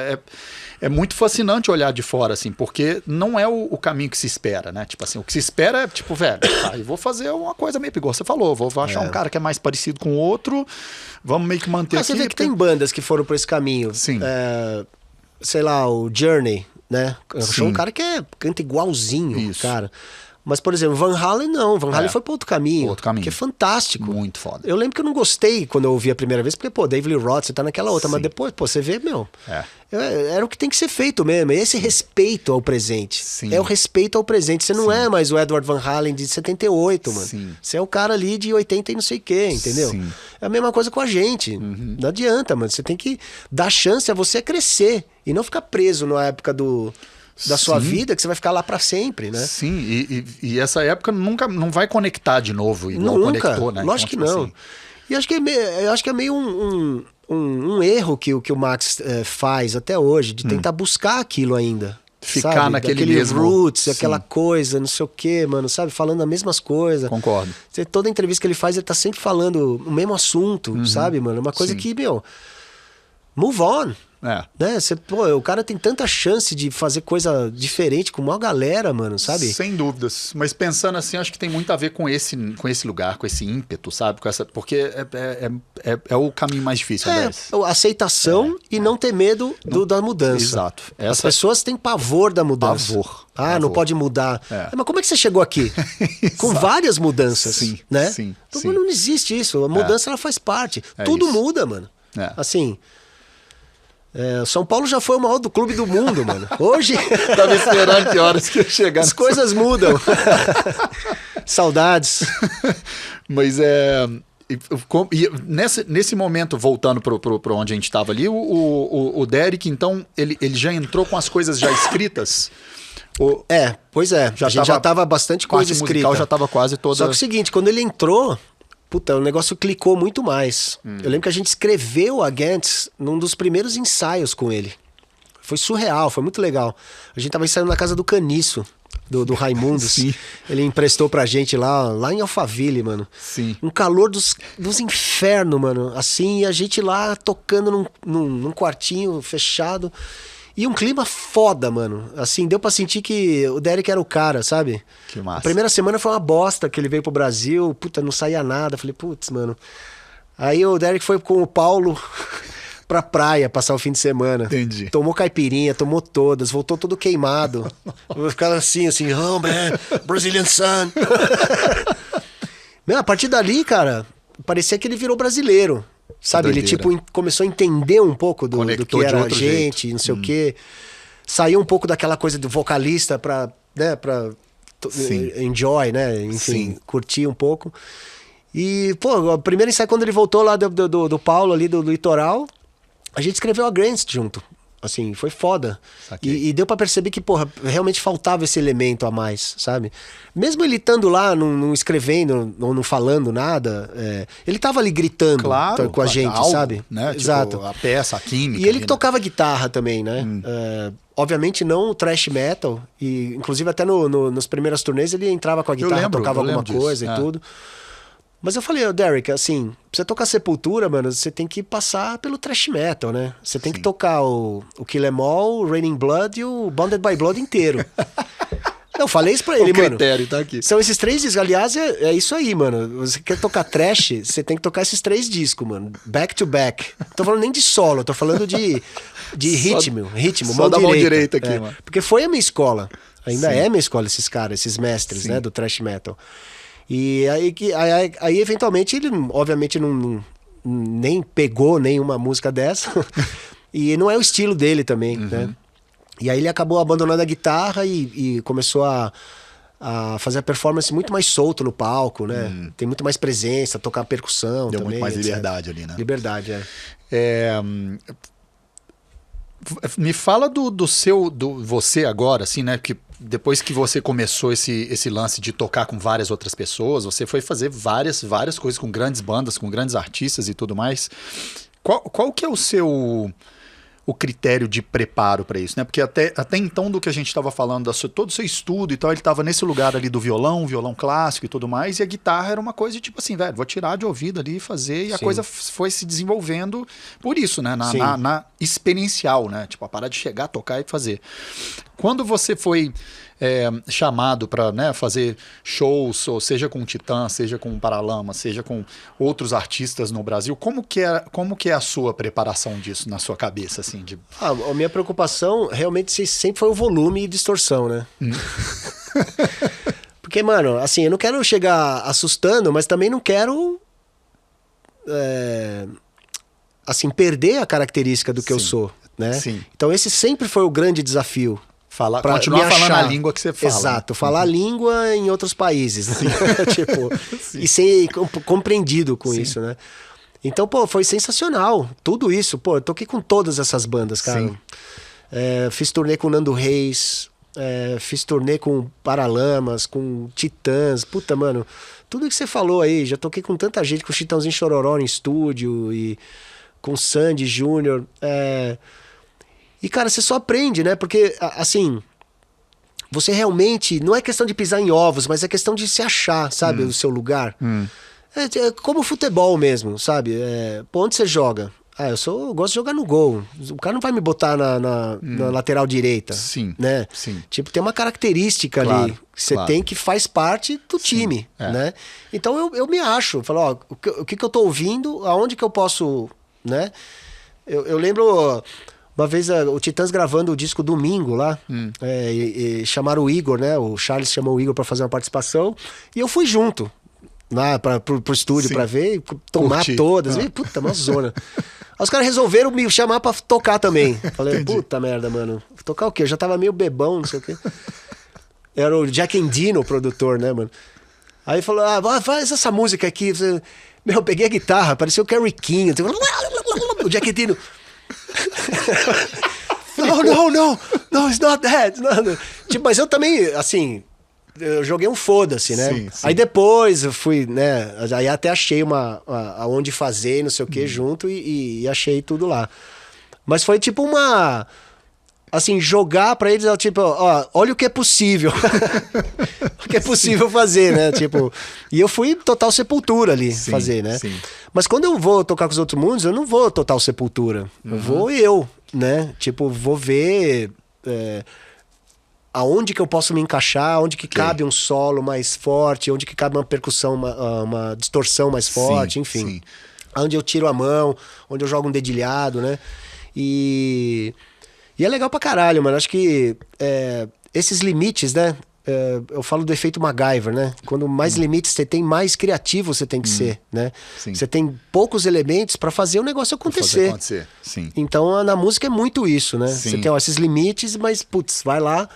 É muito fascinante olhar de fora, assim, porque não é o caminho que se espera, né? Tipo assim, o que se espera é, tipo, velho, eu vou fazer uma coisa meio igual você falou, vou achar um cara que é mais parecido com o outro, vamos meio que manter aqui. Você vê que tem bandas que foram por esse caminho. Sim. Sei lá, o Journey, né? Achou um cara que canta igualzinho, cara. Mas, por exemplo, Van Halen não. Van Halen foi para outro caminho. Que é fantástico. Muito foda. Eu lembro que eu não gostei quando eu ouvi a primeira vez, porque, David Lee Roth, você tá naquela outra. Mas depois, você vê, era o que tem que ser feito mesmo. Esse respeito ao presente. É o respeito ao presente. Você não é mais o Edward Van Halen de 78, mano. Você é o cara ali de 80 e não sei o quê, entendeu? É a mesma coisa com a gente. Não adianta, mano. Você tem que dar chance a você crescer. E não ficar preso na época da sua vida, que você vai ficar lá pra sempre, né? Sim, e essa época não vai conectar de novo igual conectou, né? Lógico então, que não. Assim... E eu acho que é meio um erro que o Max faz até hoje, de tentar buscar aquilo ainda. Ficar sabe? naquele mesmo... roots, aquela coisa, não sei o quê, mano, sabe? Falando as mesmas coisas. Concordo. Toda entrevista que ele faz, ele tá sempre falando o mesmo assunto, sabe, mano? Uma coisa que, move on. Né? O cara tem tanta chance de fazer coisa diferente com uma galera, mano, sabe? Sem dúvidas. Mas pensando assim, acho que tem muito a ver com esse lugar, com esse ímpeto, sabe? Porque é o caminho mais difícil, aliás. Aceitação e não ter medo da mudança. Exato. As pessoas têm pavor da mudança. Pavor. Não pode mudar. Mas como é que você chegou aqui? Com várias mudanças, sim, né? Sim. Então não existe isso. A mudança ela faz parte. Tudo isso. muda, mano. Assim... São Paulo já foi o maior do clube do mundo, mano. Hoje... Tava esperando que horas que ia chegar. As coisas mudam. Saudades. Mas nesse momento, voltando para onde a gente estava ali, o Derek, então, ele já entrou com as coisas já escritas? Pois é. A gente já tava bastante coisa escrita. Musical já tava quase toda... Só que é o seguinte, quando ele entrou... Puta, o negócio clicou muito mais. Eu lembro que a gente escreveu Against num dos primeiros ensaios com ele. Foi surreal, foi muito legal. A gente tava ensaiando na casa do Caniço, do Raimundos. Sim. Ele emprestou pra gente lá em Alphaville, mano. Sim. Um calor dos infernos, mano. Assim, e a gente lá tocando num quartinho fechado. E um clima foda, mano. Assim, deu pra sentir que o Derek era o cara, sabe? Que massa. A primeira semana foi uma bosta que ele veio pro Brasil. Puta, não saía nada. Falei, putz, mano. Aí o Derek foi com o Paulo pra praia passar o fim de semana. Entendi. Tomou caipirinha, tomou todas, voltou todo queimado. Ficava assim, oh man, Brazilian sun. A partir dali, cara, parecia que ele virou brasileiro. Sabe, ele começou a entender um pouco do que era a gente, jeito. Não sei o quê. Saiu um pouco daquela coisa do vocalista pra enjoy, né? Enfim, curtir um pouco. E, pô, o primeiro ensaio, quando ele voltou lá do Paulo, ali do litoral, a gente escreveu a Grants junto. Assim, foi foda. E deu pra perceber que, porra, realmente faltava esse elemento a mais, sabe? Mesmo ele estando lá, não escrevendo, ou não falando nada, ele tava ali gritando com a gente, algo, sabe? Né? Exato. Tipo, a peça, a química. E ele que tocava guitarra também, né? Obviamente não thrash metal, e inclusive até nos primeiras turnês ele entrava com a guitarra, tocava alguma coisa e tudo. Mas eu falei, Derek, assim, pra você tocar Sepultura, mano, você tem que passar pelo thrash metal, né? Você tem que tocar o Kill 'Em All, o Raining Blood e o Bounded by Blood inteiro. Eu falei isso pra ele, mano. Critério, tá aqui. São esses 3 discos. Aliás, é isso aí, mano. Você quer tocar thrash, você tem que tocar esses 3 discos, mano. Back to back. Não tô falando nem de solo, tô falando de ritmo, só da mão direita aqui, mano. Porque foi a minha escola. Ainda é a minha escola, esses caras, esses mestres, né, do thrash metal. E aí eventualmente, ele obviamente nem pegou nenhuma música dessa. E não é o estilo dele também, né? E aí ele acabou abandonando a guitarra e começou a fazer a performance muito mais solto no palco, né? Tem muito mais presença, tocar percussão. Deu também, muito mais etc. liberdade ali, né? Liberdade, Me fala do você agora, assim, né? Que depois que você começou esse lance de tocar com várias outras pessoas, você foi fazer várias coisas com grandes bandas, com grandes artistas e tudo mais. Qual que é o critério de preparo para isso, né? Porque até então, do que a gente estava falando, todo o seu estudo e tal, ele estava nesse lugar ali do violão clássico e tudo mais, e a guitarra era uma coisa de tipo assim, velho, vou tirar de ouvido ali e fazer, e a coisa foi se desenvolvendo por isso, né? Na experiencial, né? Tipo, a parar de chegar, tocar e fazer. Quando você foi chamado para, né, fazer shows, ou seja com Titã, seja com Paralamas, seja com outros artistas no Brasil, como que é a sua preparação disso na sua cabeça, assim? A minha preocupação realmente sempre foi o volume e distorção, né? Porque, mano, assim, eu não quero chegar assustando, mas também não quero assim, perder a característica do que eu sou, né? Sim. Então esse sempre foi o grande desafio. Continuar falando a língua que você fala. Exato, falar a língua em outros países. Né? Tipo, e ser compreendido com isso, né? Então, pô, foi sensacional. Tudo isso, pô, eu toquei com todas essas bandas, cara. Fiz turnê com Nando Reis, fiz turnê com Paralamas, com Titãs. Puta, mano, tudo que você falou aí, já toquei com tanta gente, com Chitãozinho Chororó em estúdio, e com Sandy Júnior. E, cara, você só aprende, né? Porque, assim, você realmente... Não é questão de pisar em ovos, mas é questão de se achar, sabe? O seu lugar. É como futebol mesmo, sabe? Onde você joga? Eu gosto de jogar no gol. O cara não vai me botar na lateral direita. Sim, né? sim. Tipo, tem uma característica ali que você tem que faz parte do time, né? Então eu me acho. Falo, ó, o que eu tô ouvindo, aonde que eu posso, né? Eu lembro uma vez o Titãs gravando o disco Domingo lá, e chamaram o Igor, né? O Charles chamou o Igor pra fazer uma participação e eu fui junto lá pro estúdio pra ver e tomar todas. E, puta, uma zona. Aí os caras resolveram me chamar pra tocar também. Falei, puta merda, mano. Tocar o quê? Eu já tava meio bebão, não sei o quê. Era o Jack Endino, o produtor, né, mano? Aí falou, faz essa música aqui. Meu, eu peguei a guitarra, parecia o Kerry King. O Jack Endino... No, it's not that. Tipo, mas eu também, assim... Eu joguei um foda-se, né? Sim. Aí depois eu fui, né? Aí até achei aonde fazer, não sei o que, junto e achei tudo lá. Mas foi tipo uma... Assim, jogar pra eles, tipo, ó, olha o que é possível. O que é possível fazer, né? Tipo, e eu fui total Sepultura ali fazer, né? Sim. Mas quando eu vou tocar com os outros mundos, eu não vou total Sepultura. Eu vou né? Tipo, vou ver... aonde que eu posso me encaixar, onde que cabe um solo mais forte, onde que cabe uma percussão, uma distorção mais forte, enfim. Sim. Onde eu tiro a mão, onde eu jogo um dedilhado, né? E é legal pra caralho, mano. Acho que esses limites, né? Eu falo do efeito MacGyver, né? Quando mais limites você tem, mais criativo você tem que ser, né? Sim. Você tem poucos elementos pra fazer o negócio acontecer. Sim. Então na música é muito isso, né? Sim. Você tem esses limites, mas putz, vai lá.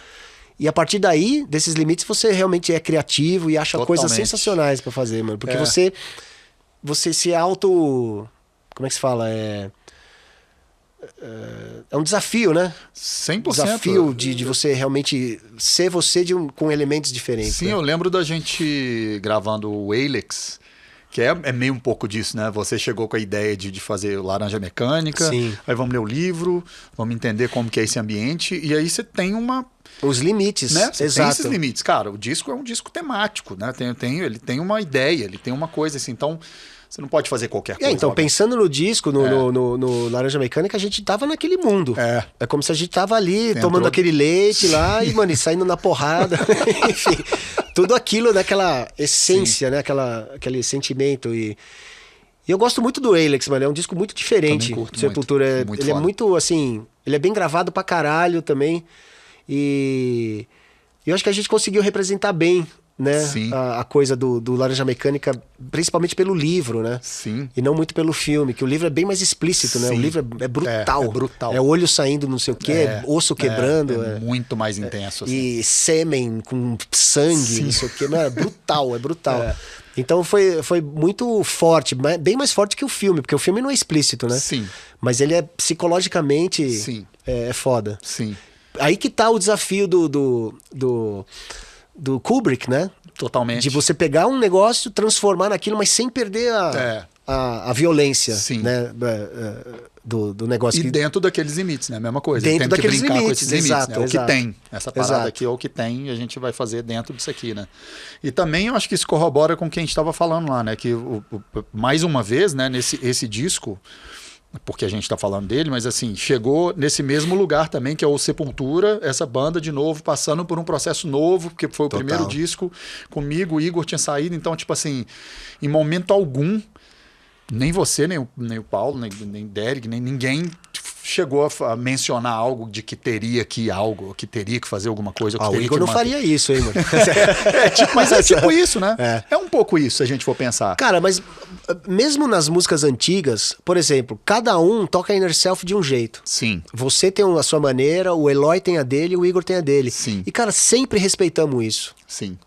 E a partir daí, desses limites, você realmente é criativo e acha coisas sensacionais pra fazer, mano. Porque você se auto... Como é que se fala? É um desafio, né? 100%. Desafio de você realmente ser você com elementos diferentes. Sim, né? Eu lembro da gente gravando o Alex, que é meio um pouco disso, né? Você chegou com a ideia de fazer Laranja Mecânica, aí vamos ler o livro, vamos entender como que é esse ambiente, e aí você tem os limites, né? Você tem esses limites. Cara, o disco é um disco temático, né? Ele tem uma ideia, ele tem uma coisa assim, então... Você não pode fazer qualquer coisa. Então, pensando no disco, no Laranja Mecânica, a gente tava naquele mundo. É como se a gente tava ali, tomando aquele leite lá e, mano, e saindo na porrada. Enfim, tudo aquilo, naquela essência, né? Aquele sentimento. E eu gosto muito do Alex, mano. É um disco muito diferente. Sepultura. Ele é muito, assim... Ele é bem gravado pra caralho também. E eu acho que a gente conseguiu representar bem, né? A coisa do Laranja Mecânica, principalmente pelo livro, né? Sim. E não muito pelo filme, que o livro é bem mais explícito, né? O livro é brutal. É brutal. É olho saindo não sei o quê, osso quebrando. É muito mais intenso. Assim. E sêmen com sangue, não sei o quê. Não, é brutal. Então foi muito forte, bem mais forte que o filme, porque o filme não é explícito, né? Sim. Mas ele é psicologicamente é foda. Sim. Aí que tá o desafio do Kubrick, né? Totalmente. De você pegar um negócio, transformar naquilo, mas sem perder a violência, né? Do negócio. E dentro daqueles limites, né? A mesma coisa. Dentro daqueles que brincar limites, com esses limites, exato, né? O que tem. Essa parada aqui é o que tem e a gente vai fazer dentro disso aqui, né? E também eu acho que isso corrobora com o que a gente estava falando lá, né? Que mais uma vez, né? Esse disco... porque a gente está falando dele, mas assim, chegou nesse mesmo lugar também, que é o Sepultura, essa banda de novo, passando por um processo novo, porque foi o primeiro disco comigo, o Igor tinha saído, então, tipo assim, em momento algum, nem você, nem o Paulo, nem Derek, nem ninguém chegou a mencionar algo de que teria que fazer alguma coisa. O Igor não faria isso, hein, mano? Mas é tipo isso, né? É um pouco isso, se a gente for pensar. Cara, mas mesmo nas músicas antigas, por exemplo, cada um toca Inner Self de um jeito. Sim. Você tem a sua maneira, o Eloy tem a dele, o Igor tem a dele. Sim. E, cara, sempre respeitamos isso. Sim.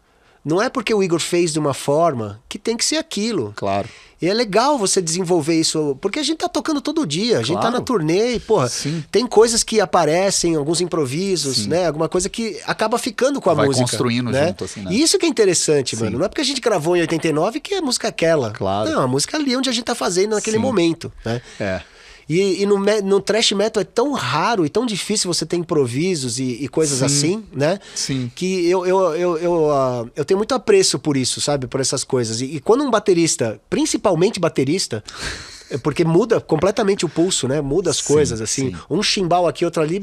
Não é porque o Igor fez de uma forma que tem que ser aquilo. Claro. E é legal você desenvolver isso, porque a gente tá tocando todo dia, a gente tá na turnê e, porra, tem coisas que aparecem, alguns improvisos, né? Alguma coisa que acaba ficando com a música. Vai construindo junto, assim, né? E isso que é interessante, mano. Não é porque a gente gravou em 89 que a música é aquela. Claro. Não, a música é ali onde a gente tá fazendo naquele momento, né? E no thrash metal é tão raro e tão difícil você ter improvisos e coisas assim, né? Sim. Que eu tenho muito apreço por isso, sabe? Por essas coisas. E quando um baterista, principalmente baterista, Porque muda completamente o pulso, né? Muda as coisas, assim. Sim. Um chimbal aqui, outro ali,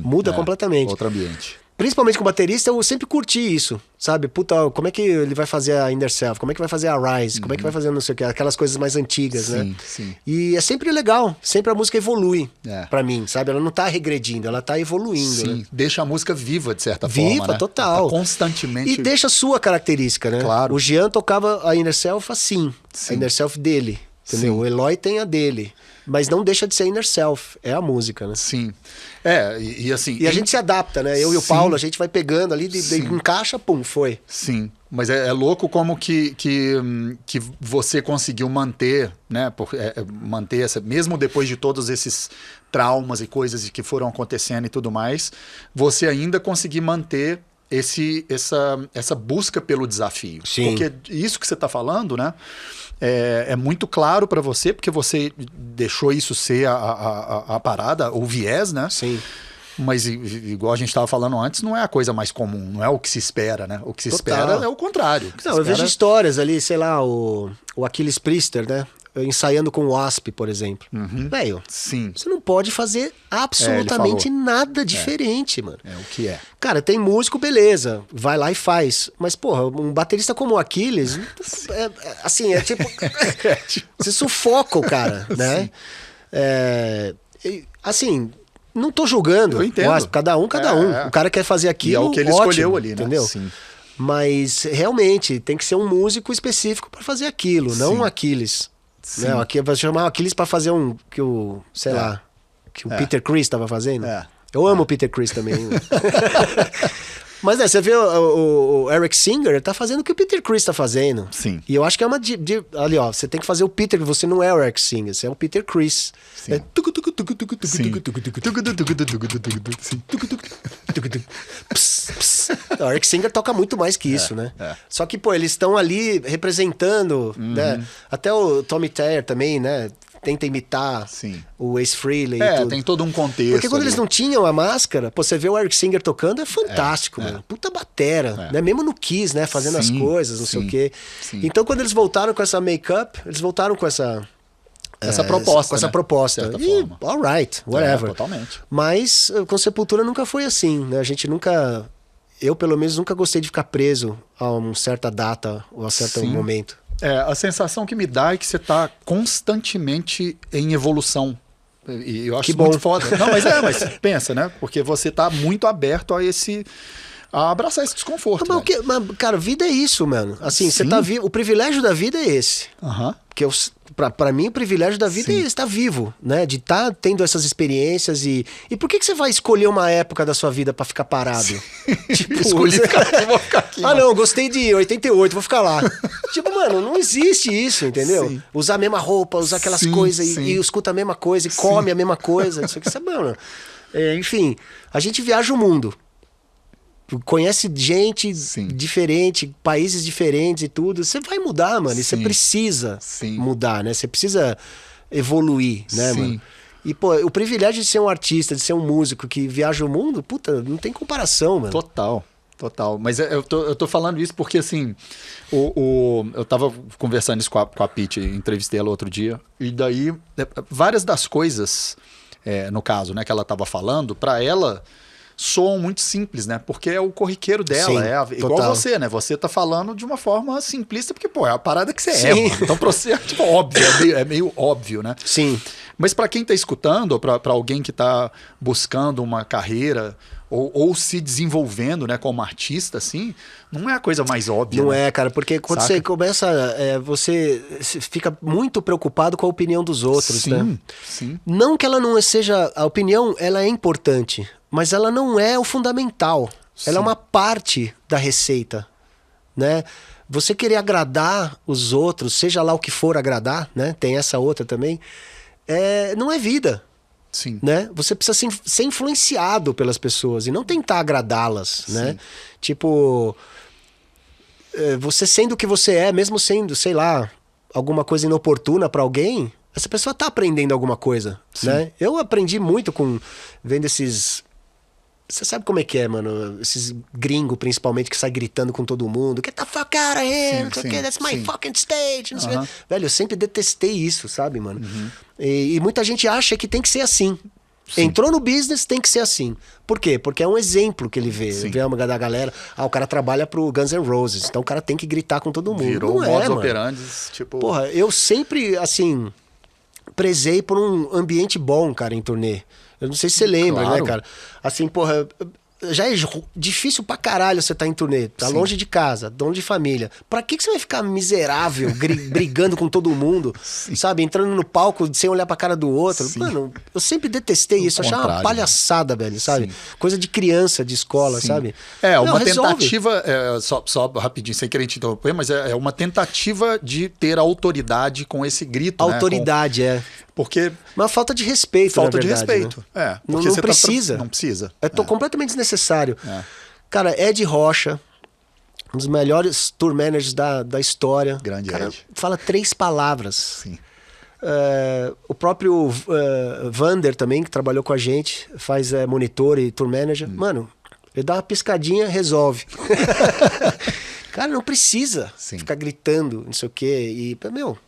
muda completamente. Outro ambiente. Principalmente com baterista, eu sempre curti isso, sabe? Puta, como é que ele vai fazer a Inner Self? Como é que vai fazer a Rise? Como é que vai fazer não sei o que? Aquelas coisas mais antigas, né? Sim. E é sempre legal, sempre a música evolui pra mim, sabe? Ela não tá regredindo, ela tá evoluindo. Sim, né? Deixa a música viva, de certa forma, né? Viva, total. Tá constantemente... E deixa a sua característica, né? Claro. O Jean tocava a Inner Self assim, a Inner Self dele, entendeu? O Eloy tem a dele. Mas não deixa de ser Inner Self, é a música, né? Sim. E assim... E a gente se adapta, né? Eu e o Paulo, a gente vai pegando ali, encaixa, pum, foi. Sim, mas é louco como que você conseguiu manter, né? Manter essa... Mesmo depois de todos esses traumas e coisas que foram acontecendo e tudo mais, você ainda conseguir manter essa busca pelo desafio. Sim. Porque isso que você está falando, né? É muito claro para você, porque você deixou isso ser a parada, o viés, né? Sim. Mas igual a gente estava falando antes, não é a coisa mais comum, não é o que se espera, né? O que se espera é o contrário. Não, eu vejo histórias ali, sei lá, o Achilles Priester, né? Ensaiando com o Wasp, por exemplo. Velho, você não pode fazer absolutamente nada diferente, mano. É o que é. Cara, tem músico, beleza, vai lá e faz. Mas, porra, um baterista como o Achilles, assim, é tipo... você sufoca o cara, né? Assim... Não tô julgando. Eu entendo. Wasp, cada um. O cara quer fazer aquilo, e é o que ele ótimo, escolheu ali, né? Entendeu? Sim. Mas, realmente, tem que ser um músico específico para fazer aquilo, não um Aquiles. Né? Aqui vai chamar o Aquiles para fazer que o Peter Criss tava fazendo. Eu amo o Peter Criss também. Mas você vê o Eric Singer, ele tá fazendo o que o Peter Criss tá fazendo. Sim. E eu acho que é uma... ali, ó, você tem que fazer o Peter, você não é o Eric Singer, você é o Peter Criss. Sim. O Eric Singer toca muito mais que isso, né? Só que, pô, eles estão ali representando, né? Até o Tommy Thayer também, né? Tenta imitar o Ace Frehley e tudo. Tem todo um contexto. Porque quando ali. eles não tinham a máscara, pô, você vê o Eric Singer tocando, é fantástico, mano. Puta batera, né? Mesmo no Kiss, né? Fazendo as coisas, não sei o quê. Então, quando eles voltaram com essa make-up, eles voltaram com essa proposta. Com essa proposta. E, alright, whatever. Totalmente. Mas com Sepultura nunca foi assim, né? A gente nunca... Eu, pelo menos, nunca gostei de ficar preso a uma certa data ou a certo momento. A sensação que me dá é que você está constantemente em evolução. E eu acho isso muito foda. Não, mas pensa, né? Porque você está muito aberto a abraçar esse desconforto. Mas, cara, vida é isso, mano. Assim, você tá vivo. O privilégio da vida é esse. Porque pra mim, o privilégio da vida é estar vivo, né? De estar tendo essas experiências e por que você vai escolher uma época da sua vida pra ficar parado? Tipo, escolhi ficar aqui, vou ficar aqui. Não, gostei de 88, vou ficar lá. Tipo, mano, não existe isso, entendeu? Usar a mesma roupa, usar aquelas coisas e escuta a mesma coisa e come a mesma coisa. Isso aqui, sabe, mano? Enfim, a gente viaja o mundo. Conhece gente diferente, países diferentes e tudo. Você vai mudar, mano. E você precisa mudar, né? Você precisa evoluir, né, mano? E, pô, o privilégio de ser um artista, de ser um músico que viaja o mundo, puta, não tem comparação, mano. Total. Mas eu tô falando isso porque, assim, eu tava conversando isso com a Pitty, entrevistei ela outro dia, e daí, várias das coisas, no caso, né, que ela tava falando, pra ela... soam muito simples, né? Porque é o corriqueiro dela, igual você, né? Você tá falando de uma forma simplista, porque, pô, é a parada que você é, mano. Então, pra você é tipo óbvio, é meio óbvio, né? Sim. Mas pra quem tá escutando, ou pra alguém que tá buscando uma carreira, ou se desenvolvendo, né, como artista, assim, não é a coisa mais óbvia. Não é, cara, porque quando você começa, você fica muito preocupado com a opinião dos outros, né? Sim. Não que ela não seja... A opinião, ela é importante, mas ela não é o fundamental. Ela é uma parte da receita, né? Você querer agradar os outros, seja lá o que for agradar, né? Tem essa outra também. Não é vida. Sim. Né? Você precisa ser influenciado pelas pessoas e não tentar agradá-las, né? Tipo, você sendo o que você é, mesmo sendo, sei lá, alguma coisa inoportuna pra alguém, essa pessoa tá aprendendo alguma coisa, né? Eu aprendi muito vendo esses Você sabe como é que é, mano? Esses gringos, principalmente, que saem gritando com todo mundo. Get the fuck out of here! That's my fucking stage! Velho, eu sempre detestei isso, sabe, mano? E muita gente acha que tem que ser assim. Sim. Entrou no business, tem que ser assim. Por quê? Porque é um exemplo que ele vê. Sim. Vê uma da galera. O cara trabalha pro Guns N' Roses, então o cara tem que gritar com todo mundo. Virou modus operandi, tipo... Porra, eu sempre, assim, prezei por um ambiente bom, cara, em turnê. Eu não sei se você lembra, né, cara? Assim, porra... Já é difícil pra caralho você tá em turnê. Tá longe de casa, longe de família. Pra que você vai ficar miserável, brigando com todo mundo? Sim. Sabe? Entrando no palco sem olhar pra cara do outro. Sim. Mano, eu sempre detestei isso. Achava uma palhaçada, velho, sabe? Sim. Coisa de criança, de escola, sabe? Uma tentativa... só rapidinho, sem querer te interromper, mas é uma tentativa de ter autoridade com esse grito, autoridade, né? Porque... Uma falta de respeito, falta na verdade, de respeito, né? Não precisa. Não precisa. Completamente desnecessário. Cara, Ed Rocha, um dos melhores tour managers da história. Grande cara, Ed. Fala 3 palavras. Sim. O próprio Vander também, que trabalhou com a gente, faz monitor e tour manager. Mano, ele dá uma piscadinha, resolve. Cara, não precisa ficar gritando, não sei o quê. E, meu...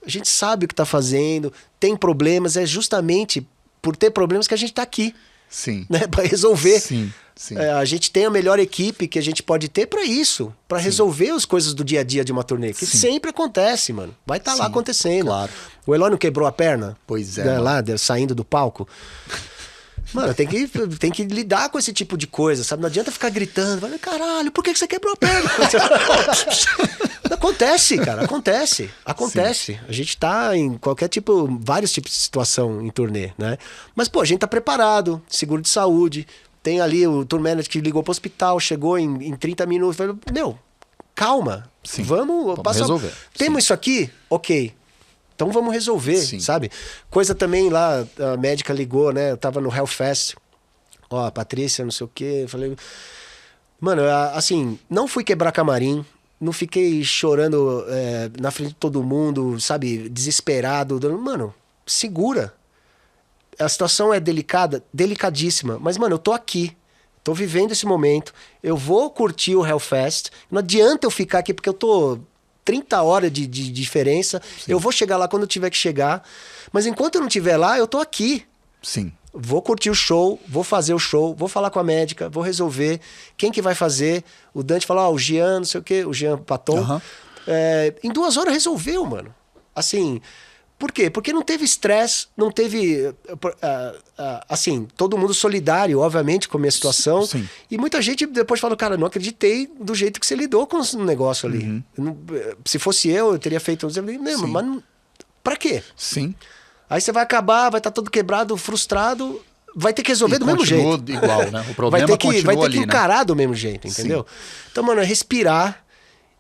A gente sabe o que está fazendo, tem problemas, é justamente por ter problemas que a gente está aqui. Sim. Né? Para resolver. Sim, sim. A gente tem a melhor equipe que a gente pode ter para isso, para resolver as coisas do dia a dia de uma turnê, que sempre acontece, mano. Vai estar lá acontecendo. Claro. O Eloy não quebrou a perna? Pois é. Né, lá, saindo do palco. Mano, tem que lidar com esse tipo de coisa, sabe? Não adianta ficar gritando, caralho, por que você quebrou a perna? Acontece, cara, acontece. Sim. A gente tá em vários tipos de situação em turnê, né? Mas, pô, a gente tá preparado, seguro de saúde, tem ali o tour manager que ligou pro hospital, chegou em 30 minutos, falou, meu, calma, vamos resolver. Temos isso aqui? Ok. Então vamos resolver, sabe? Coisa também lá, a médica ligou, né? Eu tava no Hellfest. A Patrícia, não sei o quê. Eu falei... Mano, assim, não fui quebrar camarim. Não fiquei chorando na frente de todo mundo, sabe? Desesperado. Mano, segura. A situação é delicada, delicadíssima. Mas, mano, eu tô aqui. Tô vivendo esse momento. Eu vou curtir o Hellfest. Não adianta eu ficar aqui porque eu tô... 30 horas de diferença. Sim. Eu vou chegar lá quando eu tiver que chegar. Mas enquanto eu não estiver lá, eu tô aqui. Sim. Vou curtir o show, vou fazer o show, vou falar com a médica, vou resolver. Quem que vai fazer? O Dante falou, o Jean, não sei o quê, o Jean Paton. Em 2 horas resolveu, mano. Assim... Por quê? Porque não teve estresse, não teve... assim, todo mundo solidário, obviamente, com a minha situação. Sim. E muita gente depois falou, cara, não acreditei do jeito que você lidou com o negócio ali. Se fosse eu teria feito... Mas não, pra quê? Sim. Aí você vai acabar, vai estar todo quebrado, frustrado, vai ter que resolver do mesmo jeito. Igual, né? O problema continua vai ter que ali, encarar do mesmo jeito, entendeu? Então, mano, é respirar.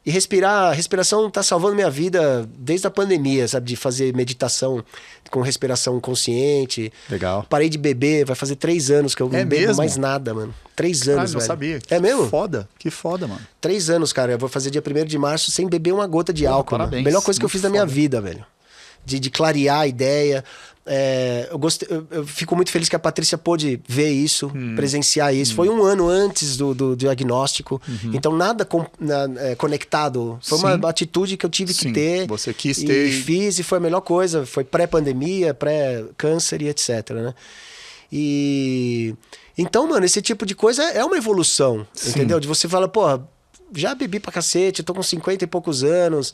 E a respiração tá salvando minha vida desde a pandemia, sabe? De fazer meditação com respiração consciente. Legal. Parei de beber, vai fazer 3 anos que eu não bebo mais nada, mano. 3 anos, não velho. Sabia. É mesmo? Que foda, mano. 3 anos, cara. Eu vou fazer dia 1º de março sem beber uma gota de álcool. Parabéns. Melhor coisa que eu fiz da minha vida, velho. De clarear a ideia. Eu fico muito feliz que a Patrícia pôde ver isso, presenciar isso. Foi 1 ano antes do diagnóstico, então nada conectado. Foi uma atitude que eu tive que ter. Você quis ter. E fiz, e foi a melhor coisa. Foi pré-pandemia, pré-câncer e etc, né? E... Então, mano, esse tipo de coisa é uma evolução, entendeu? De você falar, pô, já bebi pra cacete, tô com 50 e poucos anos...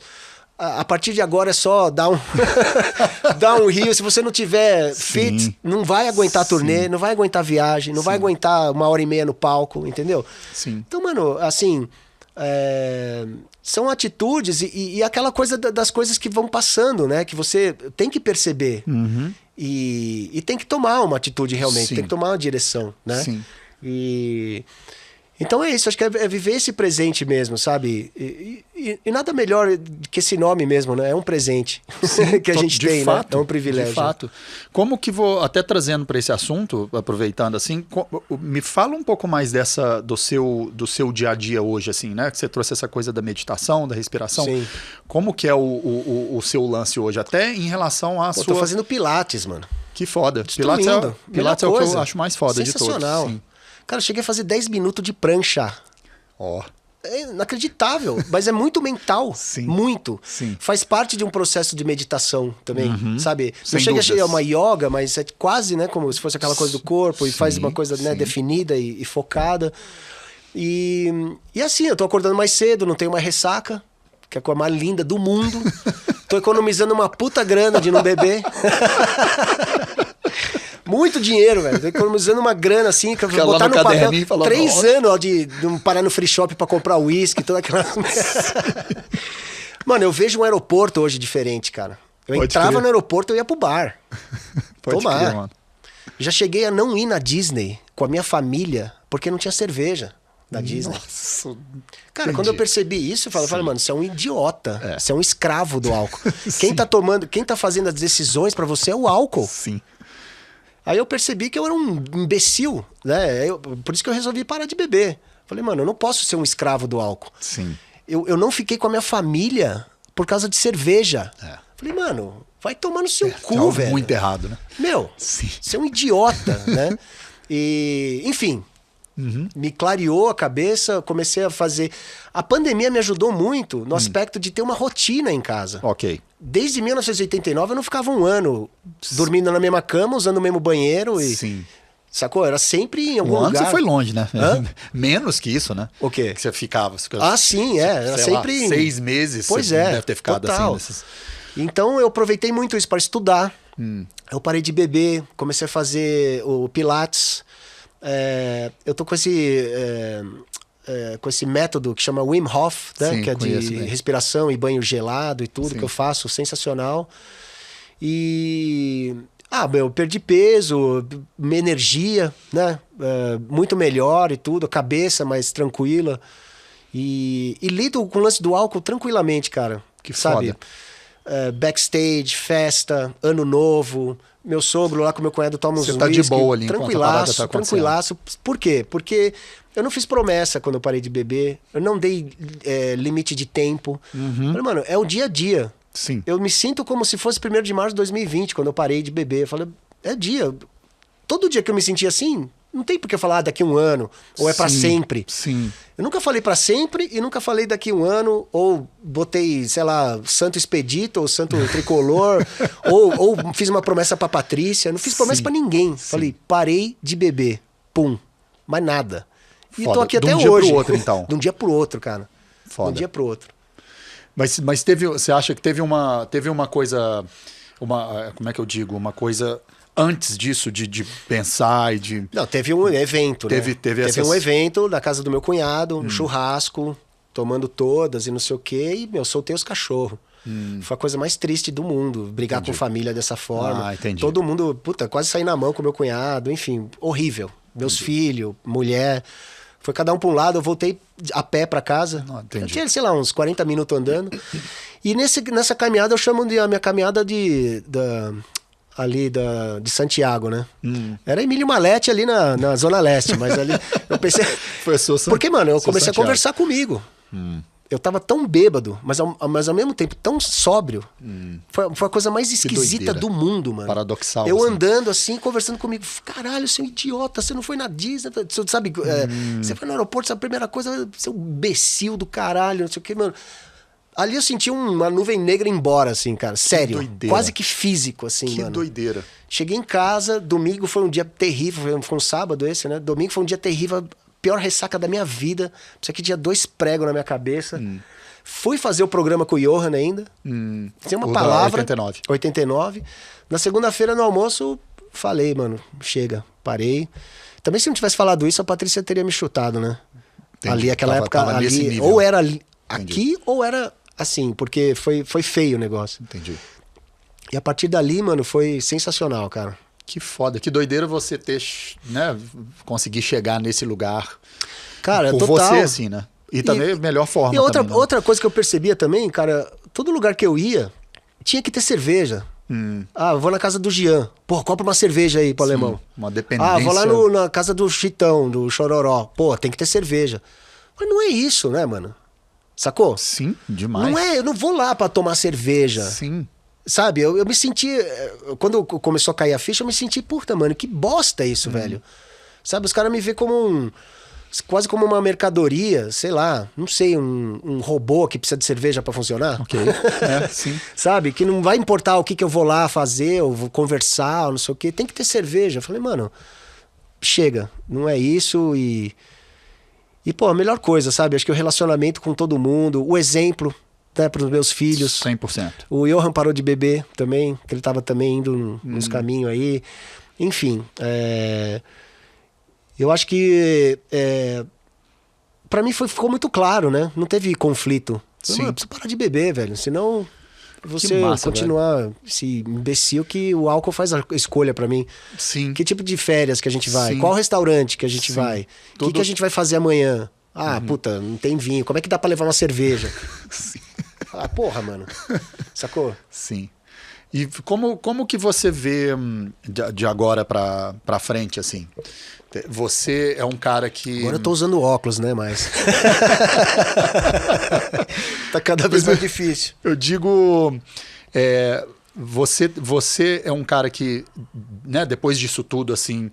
A partir de agora é só dar um rio. Se você não tiver fit, não vai aguentar a turnê, não vai aguentar a viagem, não vai aguentar 1h30 no palco, entendeu? Sim. Então, mano, assim, são atitudes e aquela coisa das coisas que vão passando, né? Que você tem que perceber e tem que tomar uma atitude realmente, tem que tomar uma direção, né? Sim. Então é isso, acho que é viver esse presente mesmo, sabe? E nada melhor que esse nome mesmo, né? É um presente que a gente tem, fato, né? É um privilégio. De fato. Como que até trazendo para esse assunto, aproveitando assim, me fala um pouco mais do seu dia a dia hoje, assim, né? Que você trouxe essa coisa da meditação, da respiração. Sim. Como que é o seu lance hoje, até em relação à sua... Tô fazendo pilates, mano. Que foda. Pilates é o que eu acho mais foda de todos. Sensacional. Sim. Cara, eu cheguei a fazer 10 minutos de prancha. Ó. É inacreditável, mas é muito mental. Sim. Muito. Sim. Faz parte de um processo de meditação também, sabe? Sem Não chega dúvidas. a uma yoga, mas é quase, né? Como se fosse aquela coisa do corpo e faz uma coisa, né, definida e focada. E assim, eu tô acordando mais cedo, não tenho mais ressaca, que é a coisa mais linda do mundo. Tô economizando uma puta grana de não beber. Muito dinheiro, velho. Tô economizando uma grana assim, que eu vou botar no papel. 3 anos ó, de não parar no free shop pra comprar uísque, toda aquela. Mano, eu vejo um aeroporto hoje diferente, cara. Eu entrava no aeroporto, eu ia pro bar. Pode crer, mano. Já cheguei a não ir na Disney com a minha família porque não tinha cerveja da Disney. Nossa. Cara, quando eu percebi isso, eu falei, mano, você é um idiota. Você é um escravo do álcool. Quem tá fazendo as decisões pra você é o álcool. Sim. Aí eu percebi que eu era um imbecil, né? Por isso que eu resolvi parar de beber. Falei, mano, eu não posso ser um escravo do álcool. Sim. Eu não fiquei com a minha família por causa de cerveja. Falei, mano, vai tomar no seu cu, velho. Muito errado, né? Meu, você é um idiota, né? E, enfim, me clareou a cabeça, comecei a fazer... A pandemia me ajudou muito no aspecto de ter uma rotina em casa. Ok. Desde 1989 eu não ficava um ano dormindo na mesma cama, usando o mesmo banheiro e... Sim. Sacou? Era sempre em algum lugar. Você foi longe, né? Hã? Menos que isso, né? O quê? Que você ficava. Sim, Era sempre... Lá, 6 meses. Pois você deve ter ficado total. assim. Nesses... Então eu aproveitei muito isso para estudar. Eu parei de beber, comecei a fazer o Pilates. Eu tô com esse método que chama Wim Hof, né? Sim, que é de respiração e banho gelado e tudo que eu faço, sensacional. E... eu perdi peso, minha energia, né? Muito melhor e tudo, a cabeça mais tranquila. E lido com o lance do álcool tranquilamente, cara. Que sabe? foda. Backstage, festa, ano novo. Meu sogro lá com meu cunhado toma uns Você tá de boa ali enquanto a parada tá acontecendo. Tranquilaço. Por quê? Porque eu não fiz promessa quando eu parei de beber. Eu não dei limite de tempo. Falei, mano, é o dia a dia. Sim. Eu me sinto como se fosse 1º de março de 2020, quando eu parei de beber. Eu falei, é dia. Todo dia que eu me senti assim, não tem por que falar daqui a um ano, ou é pra sempre. Sim. Eu nunca falei pra sempre e nunca falei daqui a um ano, ou botei, sei lá, Santo Expedito, ou Santo Tricolor, ou fiz uma promessa pra Patrícia. Não fiz promessa pra ninguém. Falei, parei de beber. Pum. Mais nada. E tô aqui até hoje. De um dia pro outro, então. De um dia pro outro, cara. Foda. De um dia pro outro. Mas você acha que teve uma coisa, como é que eu digo, uma coisa antes disso de pensar e de... Não, teve um evento, né? Teve um evento na casa do meu cunhado, um churrasco, tomando todas e não sei o quê, e soltei os cachorros. Foi a coisa mais triste do mundo, brigar com família dessa forma. Entendi. Todo mundo, quase saí na mão com meu cunhado, enfim, horrível. Meus filhos, mulher... Foi cada um para um lado, eu voltei a pé para casa. Eu tinha, sei lá, uns 40 minutos andando. E nessa caminhada eu chamo a minha caminhada de Santiago, né? Era Emílio Malete ali na Zona Leste, mas ali eu pensei... Porque, mano, eu comecei a conversar comigo. Eu tava tão bêbado, mas ao mesmo tempo tão sóbrio. Foi a coisa mais esquisita do mundo, mano. Paradoxal. Eu andando assim, conversando comigo. Caralho, você é um idiota, você não foi na Disney. Você sabe, você foi no aeroporto, a primeira coisa, você é um imbecil do caralho, não sei o que, mano. Ali eu senti uma nuvem negra embora, assim, cara. Sério. Doideira. Quase que físico, assim, mano. Que doideira. Cheguei em casa, domingo foi um dia terrível, foi um sábado esse, né? Domingo foi um dia terrível, pior ressaca da minha vida. Isso aqui tinha 2 pregos na minha cabeça. Fui fazer o programa com o Johan ainda. Sem uma palavra. 89. Na segunda-feira, no almoço, falei, mano, chega, parei. Também se não tivesse falado isso, a Patrícia teria me chutado, né? Entendi. Ali, aquela época, ali, ou era aqui, ou era assim, porque foi feio o negócio. Entendi. E a partir dali, mano, foi sensacional, cara. Que foda, que doideira você ter, né, conseguir chegar nesse lugar. Cara, por total. você, assim, né? E também a melhor forma. E outra, também, né? outra coisa que eu percebia também, cara, todo lugar que eu ia, tinha que ter cerveja. Vou na casa do Jean. Pô, compra uma cerveja aí pro alemão. Uma dependência. Vou lá na casa do Chitão, do Chororó. Pô, tem que ter cerveja. Mas não é isso, né, mano? Sacou? Sim, demais. Não é, eu não vou lá pra tomar cerveja. Sim. Sabe, eu me senti... Quando começou a cair a ficha, eu me senti, puta, mano, que bosta isso, velho. Sabe, os caras me veem como quase como uma mercadoria, sei lá, não sei, um robô que precisa de cerveja para funcionar. Ok, sim. Sabe, que não vai importar o que eu vou lá fazer, ou vou conversar, ou não sei o quê, tem que ter cerveja. Eu falei, mano, chega, não é isso e pô, a melhor coisa, sabe, acho que o relacionamento com todo mundo, o exemplo, né, para os meus filhos. 100%. O Johan parou de beber também, que ele tava também indo nos caminhos aí. Enfim, eu acho que para mim ficou muito claro, né? Não teve conflito. Eu preciso parar de beber, velho. Senão você continuar esse imbecil que o álcool faz a escolha para mim. Sim. Que tipo de férias que a gente vai? Qual restaurante que a gente vai? O que a gente vai fazer amanhã? Ah, puta, não tem vinho. Como é que dá pra levar uma cerveja? Sim. Ah, porra, mano. Sacou? Sim. E como que você vê de agora pra frente, assim? Você é um cara que... Agora eu tô usando óculos, né, mas... tá cada vez mais difícil. Eu digo... Você é um cara que, né, depois disso tudo, assim...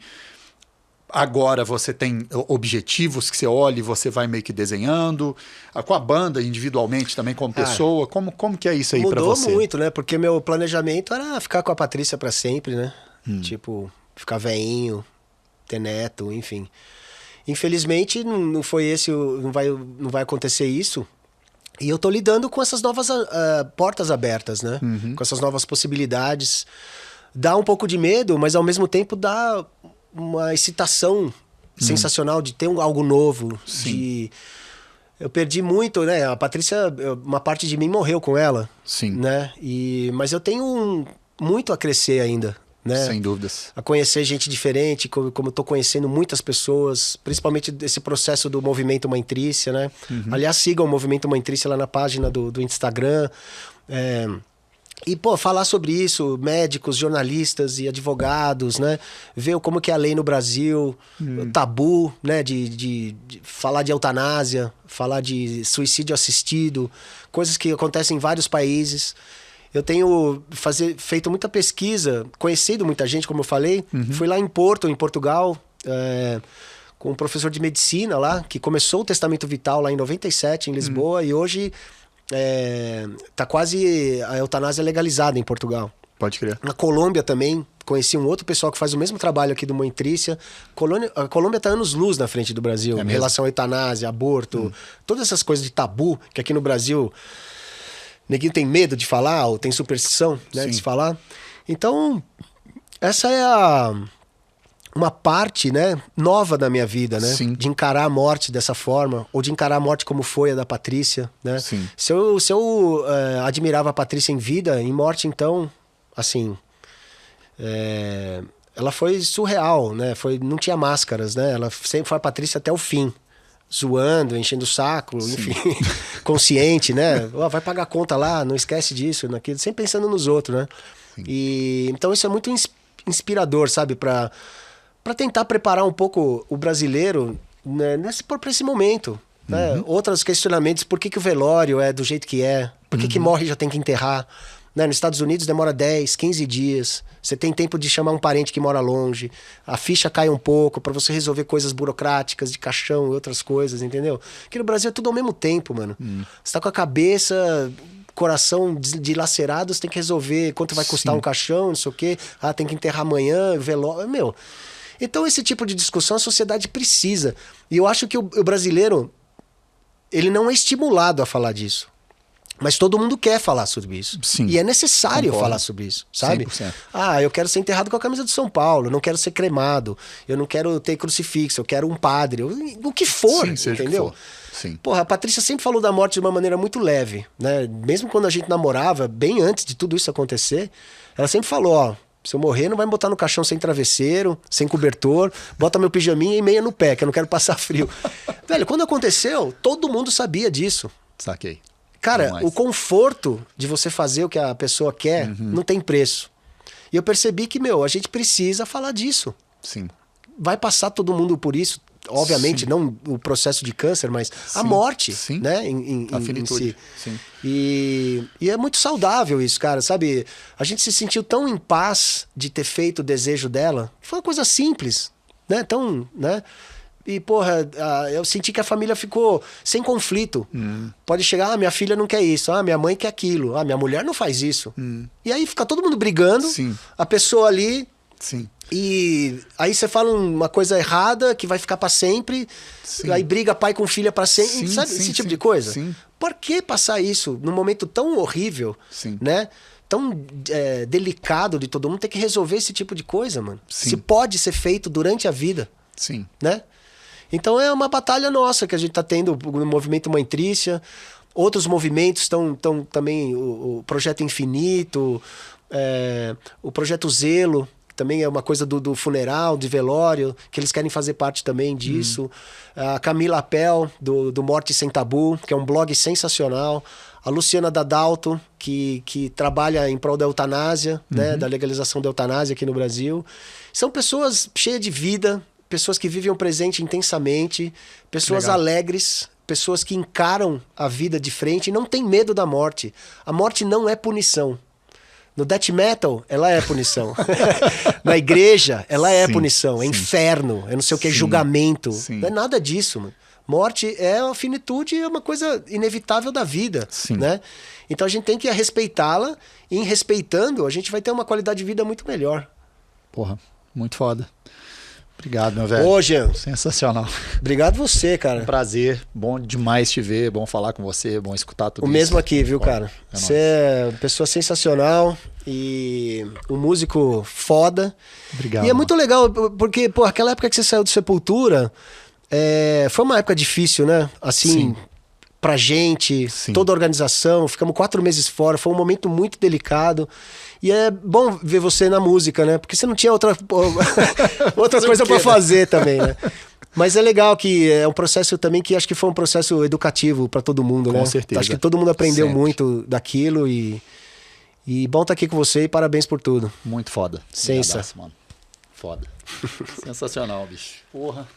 Agora você tem objetivos que você olha e você vai meio que desenhando. Com a banda, individualmente, também como pessoa. Como que é isso aí pra você? Mudou muito, né? Porque meu planejamento era ficar com a Patrícia pra sempre, né? Tipo, ficar veinho, ter neto, enfim. Infelizmente, não foi esse, não vai acontecer isso. E eu tô lidando com essas novas portas abertas, né? Com essas novas possibilidades. Dá um pouco de medo, mas ao mesmo tempo dá uma excitação sensacional de ter algo novo. Eu perdi muito, né? A Patrícia, uma parte de mim morreu com ela. Sim. Né? Mas eu tenho muito a crescer ainda. Né? Sem dúvidas. A conhecer gente diferente, como eu tô conhecendo muitas pessoas, principalmente desse processo do Movimento Mãe Trícia, né? Aliás, sigam o Movimento Mãe Trícia lá na página do Instagram. E, pô, falar sobre isso, médicos, jornalistas e advogados, né? Ver como que é a lei no Brasil, o tabu, né? De falar de eutanásia, falar de suicídio assistido, coisas que acontecem em vários países. Eu tenho feito muita pesquisa, conhecido muita gente, como eu falei. Fui lá em Porto, em Portugal, com um professor de medicina lá, que começou o Testamento Vital lá em 97, em Lisboa, e hoje... tá quase a eutanásia legalizada em Portugal. Pode crer. Na Colômbia também, conheci um outro pessoal que faz o mesmo trabalho aqui do Mãe Trícia. A Colômbia tá anos-luz na frente do Brasil, em relação à eutanásia, aborto, todas essas coisas de tabu, que aqui no Brasil neguinho tem medo de falar, ou tem superstição, né, de se falar. Então, essa é uma parte, né, nova da minha vida, né? Sim. De encarar a morte dessa forma, ou de encarar a morte como foi a da Patrícia, né? Sim. Se eu admirava a Patrícia em vida, em morte, então, assim, ela foi surreal, né? não tinha máscaras, né? Ela sempre foi a Patrícia até o fim, zoando, enchendo o saco, enfim, consciente, né? Vai pagar a conta lá, não esquece disso, naquilo, sempre pensando nos outros, né? E então isso é muito inspirador, sabe, para tentar preparar um pouco o brasileiro, né, para esse momento. Né? Outros questionamentos, por que o velório é do jeito que é? Por que morre e já tem que enterrar? Né? Nos Estados Unidos demora 10, 15 dias. Você tem tempo de chamar um parente que mora longe. A ficha cai um pouco para você resolver coisas burocráticas, de caixão e outras coisas, entendeu? Aqui no Brasil é tudo ao mesmo tempo, mano. Você tá com a cabeça... coração dilacerado, você tem que resolver quanto vai custar um caixão, não sei o quê. Tem que enterrar amanhã, velório... Então, esse tipo de discussão a sociedade precisa. E eu acho que o brasileiro, ele não é estimulado a falar disso. Mas todo mundo quer falar sobre isso. Sim. E é necessário falar sobre isso, sabe? 100%. Eu quero ser enterrado com a camisa de São Paulo, eu não quero ser cremado, eu não quero ter crucifixo, eu quero um padre, o que for, Sim, seja entendeu? o que for. Sim. Porra, a Patrícia sempre falou da morte de uma maneira muito leve, né? Mesmo quando a gente namorava, bem antes de tudo isso acontecer, ela sempre falou, se eu morrer, não vai me botar no caixão sem travesseiro, sem cobertor, bota meu pijaminha e meia no pé, que eu não quero passar frio. Velho, quando aconteceu, todo mundo sabia disso. Saquei. Cara, o conforto de você fazer o que a pessoa quer não tem preço. E eu percebi que, a gente precisa falar disso. Sim. Vai passar todo mundo por isso. Obviamente, não o processo de câncer, mas a morte, né? A finitude. Sim. E é muito saudável isso, cara, sabe? A gente se sentiu tão em paz de ter feito o desejo dela. Foi uma coisa simples. né? Então, né? E, porra, eu senti que a família ficou sem conflito. Pode chegar, minha filha não quer isso, minha mãe quer aquilo, minha mulher não faz isso. E aí fica todo mundo brigando, Sim. a pessoa ali... Sim. E aí você fala uma coisa errada que vai ficar pra sempre, aí briga pai com filha pra sempre, Sim, sabe? sim, Esse tipo sim. de coisa. Sim. Por que passar isso num momento tão horrível, Sim. né? Tão delicado de todo mundo ter que resolver esse tipo de coisa, mano. Sim. Se pode ser feito durante a vida, Sim. né? Então é uma batalha nossa que a gente tá tendo no movimento Mãe Trícia. Outros movimentos estão também, o Projeto Infinito, o Projeto Zelo, que também é uma coisa do funeral, de velório, que eles querem fazer parte também disso. A Camila Appel, do Morte Sem Tabu, que é um blog sensacional. A Luciana Dadalto, que trabalha em prol da eutanásia, né, da legalização da eutanásia aqui no Brasil. São pessoas cheias de vida, pessoas que vivem o presente intensamente, pessoas alegres, pessoas que encaram a vida de frente e não têm medo da morte. A morte não é punição. No death metal, ela é punição. Na igreja, ela é punição. É inferno, é não sei o que, é julgamento. Não é nada disso, mano. Morte é a finitude, é uma coisa inevitável da vida, né? Então a gente tem que respeitá-la e em respeitando, a gente vai ter uma qualidade de vida muito melhor. Porra, muito foda. Obrigado, meu velho. Ô, Jean. Sensacional. Obrigado você, cara. Prazer. Bom demais te ver. Bom falar com você. Bom escutar tudo isso. O mesmo aqui, viu, cara? É você é uma pessoa sensacional e um músico foda. Obrigado. E é muito legal, porque, pô, aquela época que você saiu do Sepultura, foi uma época difícil, né? Assim, pra gente, toda a organização. Ficamos 4 meses fora. Foi um momento muito delicado. E é bom ver você na música, né? Porque você não tinha outra coisa pra fazer também, né? Mas é legal que é um processo também que acho que foi um processo educativo pra todo mundo, né? Com certeza. Acho que todo mundo aprendeu muito daquilo e bom estar aqui com você e parabéns por tudo. Muito foda. Sensa. Mano. Foda. Sensacional, bicho. Porra.